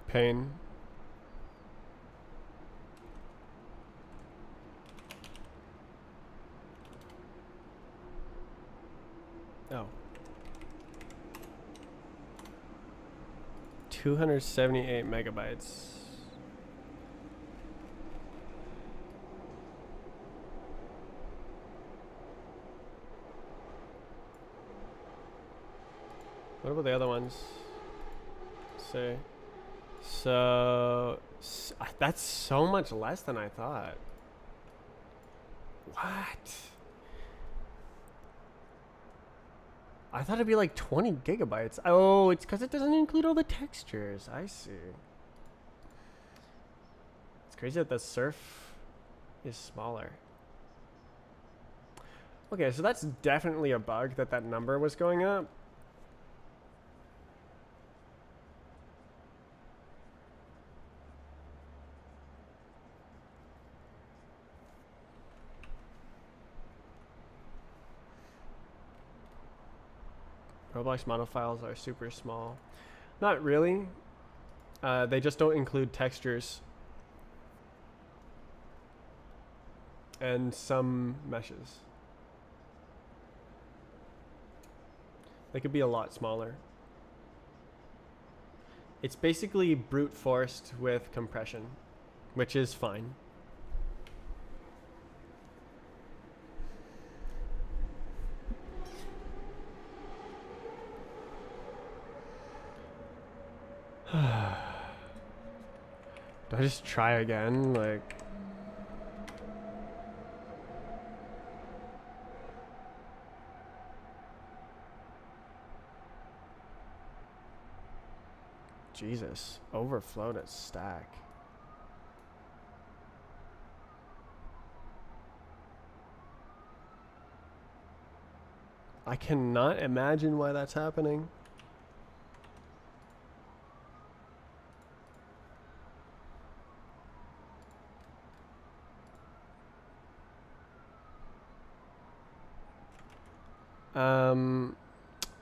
Pain. Oh. 278 megabytes. What about the other ones? Say. So that's so much less than I thought. What? I thought it'd be like 20 gigabytes. Oh, it's because it doesn't include all the textures. I see. It's crazy that the surf is smaller. Okay, so that's definitely a bug that that number was going up. Roblox model files are super small. Not really. They just don't include textures and some meshes. They could be a lot smaller. It's basically brute forced with compression, which is fine. Do I just try again? Like, Jesus, overflowed at stack. I cannot imagine why that's happening.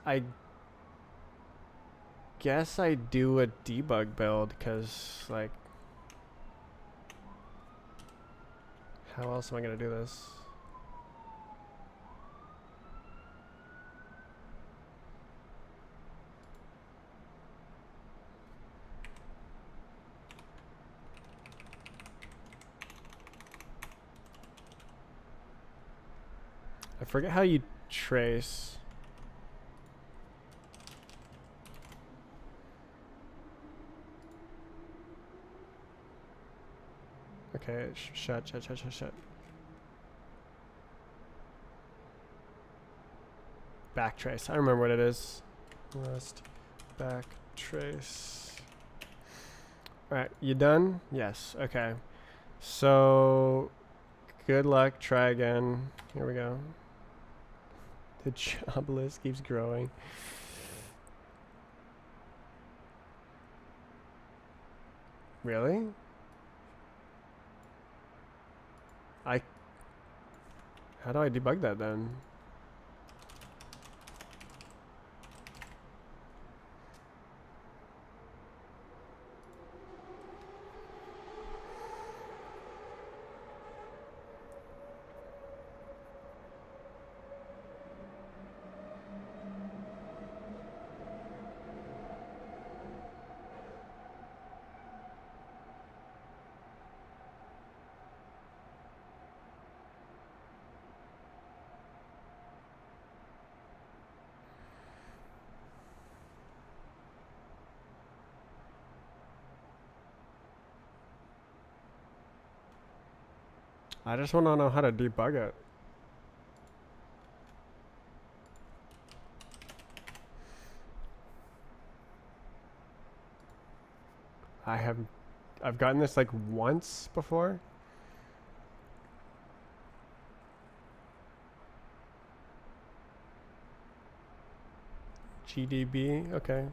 I guess I do a debug build because, like, how else am I gonna do this? I forget how you trace. Okay, shut. Backtrace. I remember what it is. Rust backtrace. Alright, you done? Yes. Okay. So, good luck. Try again. Here we go. The job list keeps growing. Really? How do I debug that then? I just want to know how to debug it. I've gotten this like once before. GDB, okay.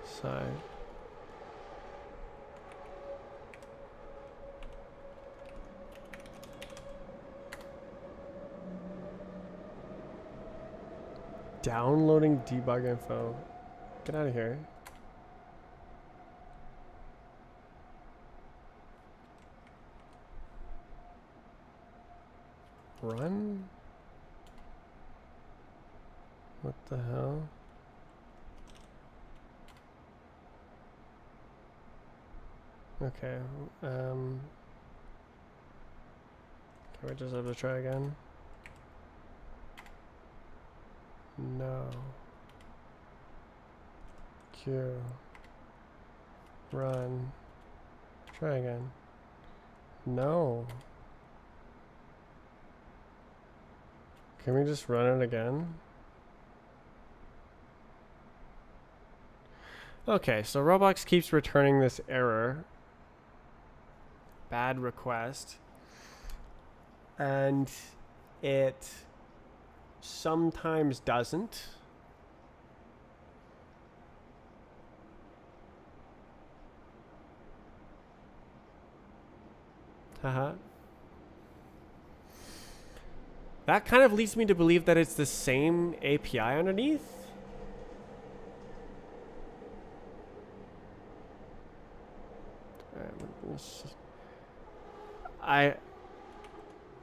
Side. Downloading debug info. Get out of here. Run? What the hell? Okay, can we just have to try again? No. Q. Run. Try again. No. Can we just run it again? Okay, so Roblox keeps returning this error. Bad request. And it sometimes doesn't. Haha. That kind of leads me to believe that it's the same API underneath.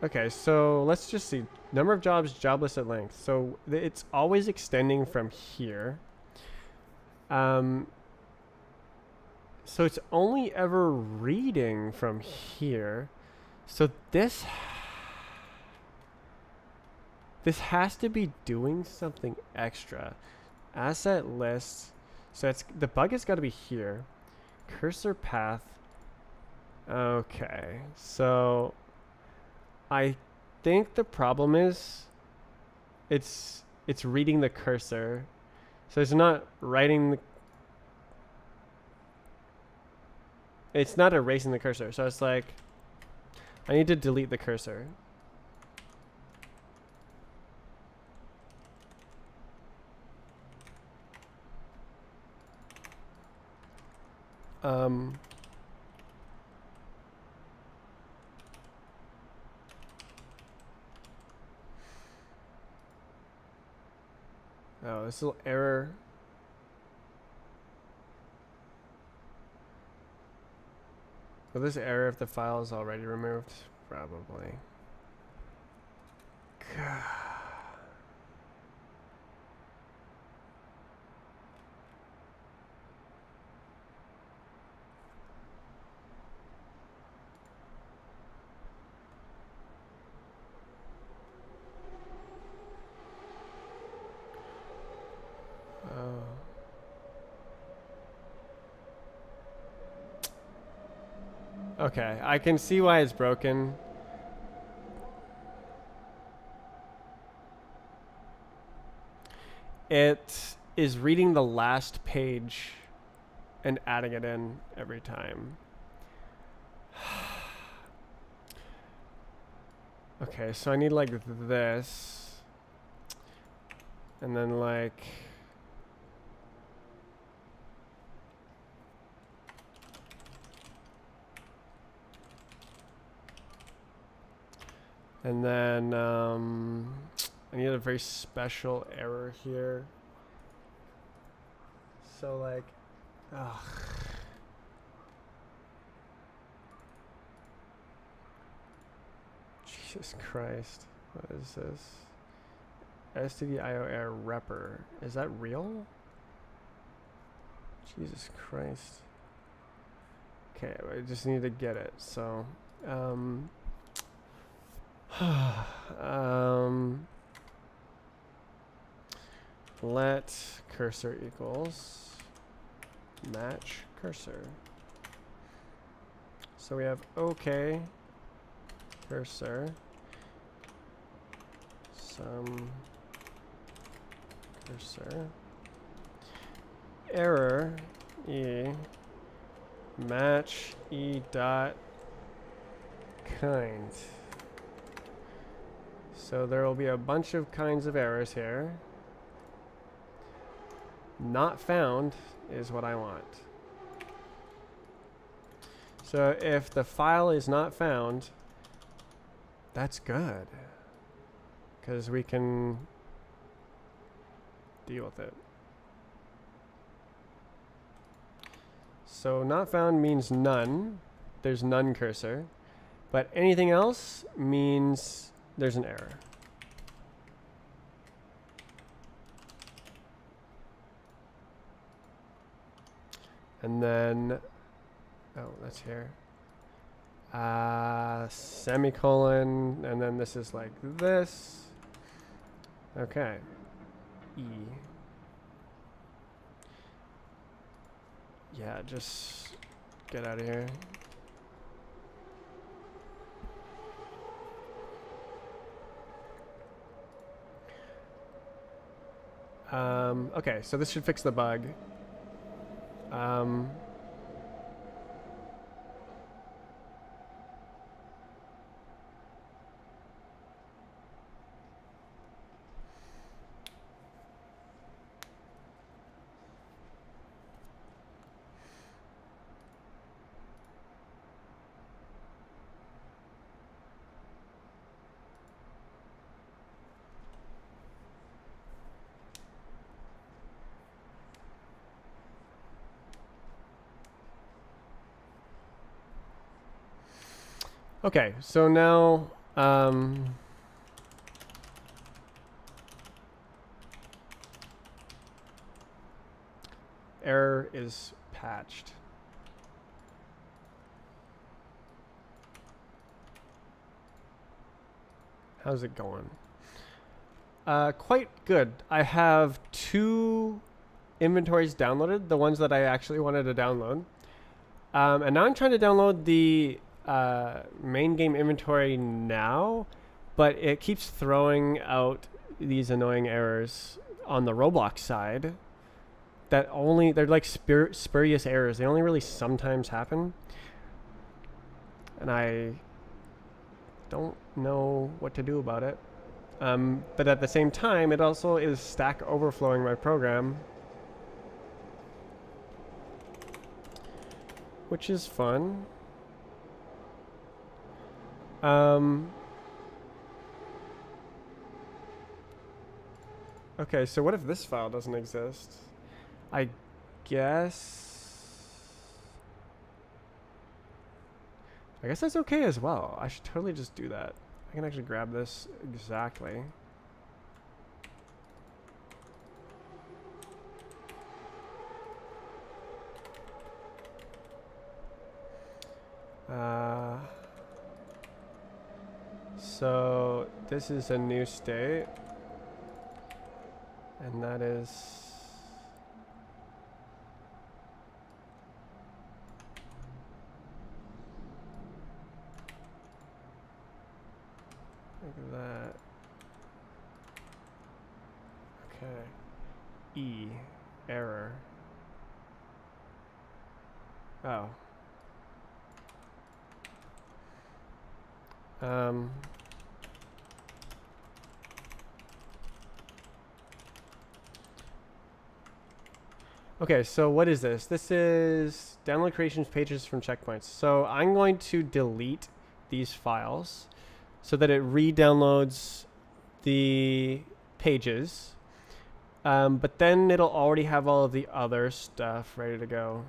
Okay, so let's just see. Number of jobs, job list at length. So it's always extending from here. So it's only ever reading from here. So this has to be doing something extra. Asset list. So it's the bug has got to be here. Cursor path. Okay, so I think the problem is it's reading the cursor. So it's not writing the, it's not erasing the cursor. So it's like I need to delete the cursor. Oh, this little error. Will this error if the file is already removed? Probably. God. Okay, I can see why it's broken. It is reading the last page and adding it in every time. Okay, so I need like this. And then like... And then I need a very special error here. So like, ugh. Jesus Christ, what is this? STDIO error repper. Is that real? Jesus Christ. Okay, I just need to get it. So, let cursor equals match cursor. So we have OK cursor some cursor error e match e dot kind. So there will be a bunch of kinds of errors here. Not found is what I want. So if the file is not found, that's good, because we can deal with it. So not found means none. There's none cursor. But anything else means there's an error. And then, oh, that's here. Semicolon, and then this is like this. Okay. E. Yeah, just get out of here. Okay, so this should fix the bug. Okay, so now error is patched. How's it going? Quite good. I have 2 inventories downloaded, the ones that I actually wanted to download. And now I'm trying to download the main game inventory now, but it keeps throwing out these annoying errors on the Roblox side. They're like spurious errors. They only really sometimes happen, and I don't know what to do about it. But at the same time, it also is Stack Overflowing my program, which is fun. Okay, so what if this file doesn't exist? I guess that's okay as well. I should totally just do that. I can actually grab this exactly. So this is a new state, and that is like that. Okay. E error. Oh. Okay, so what is this? This is download creations pages from checkpoints. So I'm going to delete these files so that it re-downloads the pages. But then it'll already have all of the other stuff ready to go.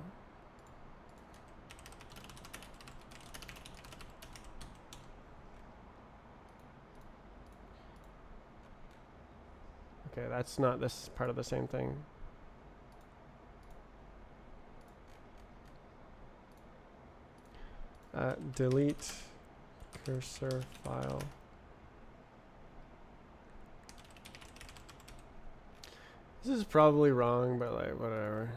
Okay, that's not this part of the same thing. Delete cursor file. This is probably wrong, but like whatever.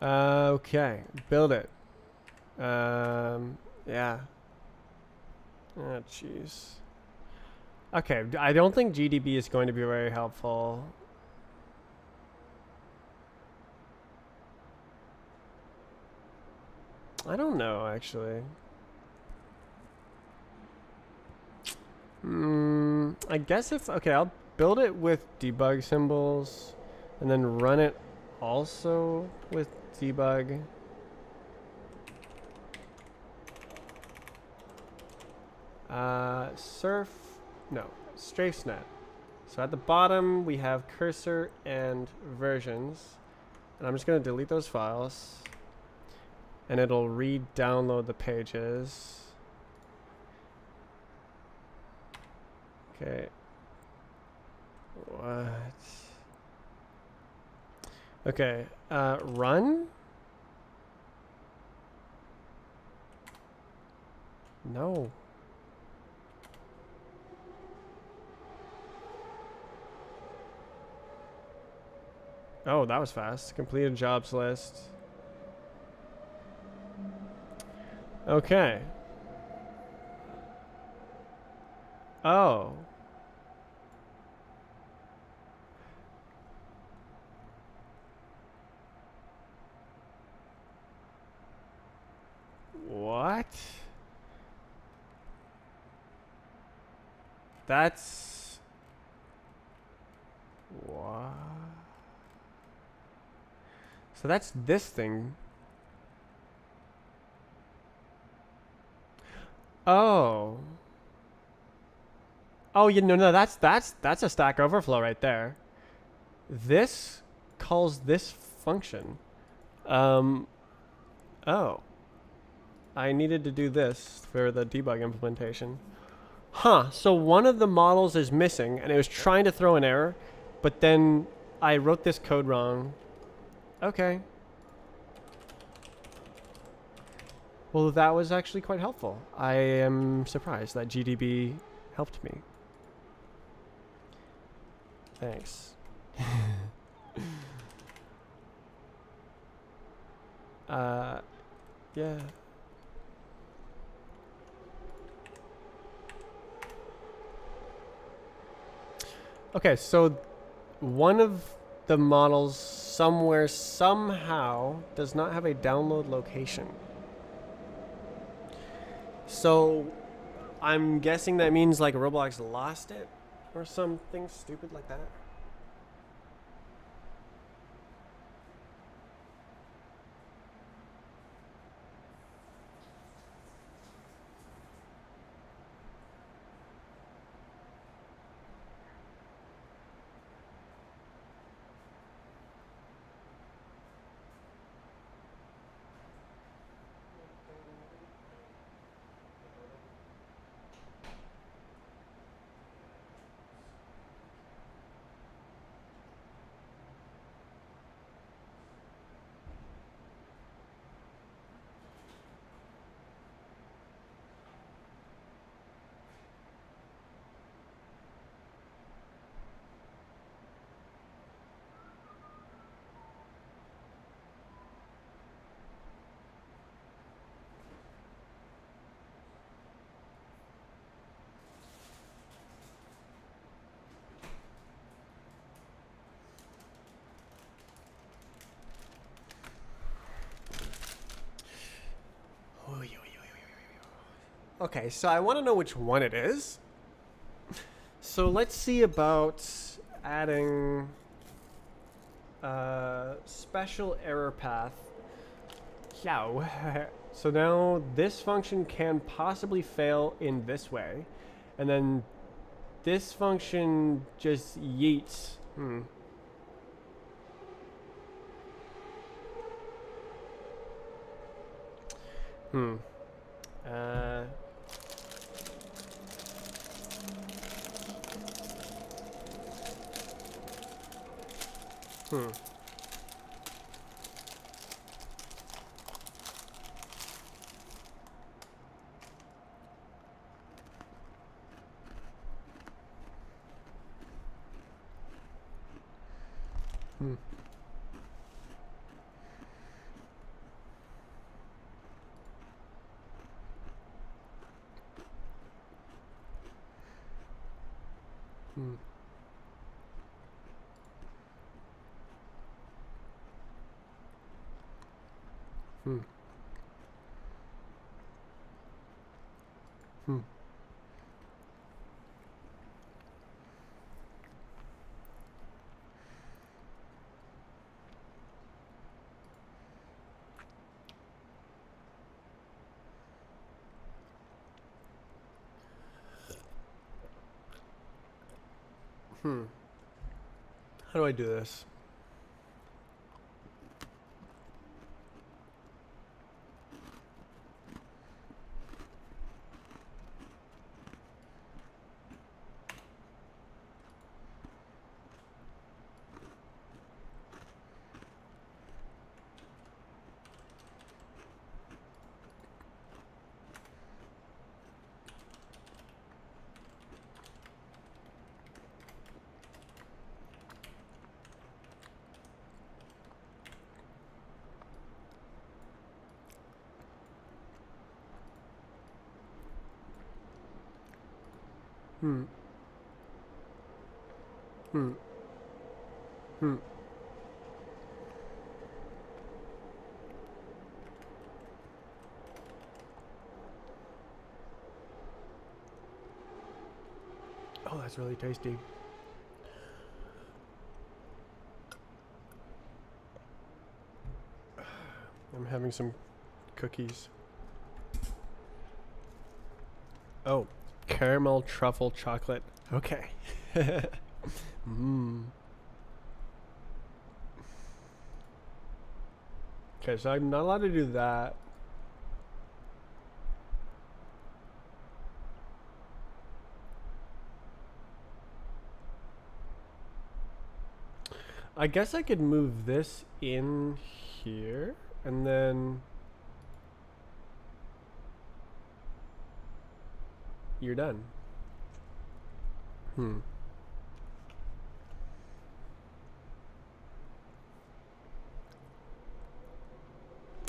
Okay, build it. Yeah. Oh, jeez. Okay, I don't think GDB is going to be very helpful. I don't know, actually. I guess okay, I'll build it with debug symbols and then run it also with debug. Strafesnet. So at the bottom we have cursor and versions, and I'm just going to delete those files, and it'll re-download the pages. Okay. What? Okay. Run? No. Oh, that was fast. Completed jobs list. Okay. Oh. What? That's... What? So that's this thing. Oh. Oh, no, that's a Stack Overflow right there. This calls this function. Oh. I needed to do this for the debug implementation. Huh, so one of the models is missing, and it was trying to throw an error, but then I wrote this code wrong. Okay. Well, that was actually quite helpful. I am surprised that GDB helped me. Thanks. Yeah. Okay, so one of the models somewhere somehow does not have a download location. So I'm guessing that means like Roblox lost it or something stupid like that. Okay, so I want to know which one it is. So let's see about adding special error path. Yeah. So now this function can possibly fail in this way, and then this function just yeets. Hmm. Uh. Hmm. Hmm. Hmm. Hmm. Hmm. Hmm. How do I do this? Hmm. Hmm. Hmm. Oh, that's really tasty. I'm having some cookies. Oh, caramel truffle chocolate. Okay. Mmm. Okay, so I'm not allowed to do that. I guess I could move this in here and then you're done. Hmm.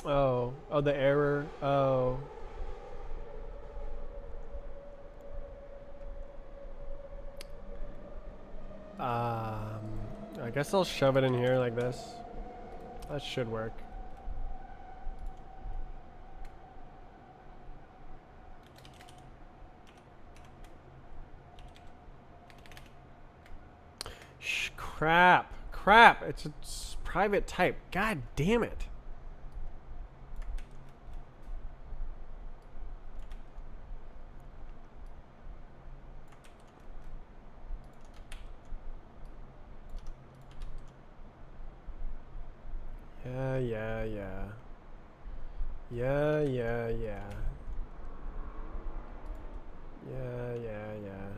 Oh, the error. Oh. I guess I'll shove it in here like this. That should work. Shh, crap. Crap. It's a private type. God damn it. Yeah, yeah, yeah. Yeah, yeah, yeah. Yeah, yeah, yeah.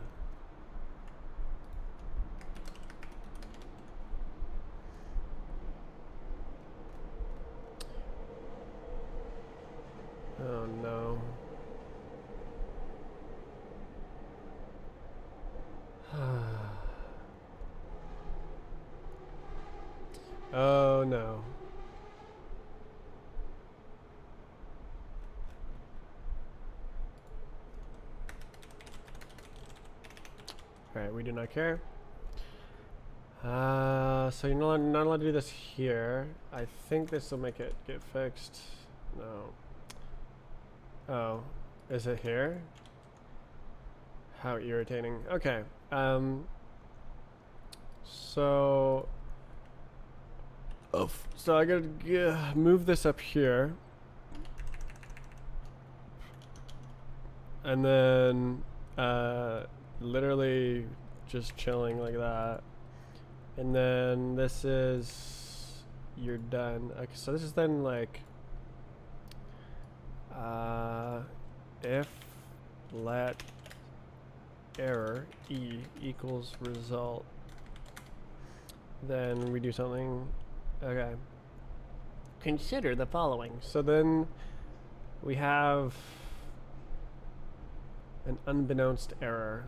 Oh no. Oh no. Alright, we do not care. So you're not allowed to do this here. I think this will make it get fixed. No. Oh. Is it here? How irritating. Okay. So... So I gotta move this up here. And then, literally just chilling like that. And then this is, you're done. Okay, so this is then like, if let error e equals result, then we do something. Okay. Consider the following. So then we have an unbeknownst error.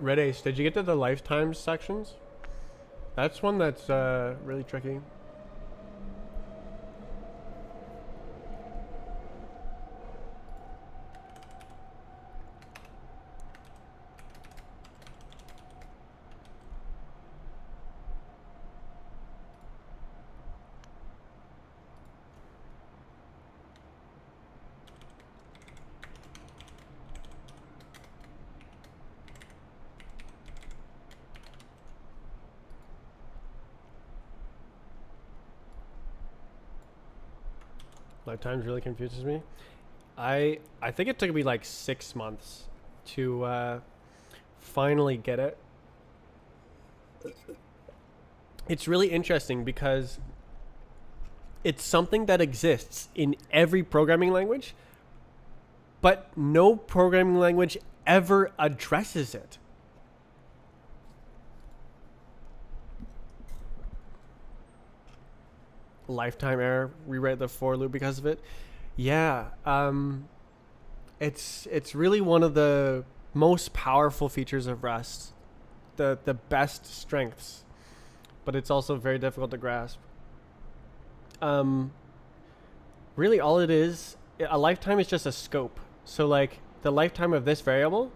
Red Ace, did you get to the lifetime sections? That's one that's really tricky. Lifetimes really confuses me. I think it took me like 6 months to finally get it. It's really interesting because it's something that exists in every programming language, but no programming language ever addresses it. Lifetime error, rewrite the for loop because of it. Yeah, it's really one of the most powerful features of Rust, the best strengths, but it's also very difficult to grasp. Really all it is, a lifetime is just a scope. So like the lifetime of this variable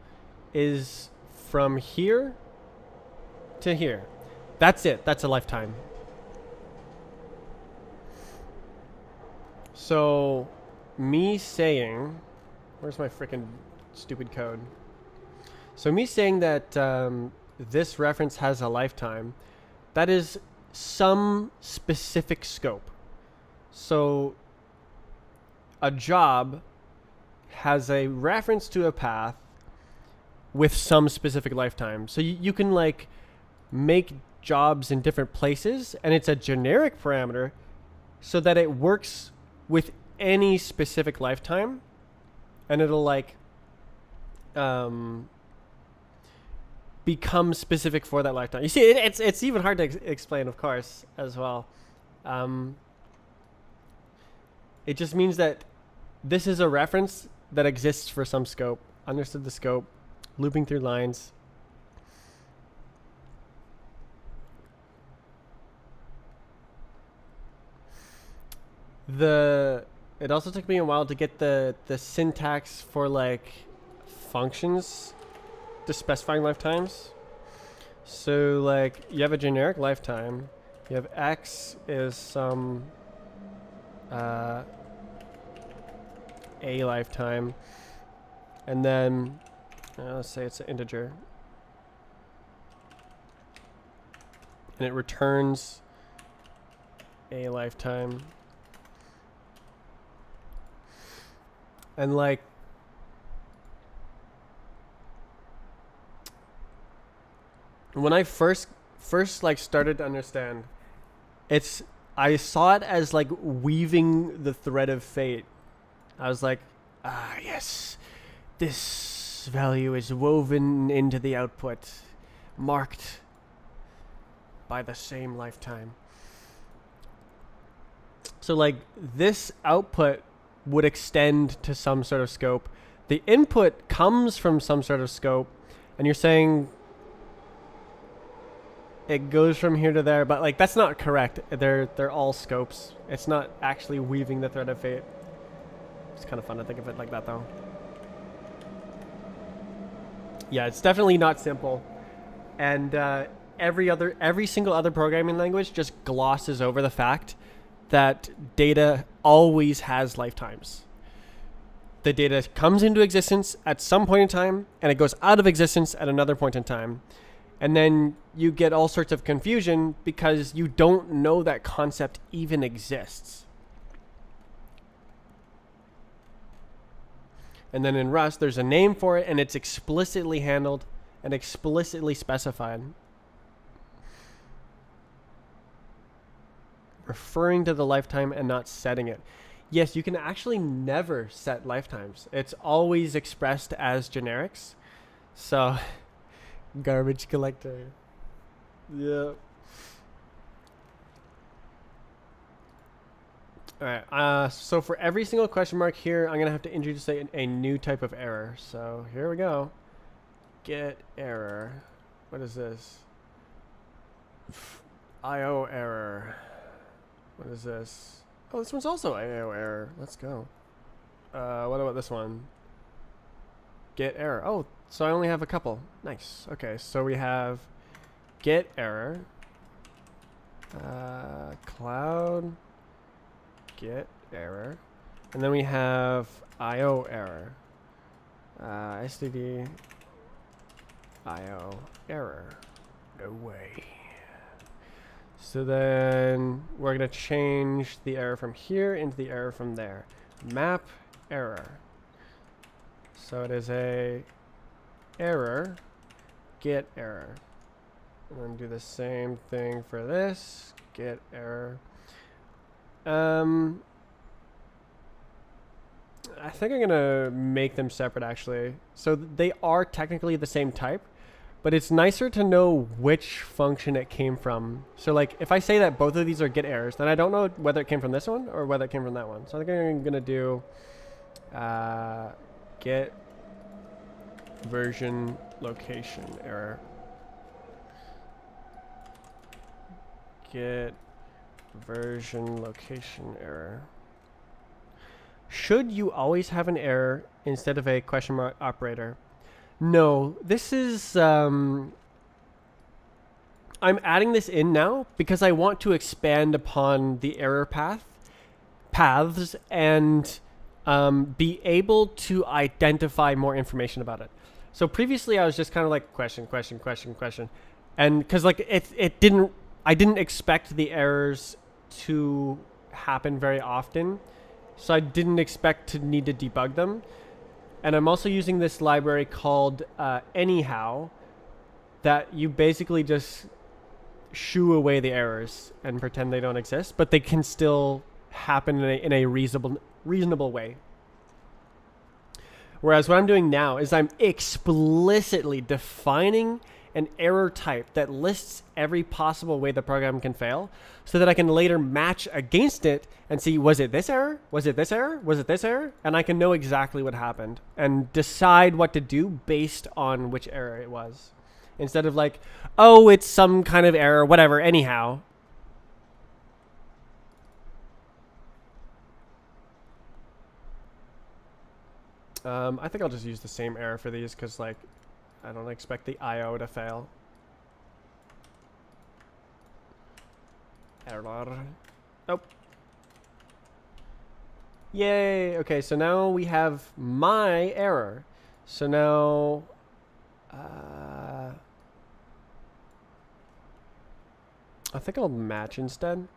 is from here to here. That's it. That's a lifetime. So me saying, where's my freaking stupid code? So me saying that this reference has a lifetime, that is some specific scope. So a job has a reference to a path with some specific lifetime. So you can like make jobs in different places, and it's a generic parameter so that it works with any specific lifetime, and it'll like become specific for that lifetime. You see, it's even hard to explain, of course, as well. It just means that this is a reference that exists for some scope. Understood the scope, looping through lines. It also took me a while to get the syntax for like functions to specifying lifetimes. So like you have a generic lifetime, you have x is some a lifetime, and then let's say it's an integer, and it returns a lifetime. And like when I first like started to understand, I saw it as like weaving the thread of fate. I was like, yes, this value is woven into the output, marked by the same lifetime. So like this output would extend to some sort of scope. The input comes from some sort of scope, and you're saying it goes from here to there, but like that's not correct. They're all scopes. It's not actually weaving the thread of fate. It's kind of fun to think of it like that, though. Yeah, it's definitely not simple, and every single other programming language just glosses over the fact that data always has lifetimes. The data comes into existence at some point in time, and it goes out of existence at another point in time. And then you get all sorts of confusion because you don't know that concept even exists. And then in Rust, there's a name for it, and it's explicitly handled and explicitly specified, referring to the lifetime and not setting it. Yes, you can actually never set lifetimes. It's always expressed as generics. So, garbage collector. Yeah. Alright, so for every single question mark here, I'm going to have to introduce a new type of error. So, here we go. Get error. What is this? IO error. What is this? Oh, this one's also IO error. Let's go. What about this one? Get error. Oh, so I only have a couple. Nice. Okay, so we have get error. Cloud. Get error. And then we have IO error. STD. IO error. No way. So then we're going to change the error from here into the error from there. Map error. So it is a error, get error. And then do the same thing for this, get error. I think I'm going to make them separate actually. So they are technically the same type, but it's nicer to know which function it came from. So like if I say that both of these are get errors, then I don't know whether it came from this one or whether it came from that one. So I think I'm going to do get version location error. Get version location error. Should you always have an error instead of a question mark operator? No, this is, I'm adding this in now because I want to expand upon the error paths and be able to identify more information about it. So previously I was just kind of like question. And cause like I didn't expect the errors to happen very often. So I didn't expect to need to debug them. And I'm also using this library called anyhow, that you basically just shoo away the errors and pretend they don't exist, but they can still happen in a reasonable way. Whereas what I'm doing now is I'm explicitly defining an error type that lists every possible way the program can fail, so that I can later match against it and see, was it this error? Was it this error? Was it this error? And I can know exactly what happened and decide what to do based on which error it was. Instead of like, oh, it's some kind of error, whatever, anyhow. I think I'll just use the same error for these because, like, I don't expect the IO to fail. Error. Oh. Yay. Okay, so now we have my error. So now... I think I'll match instead.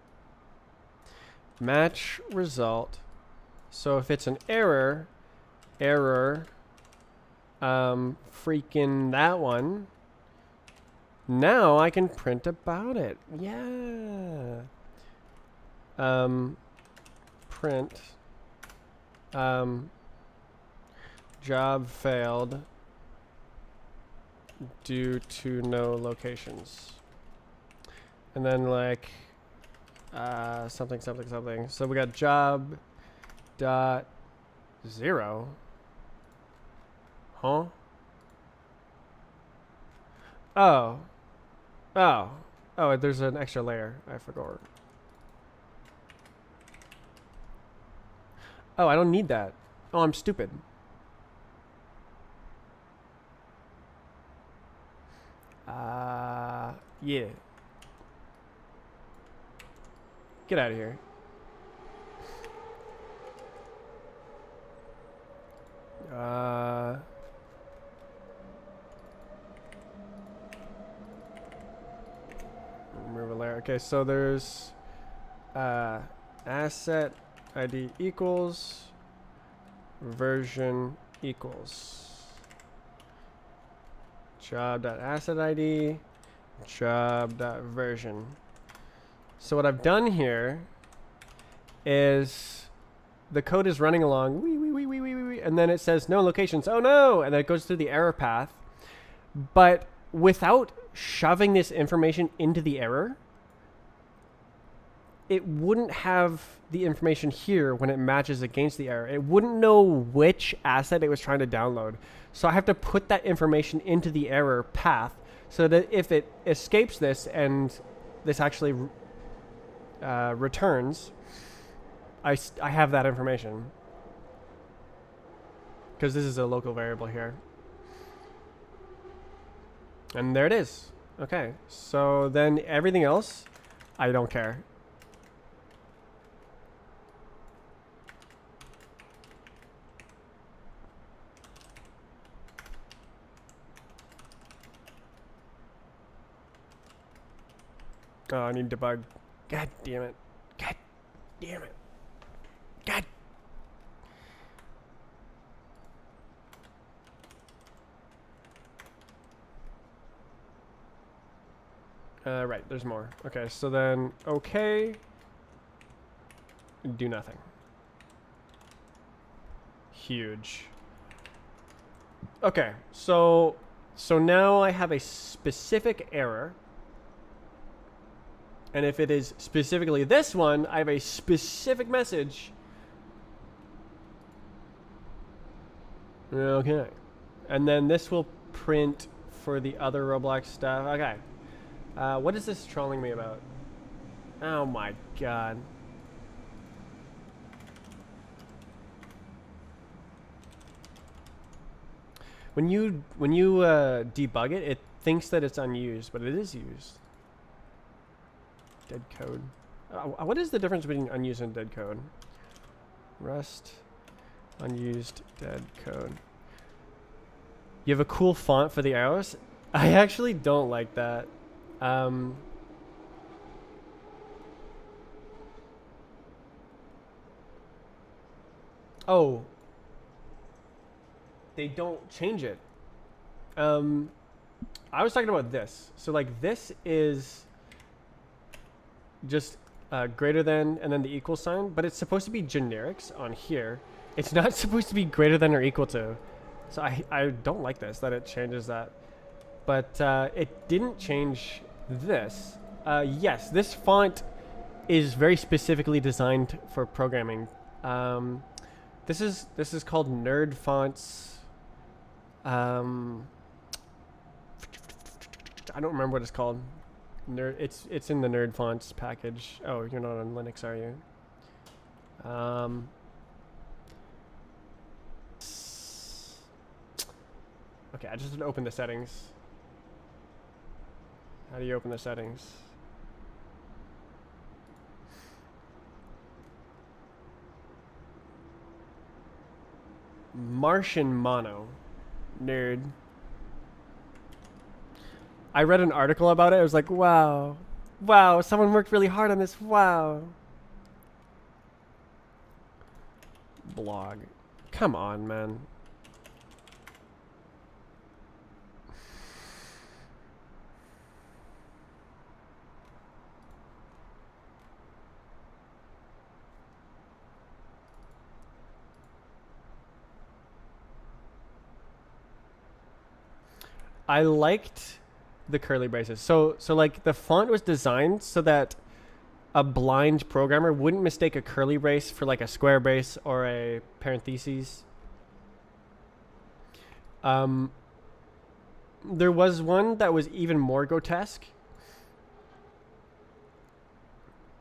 Match result. So if it's an error, freaking that one. Now I can print about it. Yeah. Print. Job failed due to no locations. And then like something. So we got job dot 0. Huh? Oh, there's an extra layer. I forgot. Oh, I don't need that. Oh, I'm stupid. Yeah. Get out of here. Remove a layer. Okay, so there's asset ID equals version equals job.asset ID job.version. So what I've done here is the code is running along, and then it says no locations. Oh no! And then it goes through the error path. But without shoving this information into the error, it wouldn't have the information here when it matches against the error. It wouldn't know which asset it was trying to download. So I have to put that information into the error path so that if it escapes this and this actually returns, I have that information. Because this is a local variable here. And there it is. Okay, so then everything else, I don't care. Oh, I need debug. God damn it. God damn it. God. Right, there's more. Okay, so then, okay. Do nothing. Huge. Okay, so now I have a specific error. And if it is specifically this one, I have a specific message. Okay. And then this will print for the other Roblox stuff. Okay. What is this trolling me about? Oh my god. When you debug it, it thinks that it's unused, but it is used. Dead code. What is the difference between unused and dead code? Rust, unused, dead code. You have a cool font for the arrows? I actually don't like that. Oh, they don't change it. Um, I was talking about this. So like this is just greater than and then the equal sign, but it's supposed to be generics on here. It's not supposed to be greater than or equal to. So I don't like this, that it changes that. But it didn't change this. Yes, this font is very specifically designed for programming. This is called Nerd Fonts. I don't remember what it's called. Nerd. It's in the Nerd Fonts package. Oh, you're not on Linux, are you? Okay, I just have to open the settings. How do you open the settings? Martian Mono. Nerd. I read an article about it. I was like, wow. Wow, someone worked really hard on this. Wow. Blog. Come on, man. I liked the curly braces. So like the font was designed so that a blind programmer wouldn't mistake a curly brace for like a square brace or a parentheses. There was one that was even more grotesque,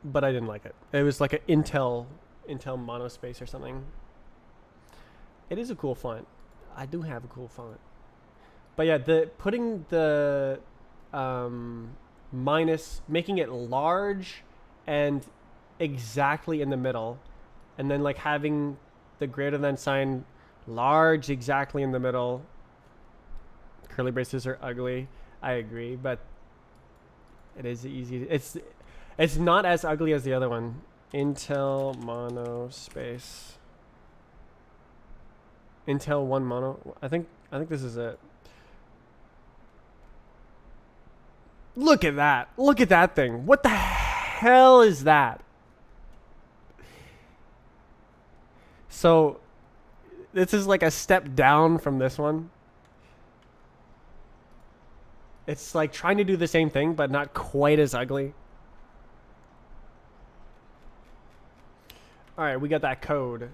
but I didn't like it. It was like an Intel monospace or something. It is a cool font. I do have a cool font. But yeah, the putting the minus, making it large and exactly in the middle, and then like having the greater than sign large exactly in the middle. Curly braces are ugly. I agree, but it is easy. It's not as ugly as the other one. Intel mono space. Intel one mono. I think this is it. Look at that. Look at that thing. What the hell is that? So this is like a step down from this one. It's like trying to do the same thing, but not quite as ugly. All right, we got that code.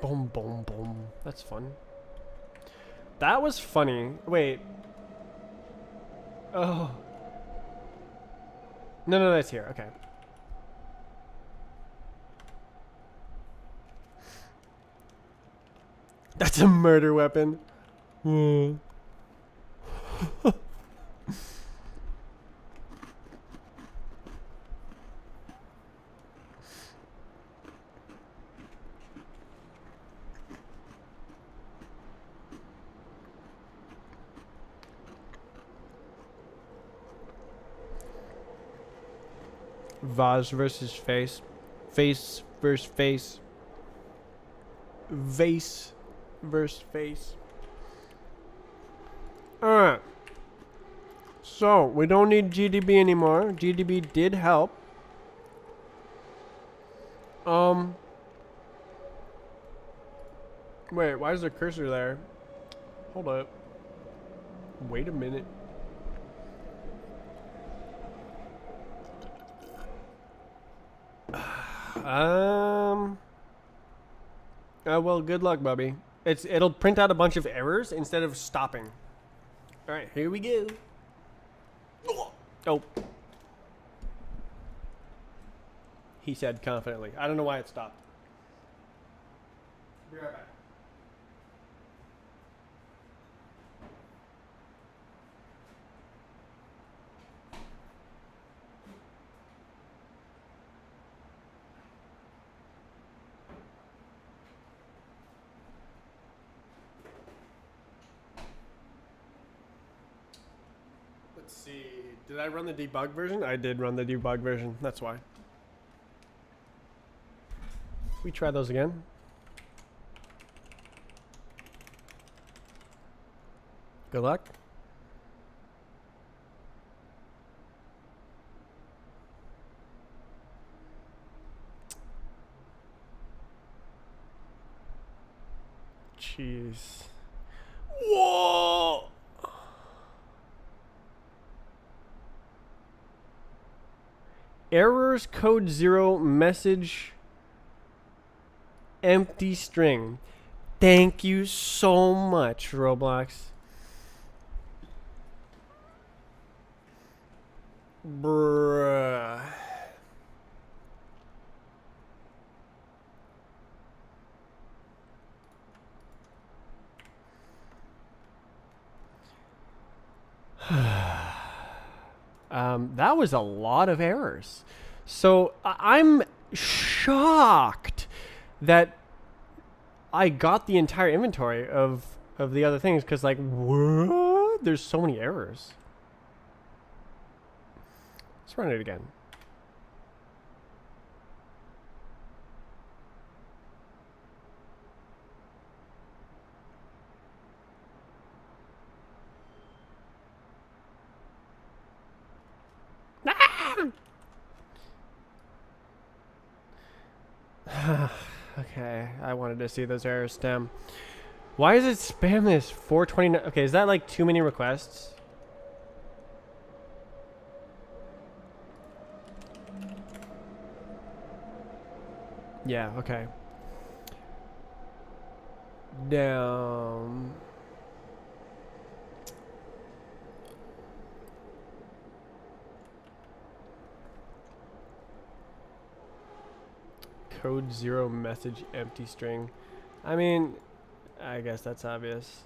Boom, boom, boom. That's fun. That was funny. Wait. Oh. No, that's here. Okay. That's a murder weapon. Vase versus face. Face versus face. Vase versus face. Alright. So, we don't need GDB anymore. GDB did help. Wait, why is the cursor there? Hold up. Wait a minute. Well, good luck, Bubby. It'll print out a bunch of errors instead of stopping. All right, here we go. Oh. He said confidently. I don't know why it stopped. Be right back. Let's see. Did I run the debug version? I did run the debug version. That's why. We try those again. Good luck. Jeez. Whoa! Errors code 0 message empty string. Thank you so much, Roblox. Bruh. That was a lot of errors. So I'm shocked that I got the entire inventory of the other things, because like, what? There's so many errors. Let's run it again. Okay, I wanted to see those errors stem. Why is it spam this 429? Okay, is that like too many requests? Yeah, okay. Down. Code 0 message empty string. I mean, I guess that's obvious.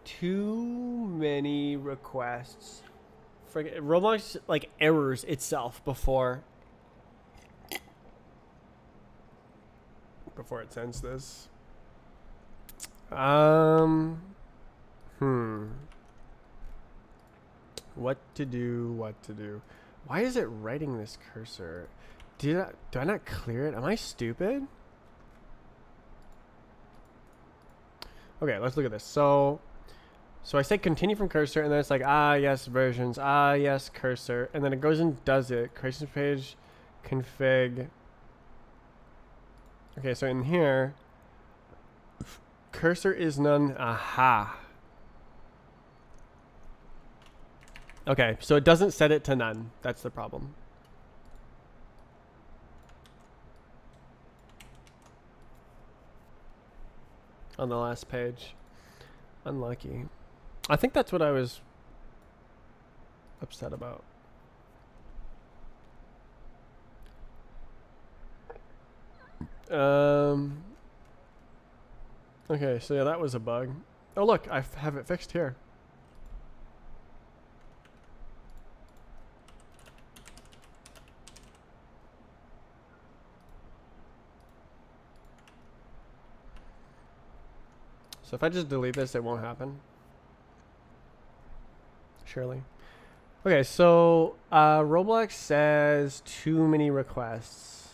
Too many requests. Forget Roblox like errors itself before it sends this. What to do? Why is it writing this cursor? Do I not clear it? Am I stupid? Okay, let's look at this. So I say continue from cursor, and then it's like, yes, versions, yes, cursor, and then it goes and does it. Creation page, config. Okay, so in here, cursor is none, aha. Okay, so it doesn't set it to none. That's the problem. On the last page. Unlucky. I think that's what I was upset about. Okay, so yeah, that was a bug. Oh look, I have it fixed here. So if I just delete this, it won't happen. Surely. Okay, so Roblox says too many requests.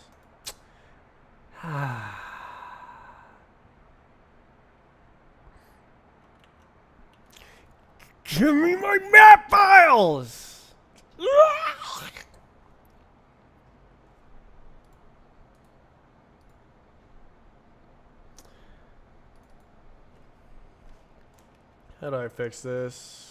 Give me my map files! How do I fix this?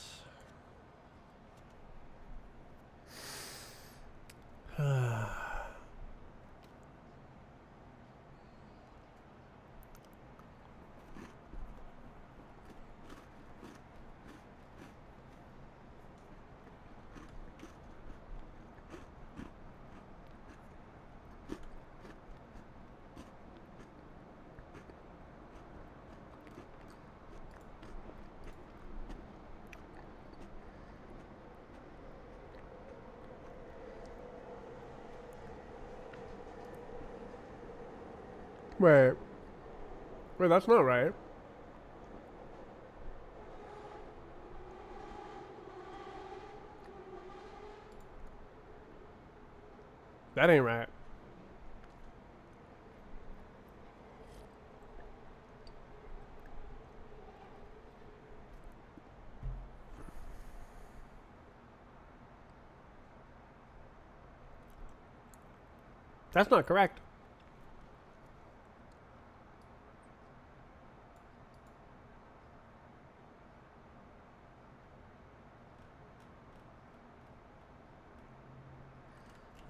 Wait, that's not right. That ain't right. That's not correct.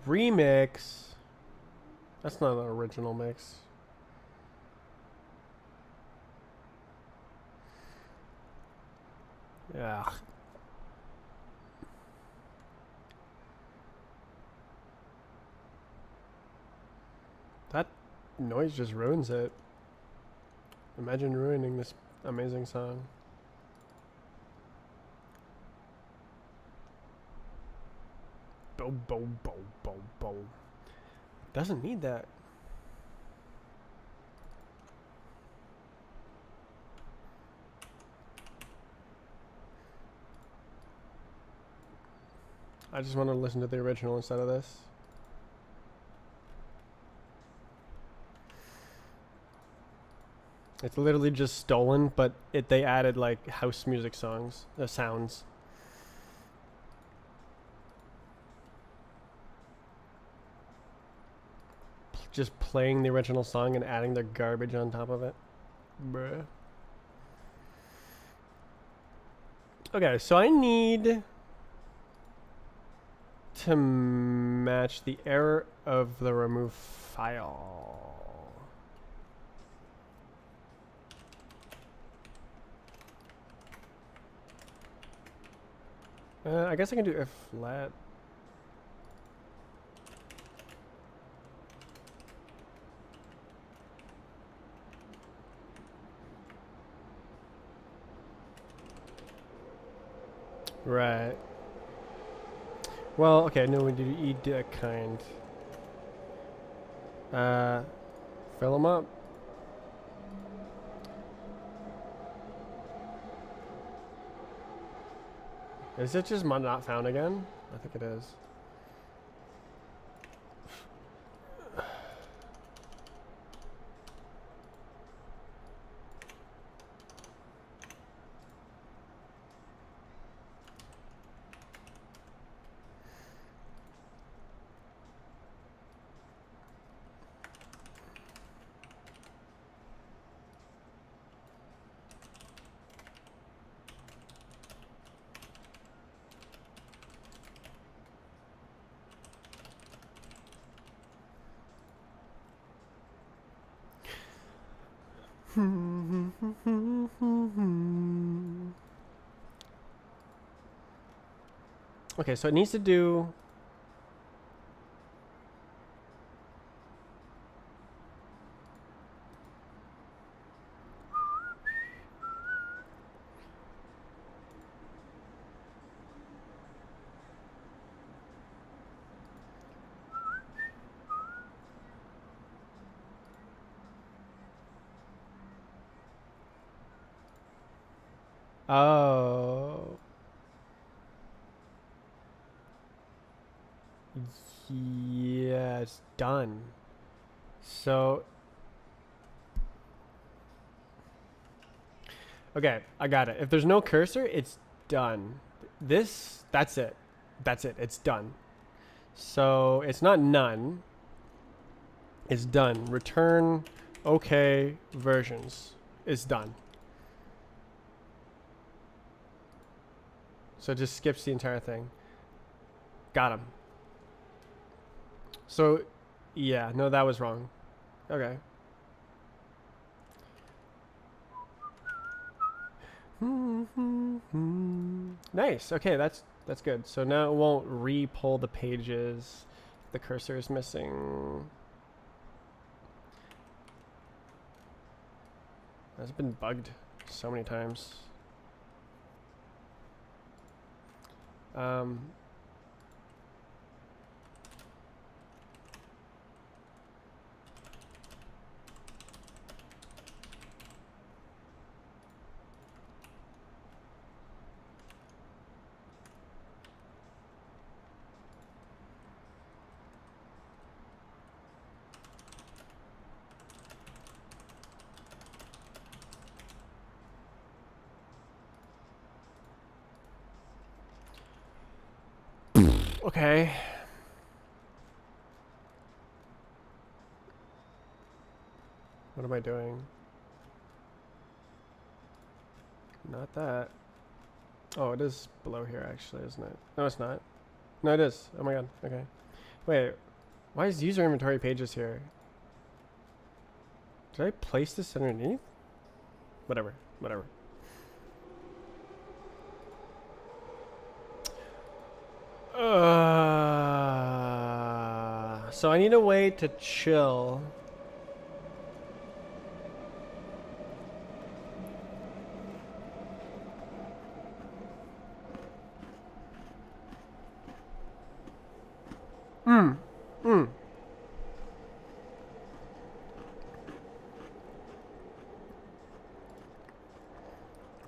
Remix. That's not an original mix. Yeah. That noise just ruins it. Imagine ruining this amazing song. Bo bo bo bo bo. Doesn't need that. I just want to listen to the original instead of this. It's literally just stolen, but they added like house music songs, sounds. Just playing the original song and adding their garbage on top of it. Bruh. Okay, so I need to match the error of the remove file. I guess I can do if flat. Right. Well, okay, no, we do eat kind. Fill them up. Is it just not found again? I think it is. Okay, so it needs to do. Oh. Yeah, it's done. So. Okay, I got it. If there's no cursor, it's done. That's it. That's it. It's done. So it's not none. It's done. Return okay versions. It's done. So it just skips the entire thing. Got him. So, yeah, no, that was wrong. Okay. Nice. Okay, that's good. So now it won't re-pull the pages. The cursor is missing. That's been bugged so many times. Okay. What am I doing? Not that. Oh, it is below here actually, isn't it? No, it's not. No, it is. Oh my god. Okay. Wait. Why is user inventory pages here? Did I place this underneath? Whatever. Whatever. So I need a way to chill.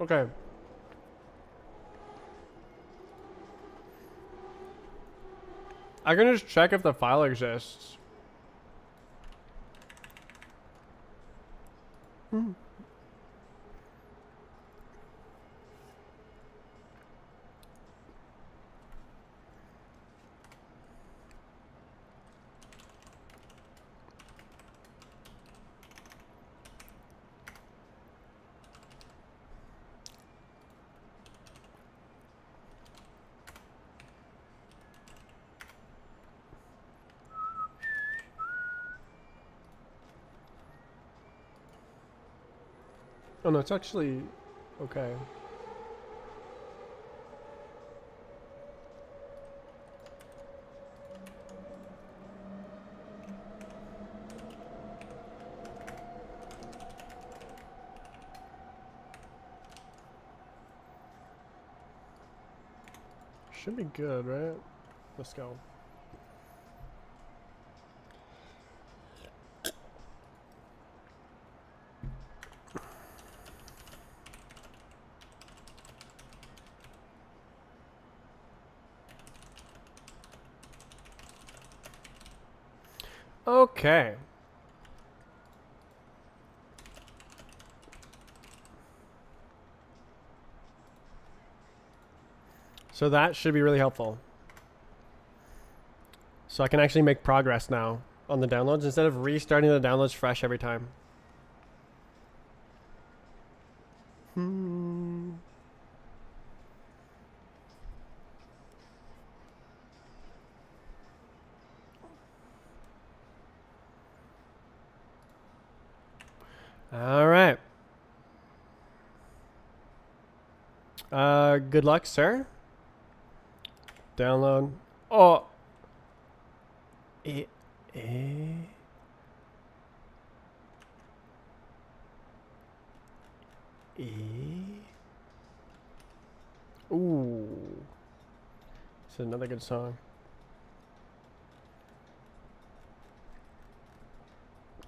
Okay. I can just check if the file exists. Oh no, it's actually okay. Should be good, right? Let's go. Okay. So that should be really helpful. So I can actually make progress now on the downloads instead of restarting the downloads fresh every time. All right. Good luck, sir. Download. Oh. Ooh. This is another good song.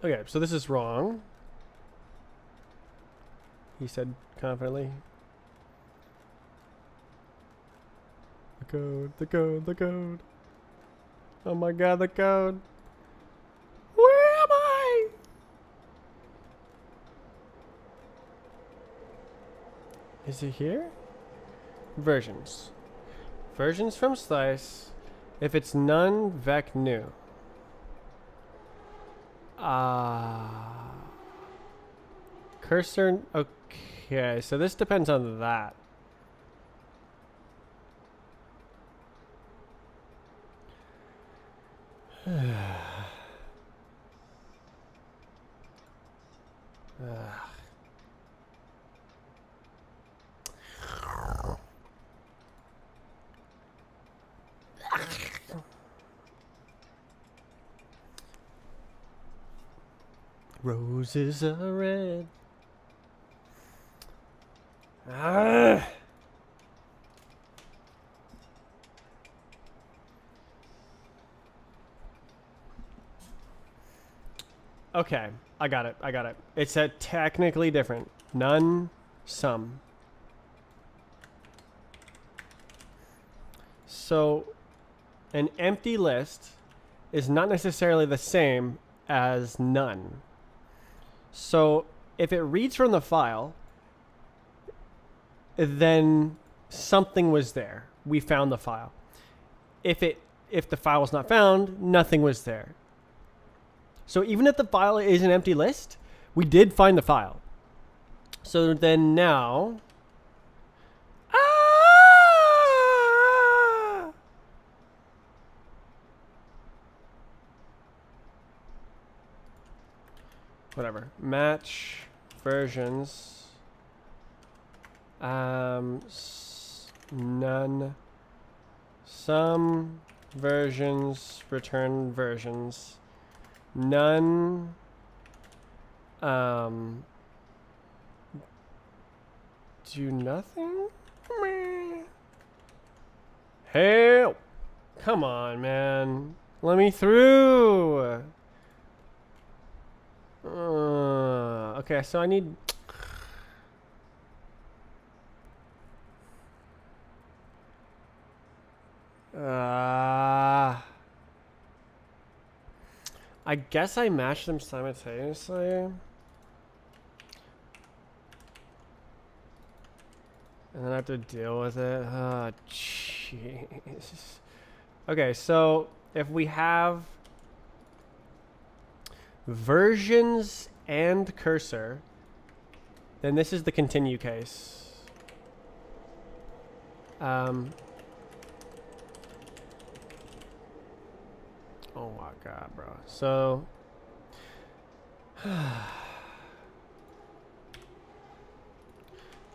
Okay, so this is wrong. He said confidently. The code, the code, the code. Oh my god, the code. Where am I? Is it here? Versions. Versions from slice. If it's none, vec new. Cursor. Okay, so this depends on that. Roses are red. Okay, I got it. I got it. It's a technically different. None, some. So, an empty list is not necessarily the same as none. So, if it reads from the file, then something was there. We found the file. if the file was not found, nothing was there. So even if the file is an empty list, we did find the file. So then now, whatever, match versions, none, some versions, return versions, none, do nothing? Help! Come on, man. Let me through. Okay, so I need... I guess I matched them simultaneously. And then I have to deal with it. Oh, jeez. Okay, so if we have versions and cursor, then this is the continue case. Oh my god, bro. So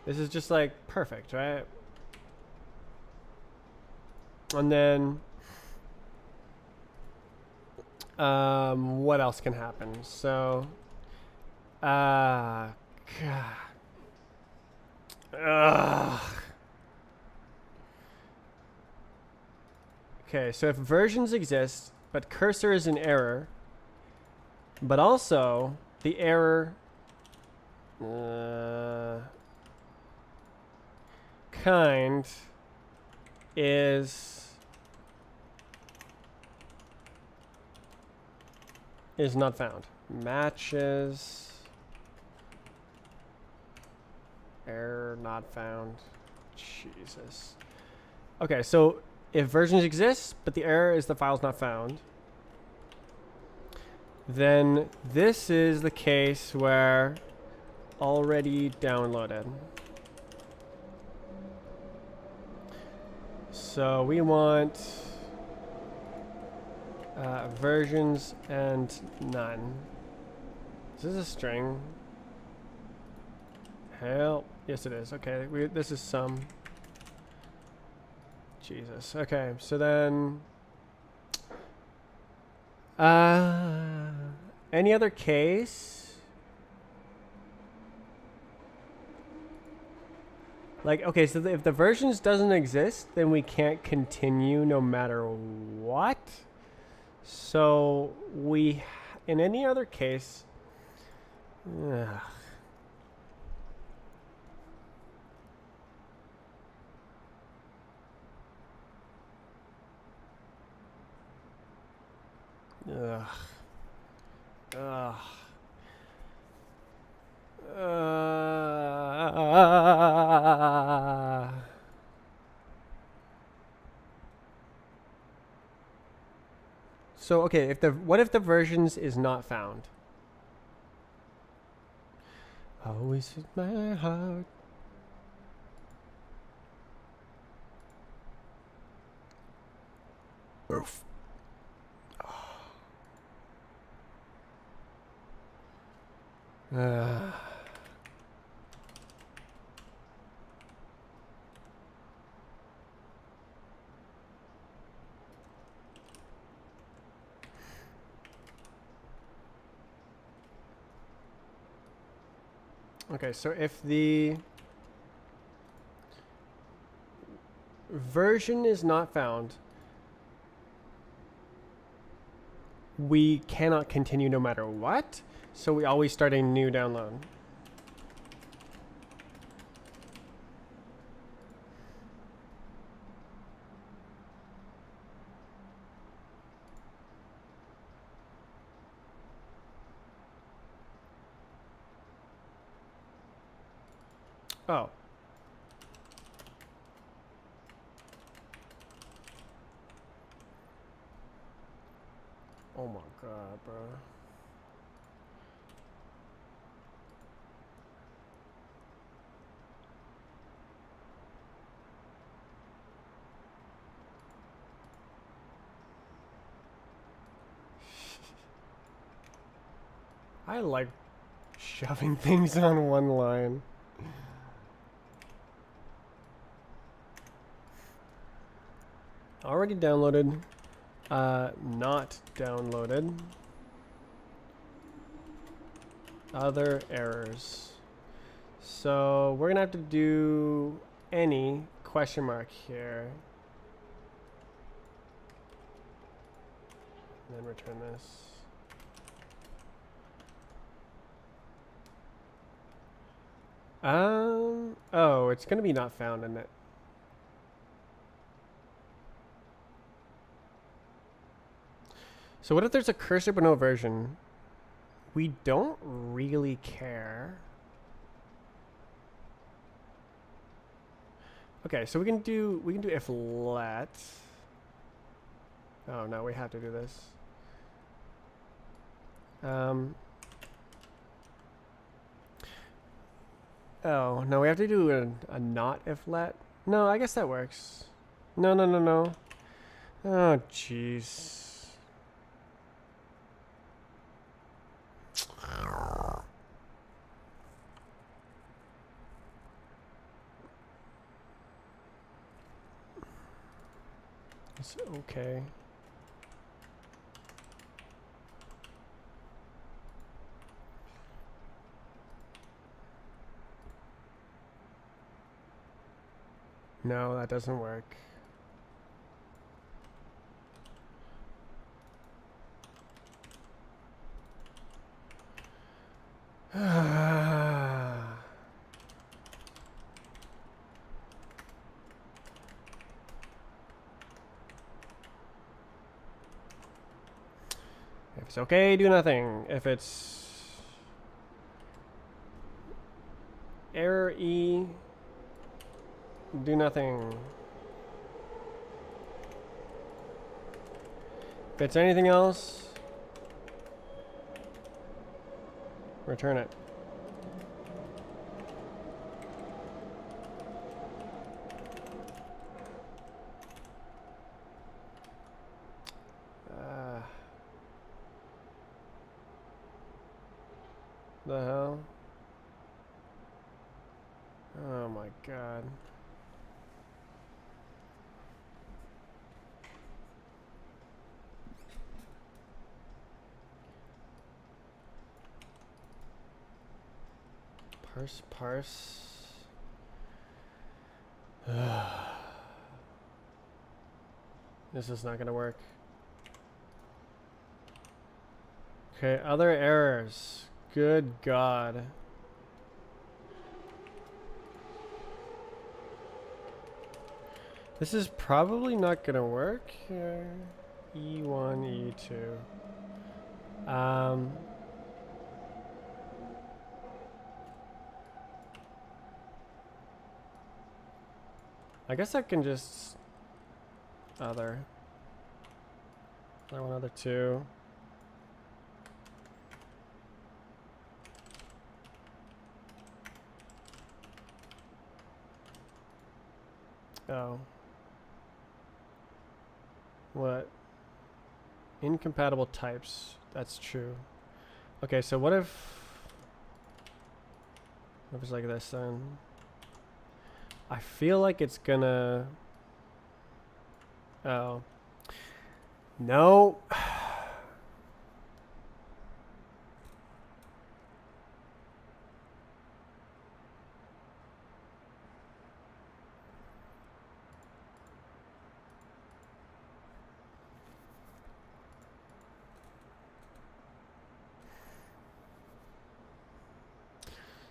this is just like perfect, right? And then what else can happen? So God. Okay, so if versions exist, but cursor is an error, but also the error kind is not found. Matches error not found. Jesus. Okay, so if versions exist, but the error is the file's not found, then this is the case where already downloaded. So we want versions and none. Is this a string? Help. Yes, it is. Okay, this is some. Jesus. Okay, so then any other case? Like, okay, so if the versions doesn't exist, then we can't continue no matter what. So in any other case, ugh. Ugh. Ugh. So okay, what if the versions is not found? Always in my heart. Oof. Okay, so if the version is not found, we cannot continue no matter what. So we always start a new download. Oh. Oh my god, bro. I like shoving things on one line. Already downloaded. Not downloaded. Other errors. So we're gonna have to do any question mark here. And then return this. Oh, it's gonna be not found in it. So what if there's a cursor but no version? We don't really care. Okay, so we can do if let. Oh no, we have to do this. Oh no, we have to do a not if let. No, I guess that works. No. Oh jeez. It's okay. No, that doesn't work. If it's okay, do nothing. If it's error E, do nothing. If it's anything else, return it. The hell? Oh my god. Parse. This is not gonna work. Okay, other errors. Good God. This is probably not gonna work here. E1, E2. I guess I can just other one, other two. Oh. What? Incompatible types. That's true. Okay, so what if it's like this then? I feel like it's gonna... Oh. No.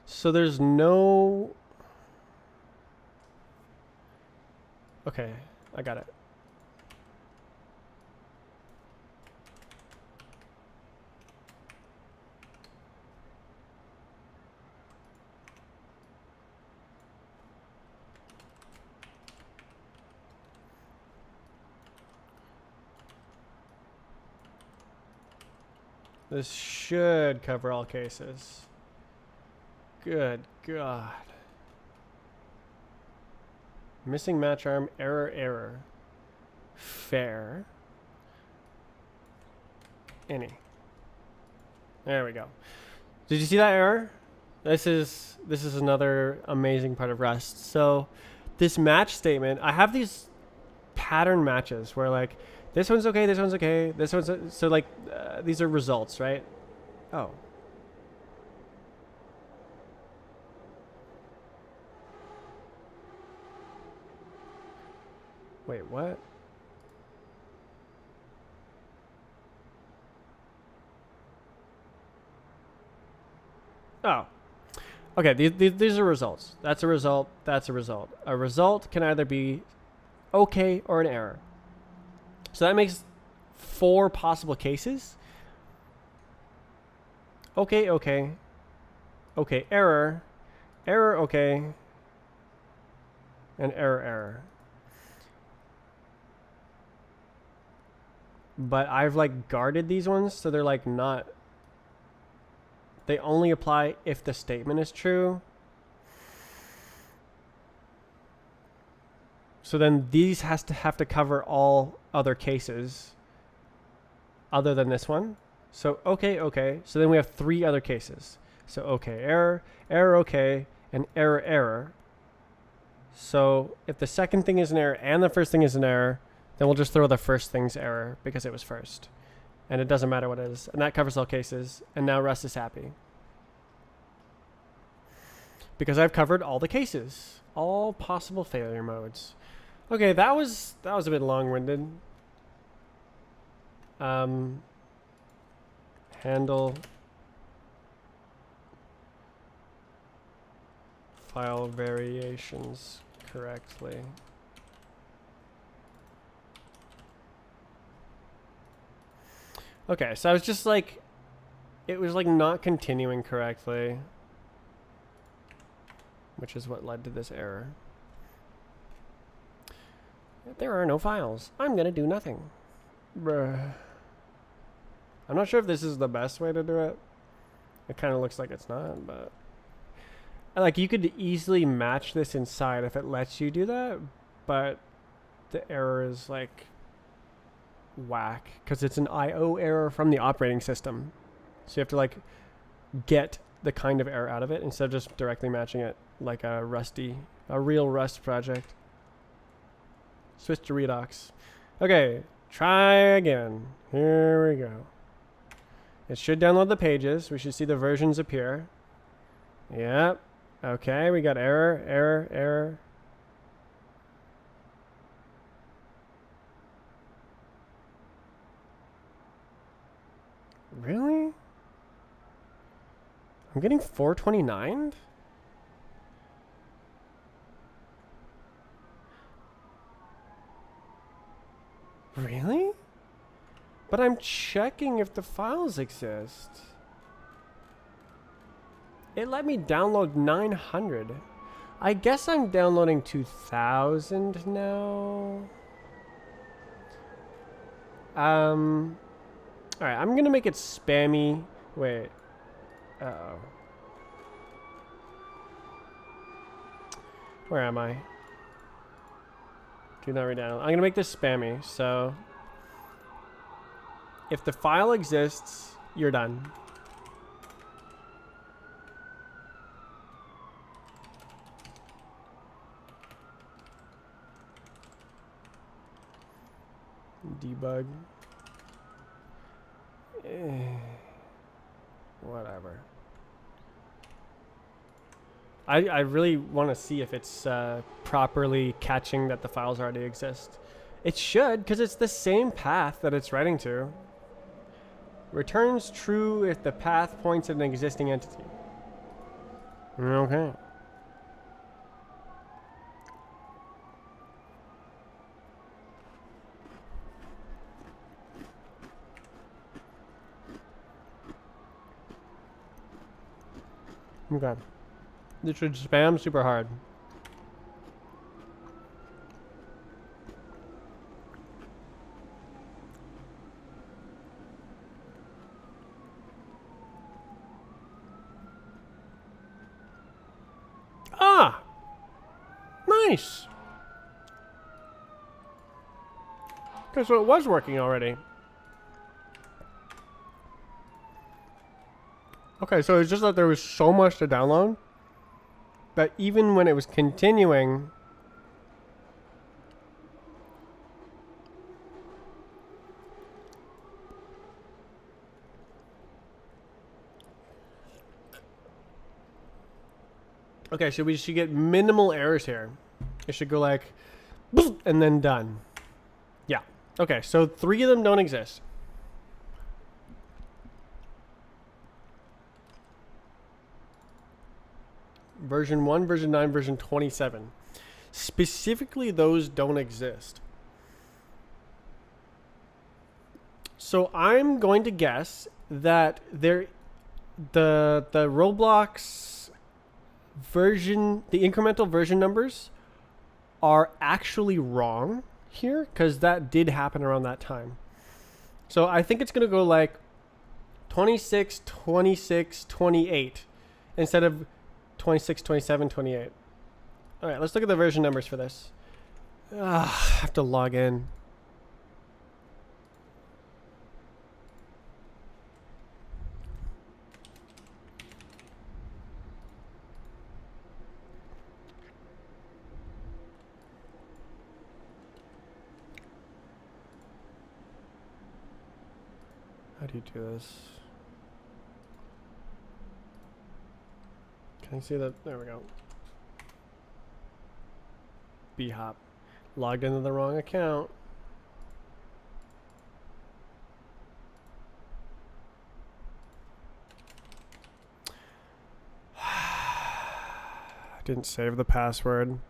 So there's no... Okay, I got it. This should cover all cases. Good God. Missing match arm, error. Fair. Any. There we go. Did you see that error? This is another amazing part of Rust. So this match statement, I have these pattern matches where like this one's okay, this one's okay, this one's so like these are results, right? Oh. Wait, what? Oh. Okay, these are results. That's a result, that's a result. A result can either be okay or an error. So that makes 4 possible cases. Okay, okay. Okay, error. Error, okay. And error. But I've like guarded these ones so they're like not, they only apply if the statement is true. So then these have to cover all other cases other than this one. So okay, okay. So then we have 3 other cases. So okay, error, okay, and error. So if the second thing is an error and the first thing is an error, then we'll just throw the first thing's error because it was first. And it doesn't matter what it is. And that covers all cases. And now Rust is happy. Because I've covered all the cases. All possible failure modes. Okay, that was a bit long-winded. Handle file variations correctly. Okay, so I was just like, it was like not continuing correctly, which is what led to this error. There are no files. I'm gonna do nothing. Bruh. I'm not sure if this is the best way to do it. It kind of looks like it's not, but like you could easily match this inside if it lets you do that, but the error is like whack because it's an IO error from the operating system. So you have to like get the kind of error out of it instead of just directly matching it like a real Rust project. Switch to Redux. Okay, try again. Here we go. It should download the pages. We should see the versions appear. Yep. Okay, we got error. Really? I'm getting 429? Really? But I'm checking if the files exist. It let me download 900. I guess I'm downloading 2000 now. Alright, I'm gonna make it spammy. Wait. Uh-oh. Where am I? Do not read down. I'm gonna make this spammy, so if the file exists, you're done. Debug. Whatever. I really want to see if it's properly catching that the files already exist. It should, because it's the same path that it's writing to. Returns true if the path points at an existing entity. Okay. Okay. This should spam super hard. Ah! Nice! Okay, so it was working already. Okay, so it's just that there was so much to download that even when it was continuing... Okay, so we should get minimal errors here. It should go like... and then done. Yeah. Okay, so 3 of them don't exist. Version 1, version 9, version 27. Specifically, those don't exist. So I'm going to guess that the Roblox version, the incremental version numbers are actually wrong here, because that did happen around that time. So I think it's going to go like 26, 26, 28 instead of 26, 27, 28. All right, let's look at the version numbers for this. I have to log in. How do you do this? Can you see that? There we go. B-hop. Logged into the wrong account. Didn't save the password.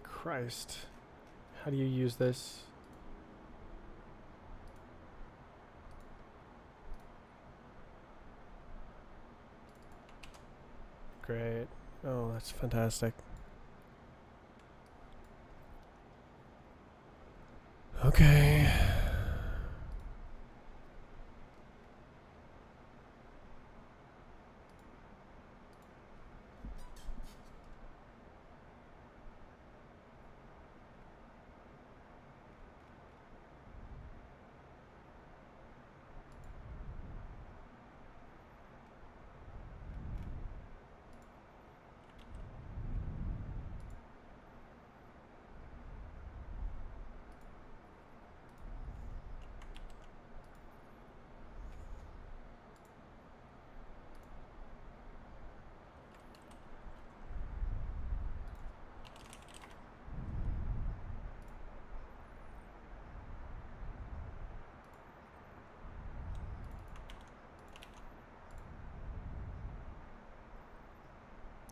Christ. How do you use this? Great. Oh, that's fantastic. Okay.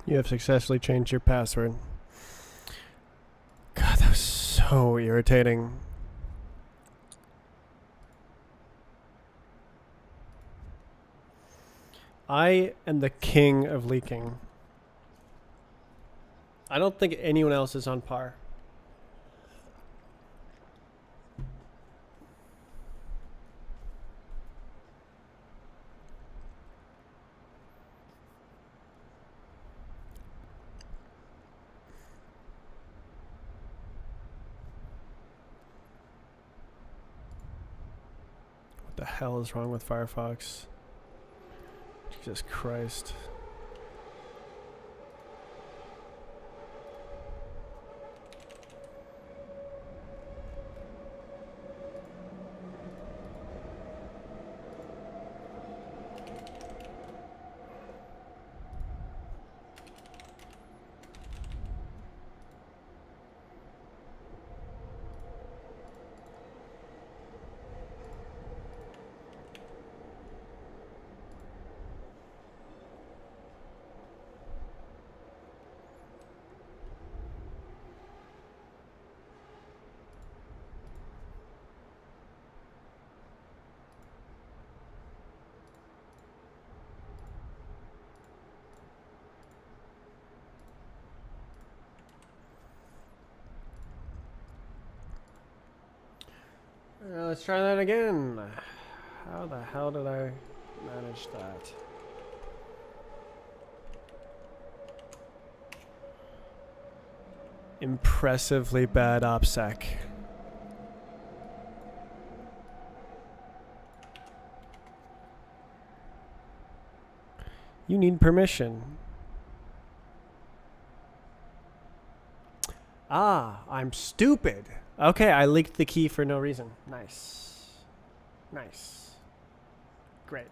You have successfully changed your password. God, that was so irritating. I am the king of leaking. I don't think anyone else is on par. What the hell is wrong with Firefox? Jesus Christ. Let's try that again. How the hell did I manage that? Impressively bad OPSEC. You need permission. Ah, I'm stupid. Okay, I leaked the key for no reason. Nice. Nice. Great.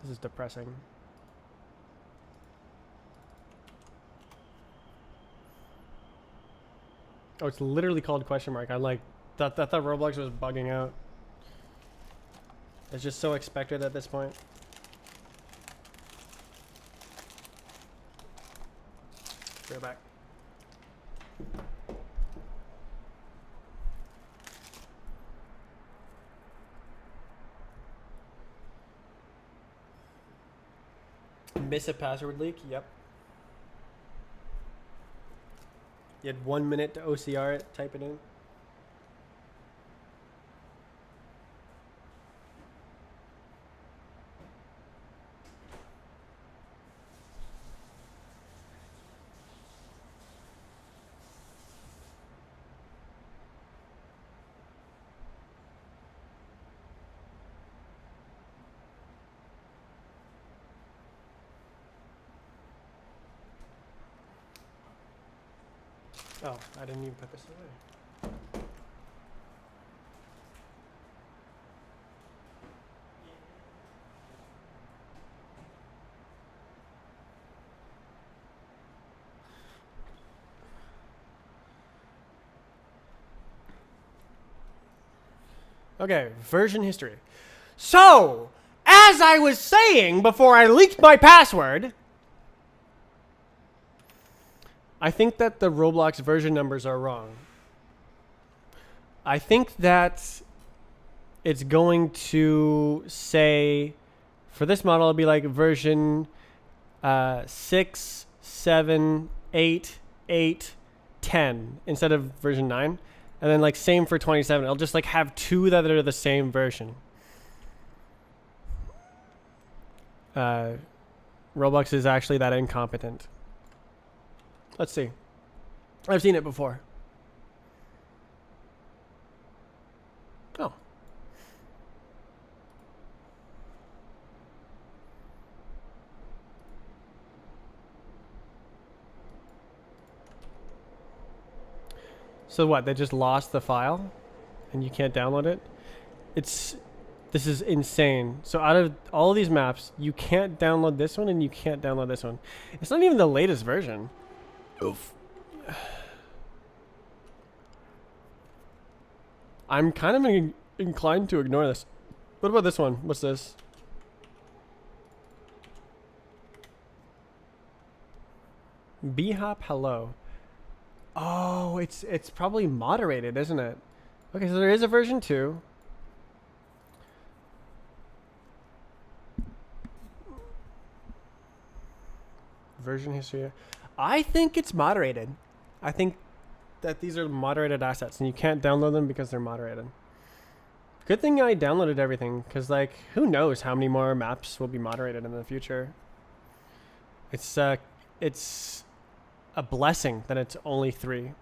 This is depressing. Oh, it's literally called question mark. I like thought Roblox was bugging out. It's just so expected at this point. Go back. Miss a password leak? Yep. You had 1 minute to OCR it, type it in. Oh, I didn't even put this away. Okay, version history. So, as I was saying before I leaked my password, I think that the Roblox version numbers are wrong. I think that it's going to say, for this model, it'll be like version 6, 7, 8, 8, 10 instead of version 9. And then like same for 27. It'll just like have two that are the same version. Roblox is actually that incompetent. Let's see. I've seen it before. Oh. So what? They just lost the file and you can't download it? This is insane. So out of all of these maps, you can't download this one and you can't download this one. It's not even the latest version. Oof. I'm kind of inclined to ignore this. What about this one? What's this? B-hop hello. Oh, it's probably moderated, isn't it? Okay, so there is a version 2. Version history. I think it's moderated. I think that these are moderated assets and you can't download them because they're moderated. Good thing I downloaded everything because like who knows how many more maps will be moderated in the future. It's a blessing that it's only 3.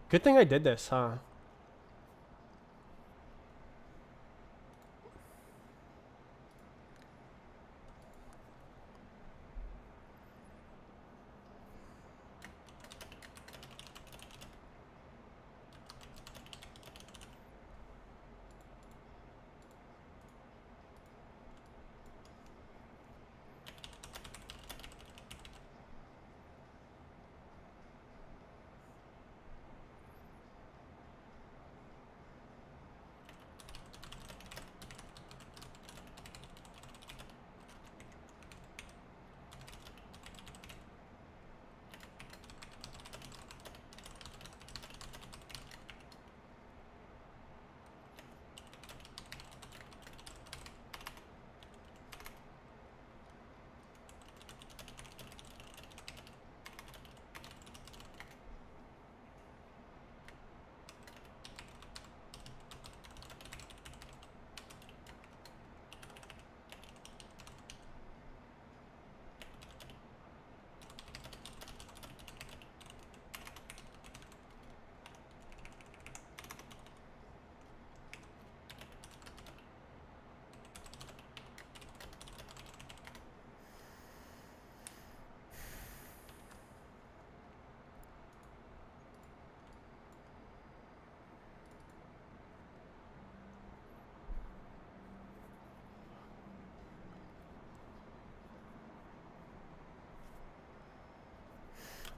Good thing I did this, huh?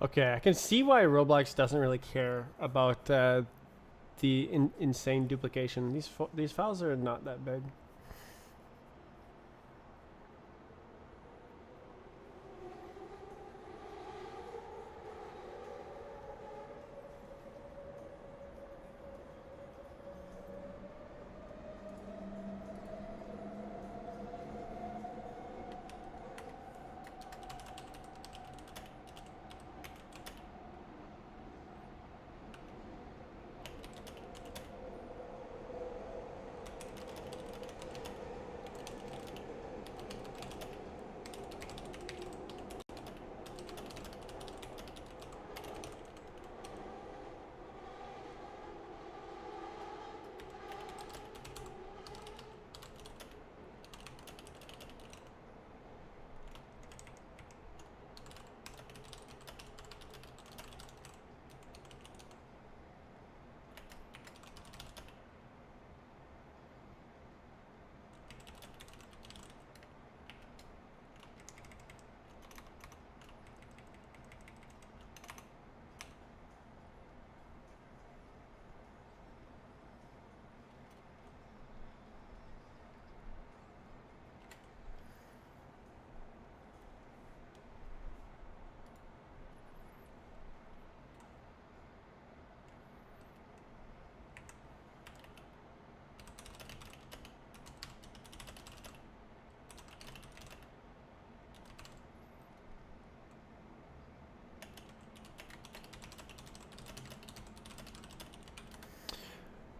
Okay, I can see why Roblox doesn't really care about the insane duplication. These files are not that big.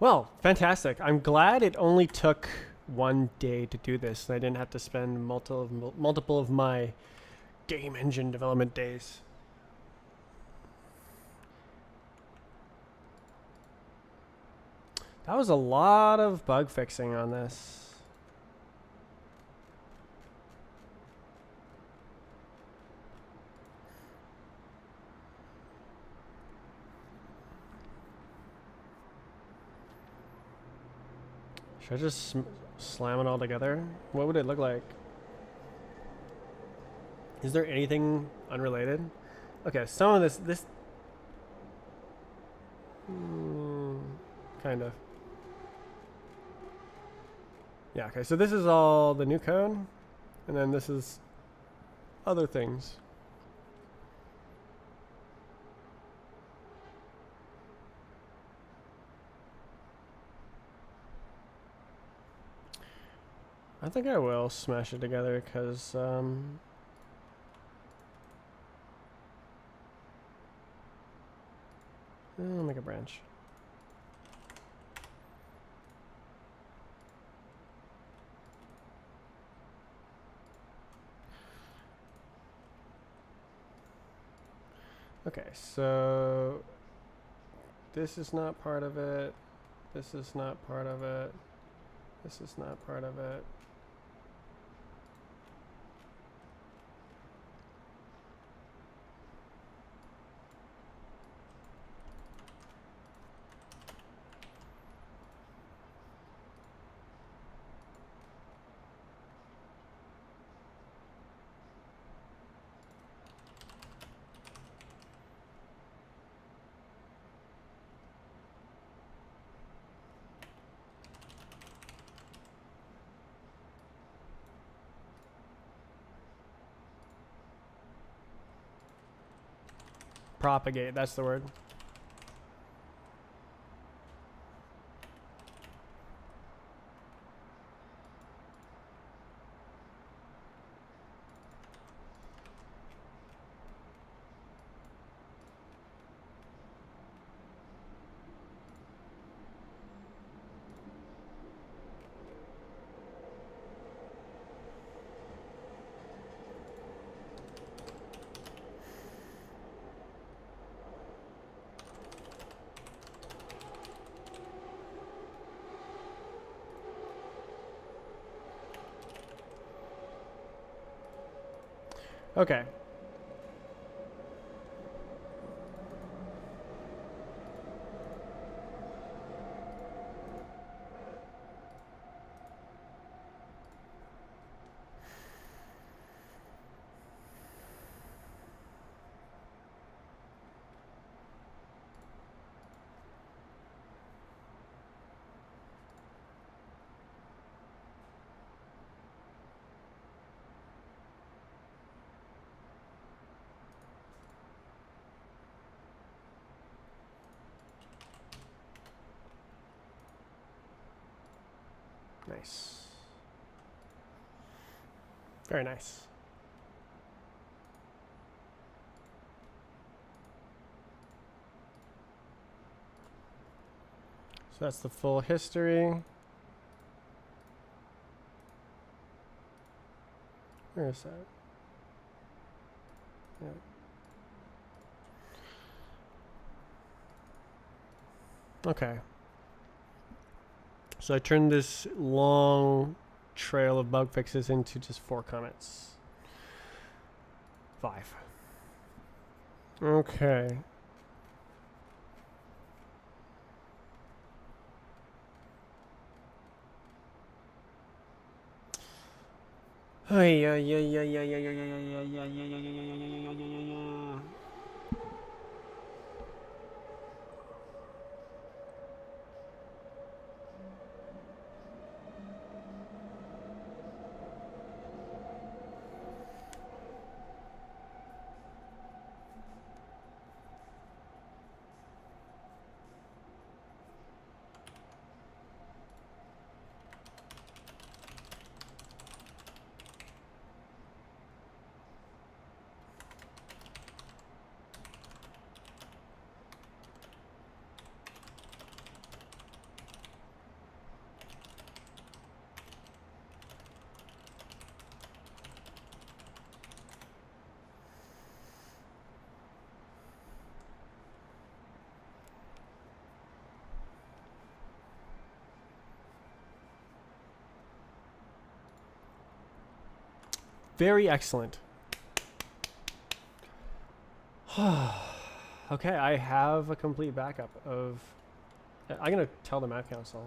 Well, fantastic. I'm glad it only took one day to do this, and I didn't have to spend multiple of my game engine development days. That was a lot of bug fixing on this. Should I just slam it all together? What would it look like? Is there anything unrelated? Okay, some of this kind of. Yeah, okay, so this is all the new code, and then this is other things. I think I will smash it together because I'll make a branch. Okay, so this is not part of it. This is not part of it. This is not part of it. Propagate, that's the word. Okay. Nice. Very nice. So that's the full history. Where is that? Yeah. Okay. So I turned this long trail of bug fixes into just 4 comments. 5. Okay. Very excellent. Okay, I have a complete backup of... I'm going to tell the Map Council.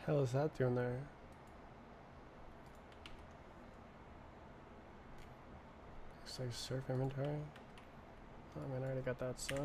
Hell is that doing there? Looks like surf inventory. Oh, I mean, I already got that, so.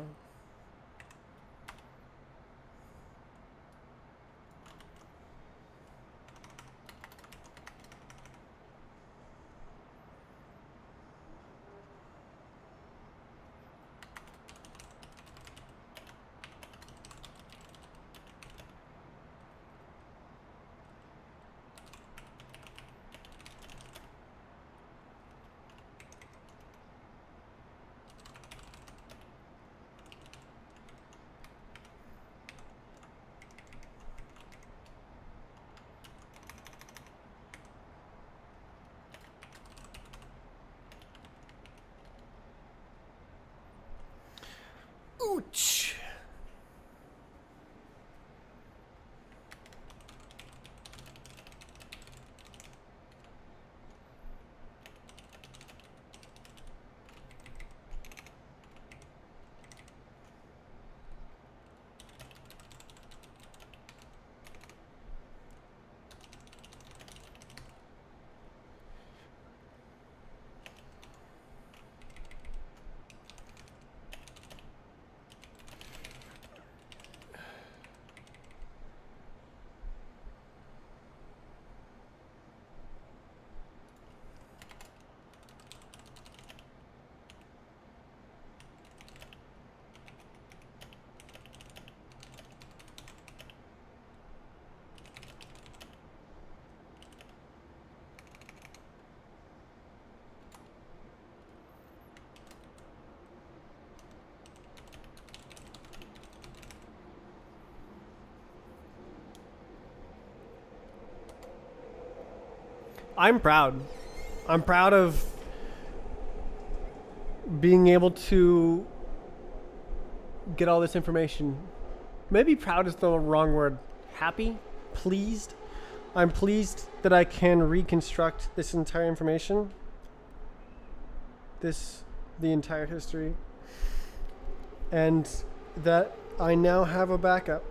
I'm proud. I'm proud of being able to get all this information. Maybe proud is the wrong word. Happy? Pleased? I'm pleased that I can reconstruct this entire information. The entire history. And that I now have a backup.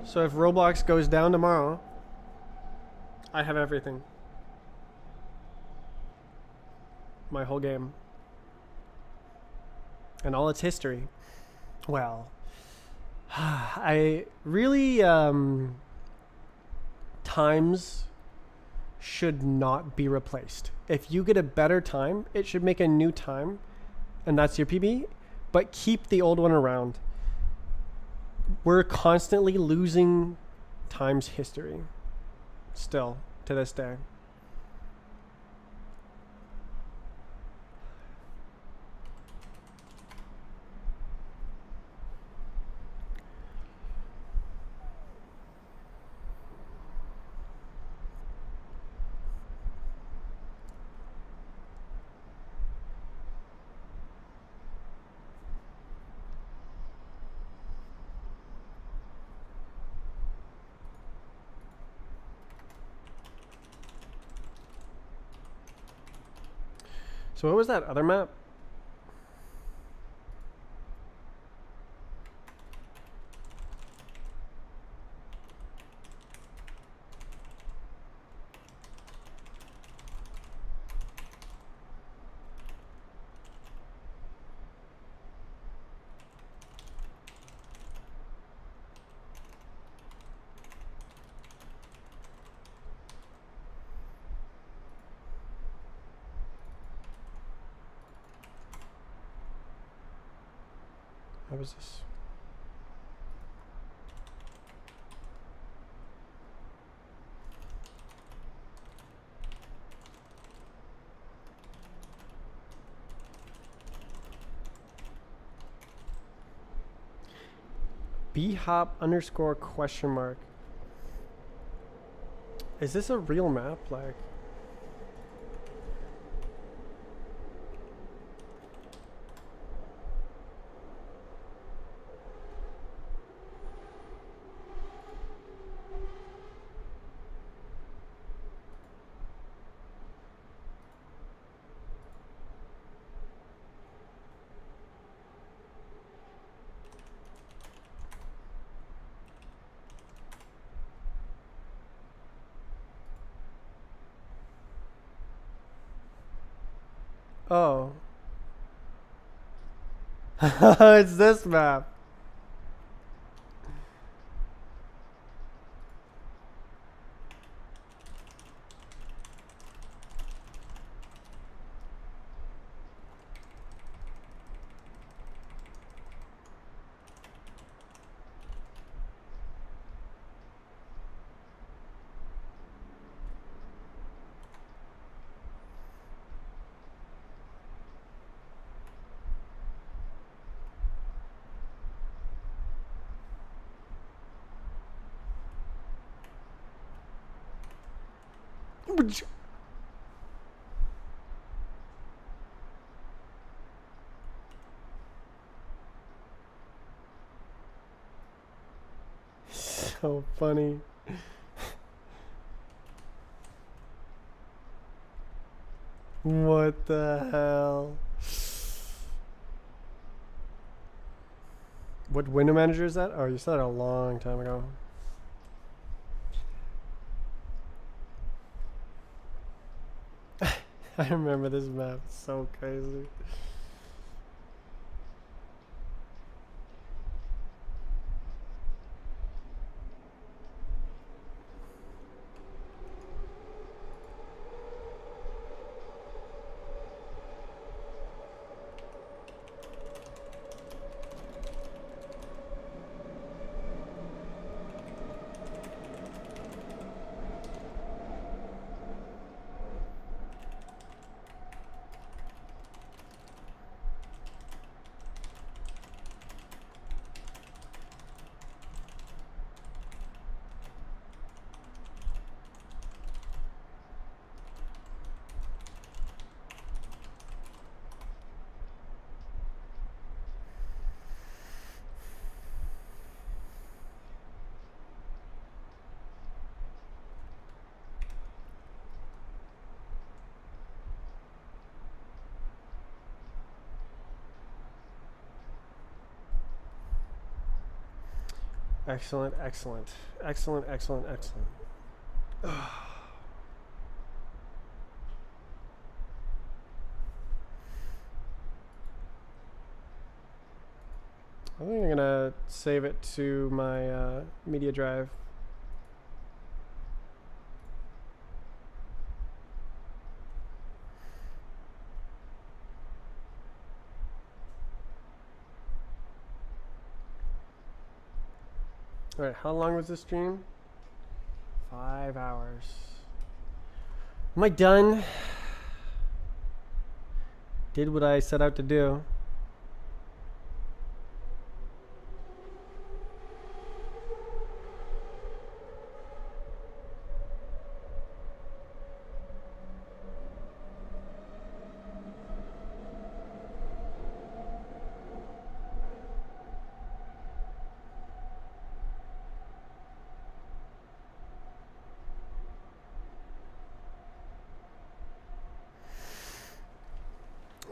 So if Roblox goes down tomorrow, I have everything. My whole game. And all its history. Well, I really, times should not be replaced. If you get a better time, it should make a new time, and that's your PB, but keep the old one around. We're constantly losing time's history. Still, to this day. So what was that other map? What was this? bhop underscore question mark. Is this a real map? Like, oh. It's this map. So funny. What the hell? What window manager is that? Oh, you said it a long time ago. I remember this map. It's so crazy. Excellent, excellent, excellent, excellent, excellent. I think I'm gonna save it to my media drive. Alright, how long was this stream? 5 hours. Am I done? Did what I set out to do.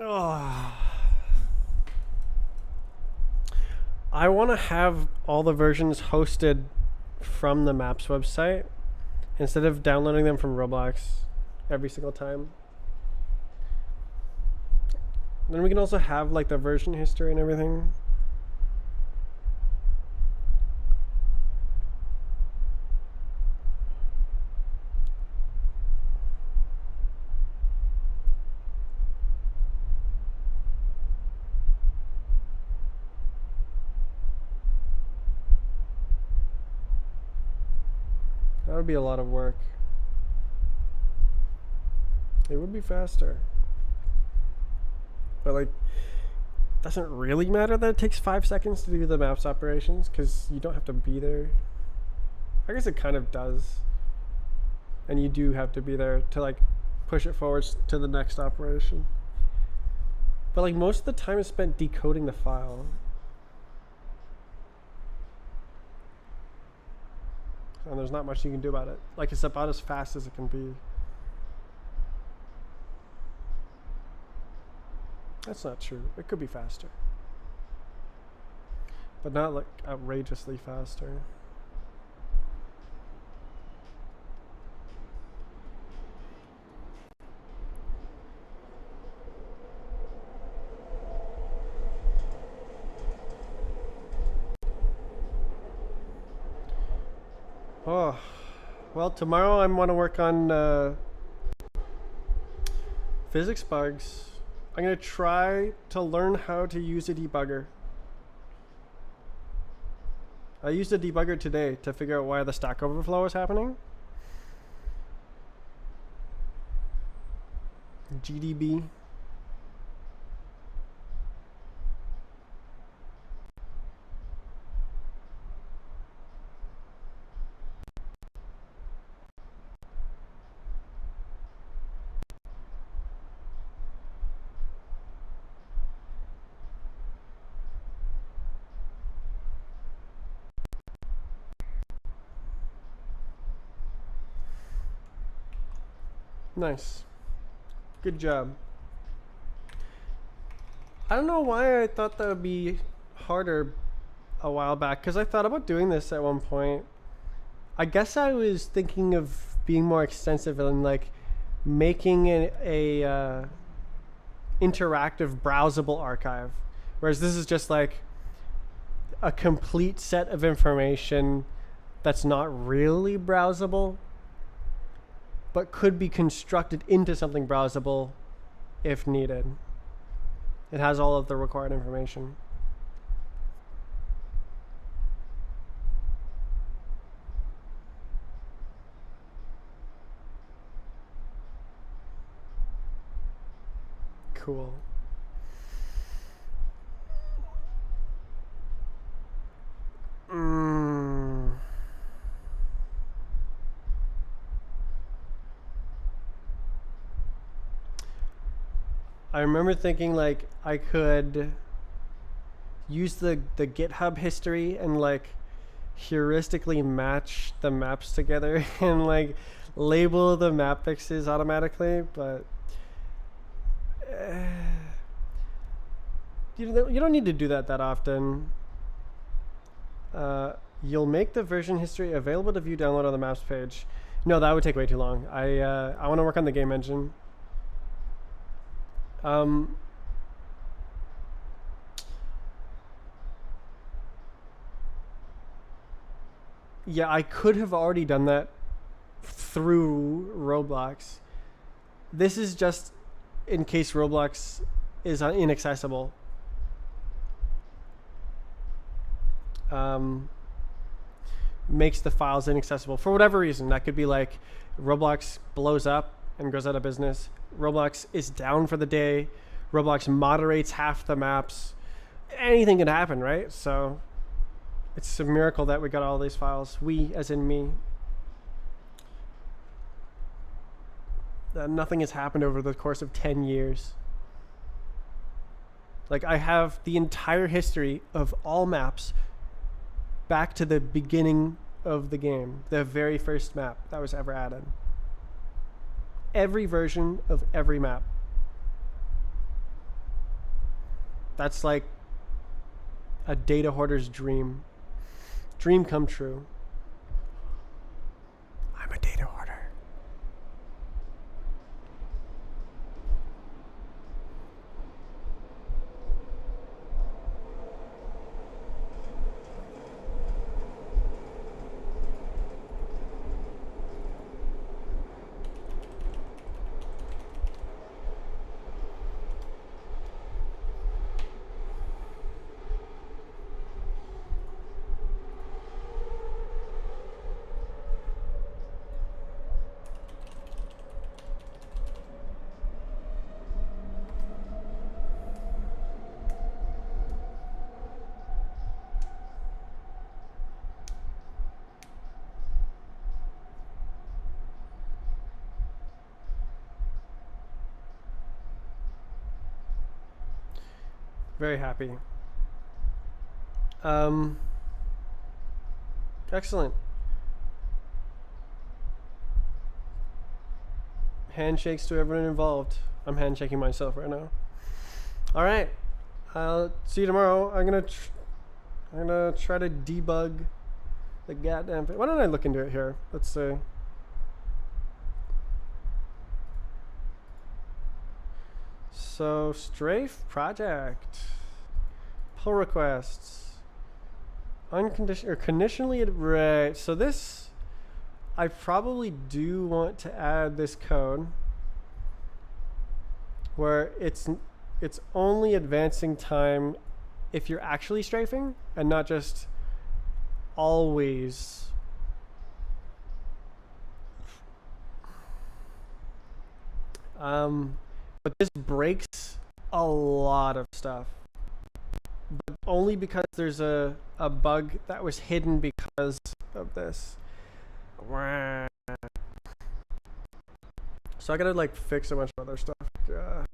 Oh. I want to have all the versions hosted from the maps website instead of downloading them from Roblox every single time. Then we can also have like the version history and everything. That would be a lot of work. It would be faster. But like, it doesn't really matter that it takes 5 seconds to do the maps operations because you don't have to be there. I guess it kind of does. And you do have to be there to like push it forwards to the next operation. But like most of the time is spent decoding the file. And there's not much you can do about it. Like it's about as fast as it can be. That's not true. It could be faster. But not like outrageously faster. Oh, well, tomorrow I want to work on physics bugs. I'm going to try to learn how to use a debugger. I used a debugger today to figure out why the Stack Overflow is happening. GDB. Nice. Good job. I don't know why I thought that would be harder a while back, because I thought about doing this at one point. I guess I was thinking of being more extensive and like making a interactive browsable archive, whereas this is just like a complete set of information that's not really browsable but could be constructed into something browsable if needed. It has all of the required information. Cool. I remember thinking like I could use the GitHub history and like heuristically match the maps together and like label the map fixes automatically, but you don't need to do that often. You'll make the version history available to view download on the maps page. No, that would take way too long. I want to work on the game engine. Yeah, I could have already done that through Roblox. This is just in case Roblox is inaccessible. Makes the files inaccessible for whatever reason. That could be like Roblox blows up and goes out of business. Roblox is down for the day. Roblox moderates half the maps. Anything can happen, right? So it's a miracle that we got all these files. We, as in me. Nothing has happened over the course of 10 years. Like, I have the entire history of all maps back to the beginning of the game, the very first map that was ever added. Every version of every map. That's like a data hoarder's dream. Dream come true. I'm a data hoarder. Very happy. Excellent. Handshakes to everyone involved. I'm handshaking myself right now. All right. I'll see you tomorrow. I'm gonna try to debug the goddamn thing. Why don't I look into it here? Let's see. So strafe project, pull requests, unconditional or conditionally, right? So this, I probably do want to add this code where it's only advancing time if you're actually strafing and not just always. But this breaks a lot of stuff, but only because there's a bug that was hidden because of this. So I gotta like fix a bunch of other stuff. Yeah.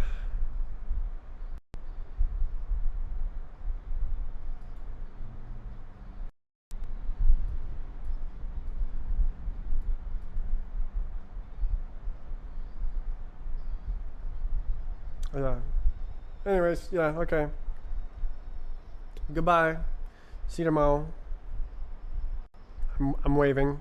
Anyways, yeah, okay. Goodbye. See you tomorrow. I'm waving.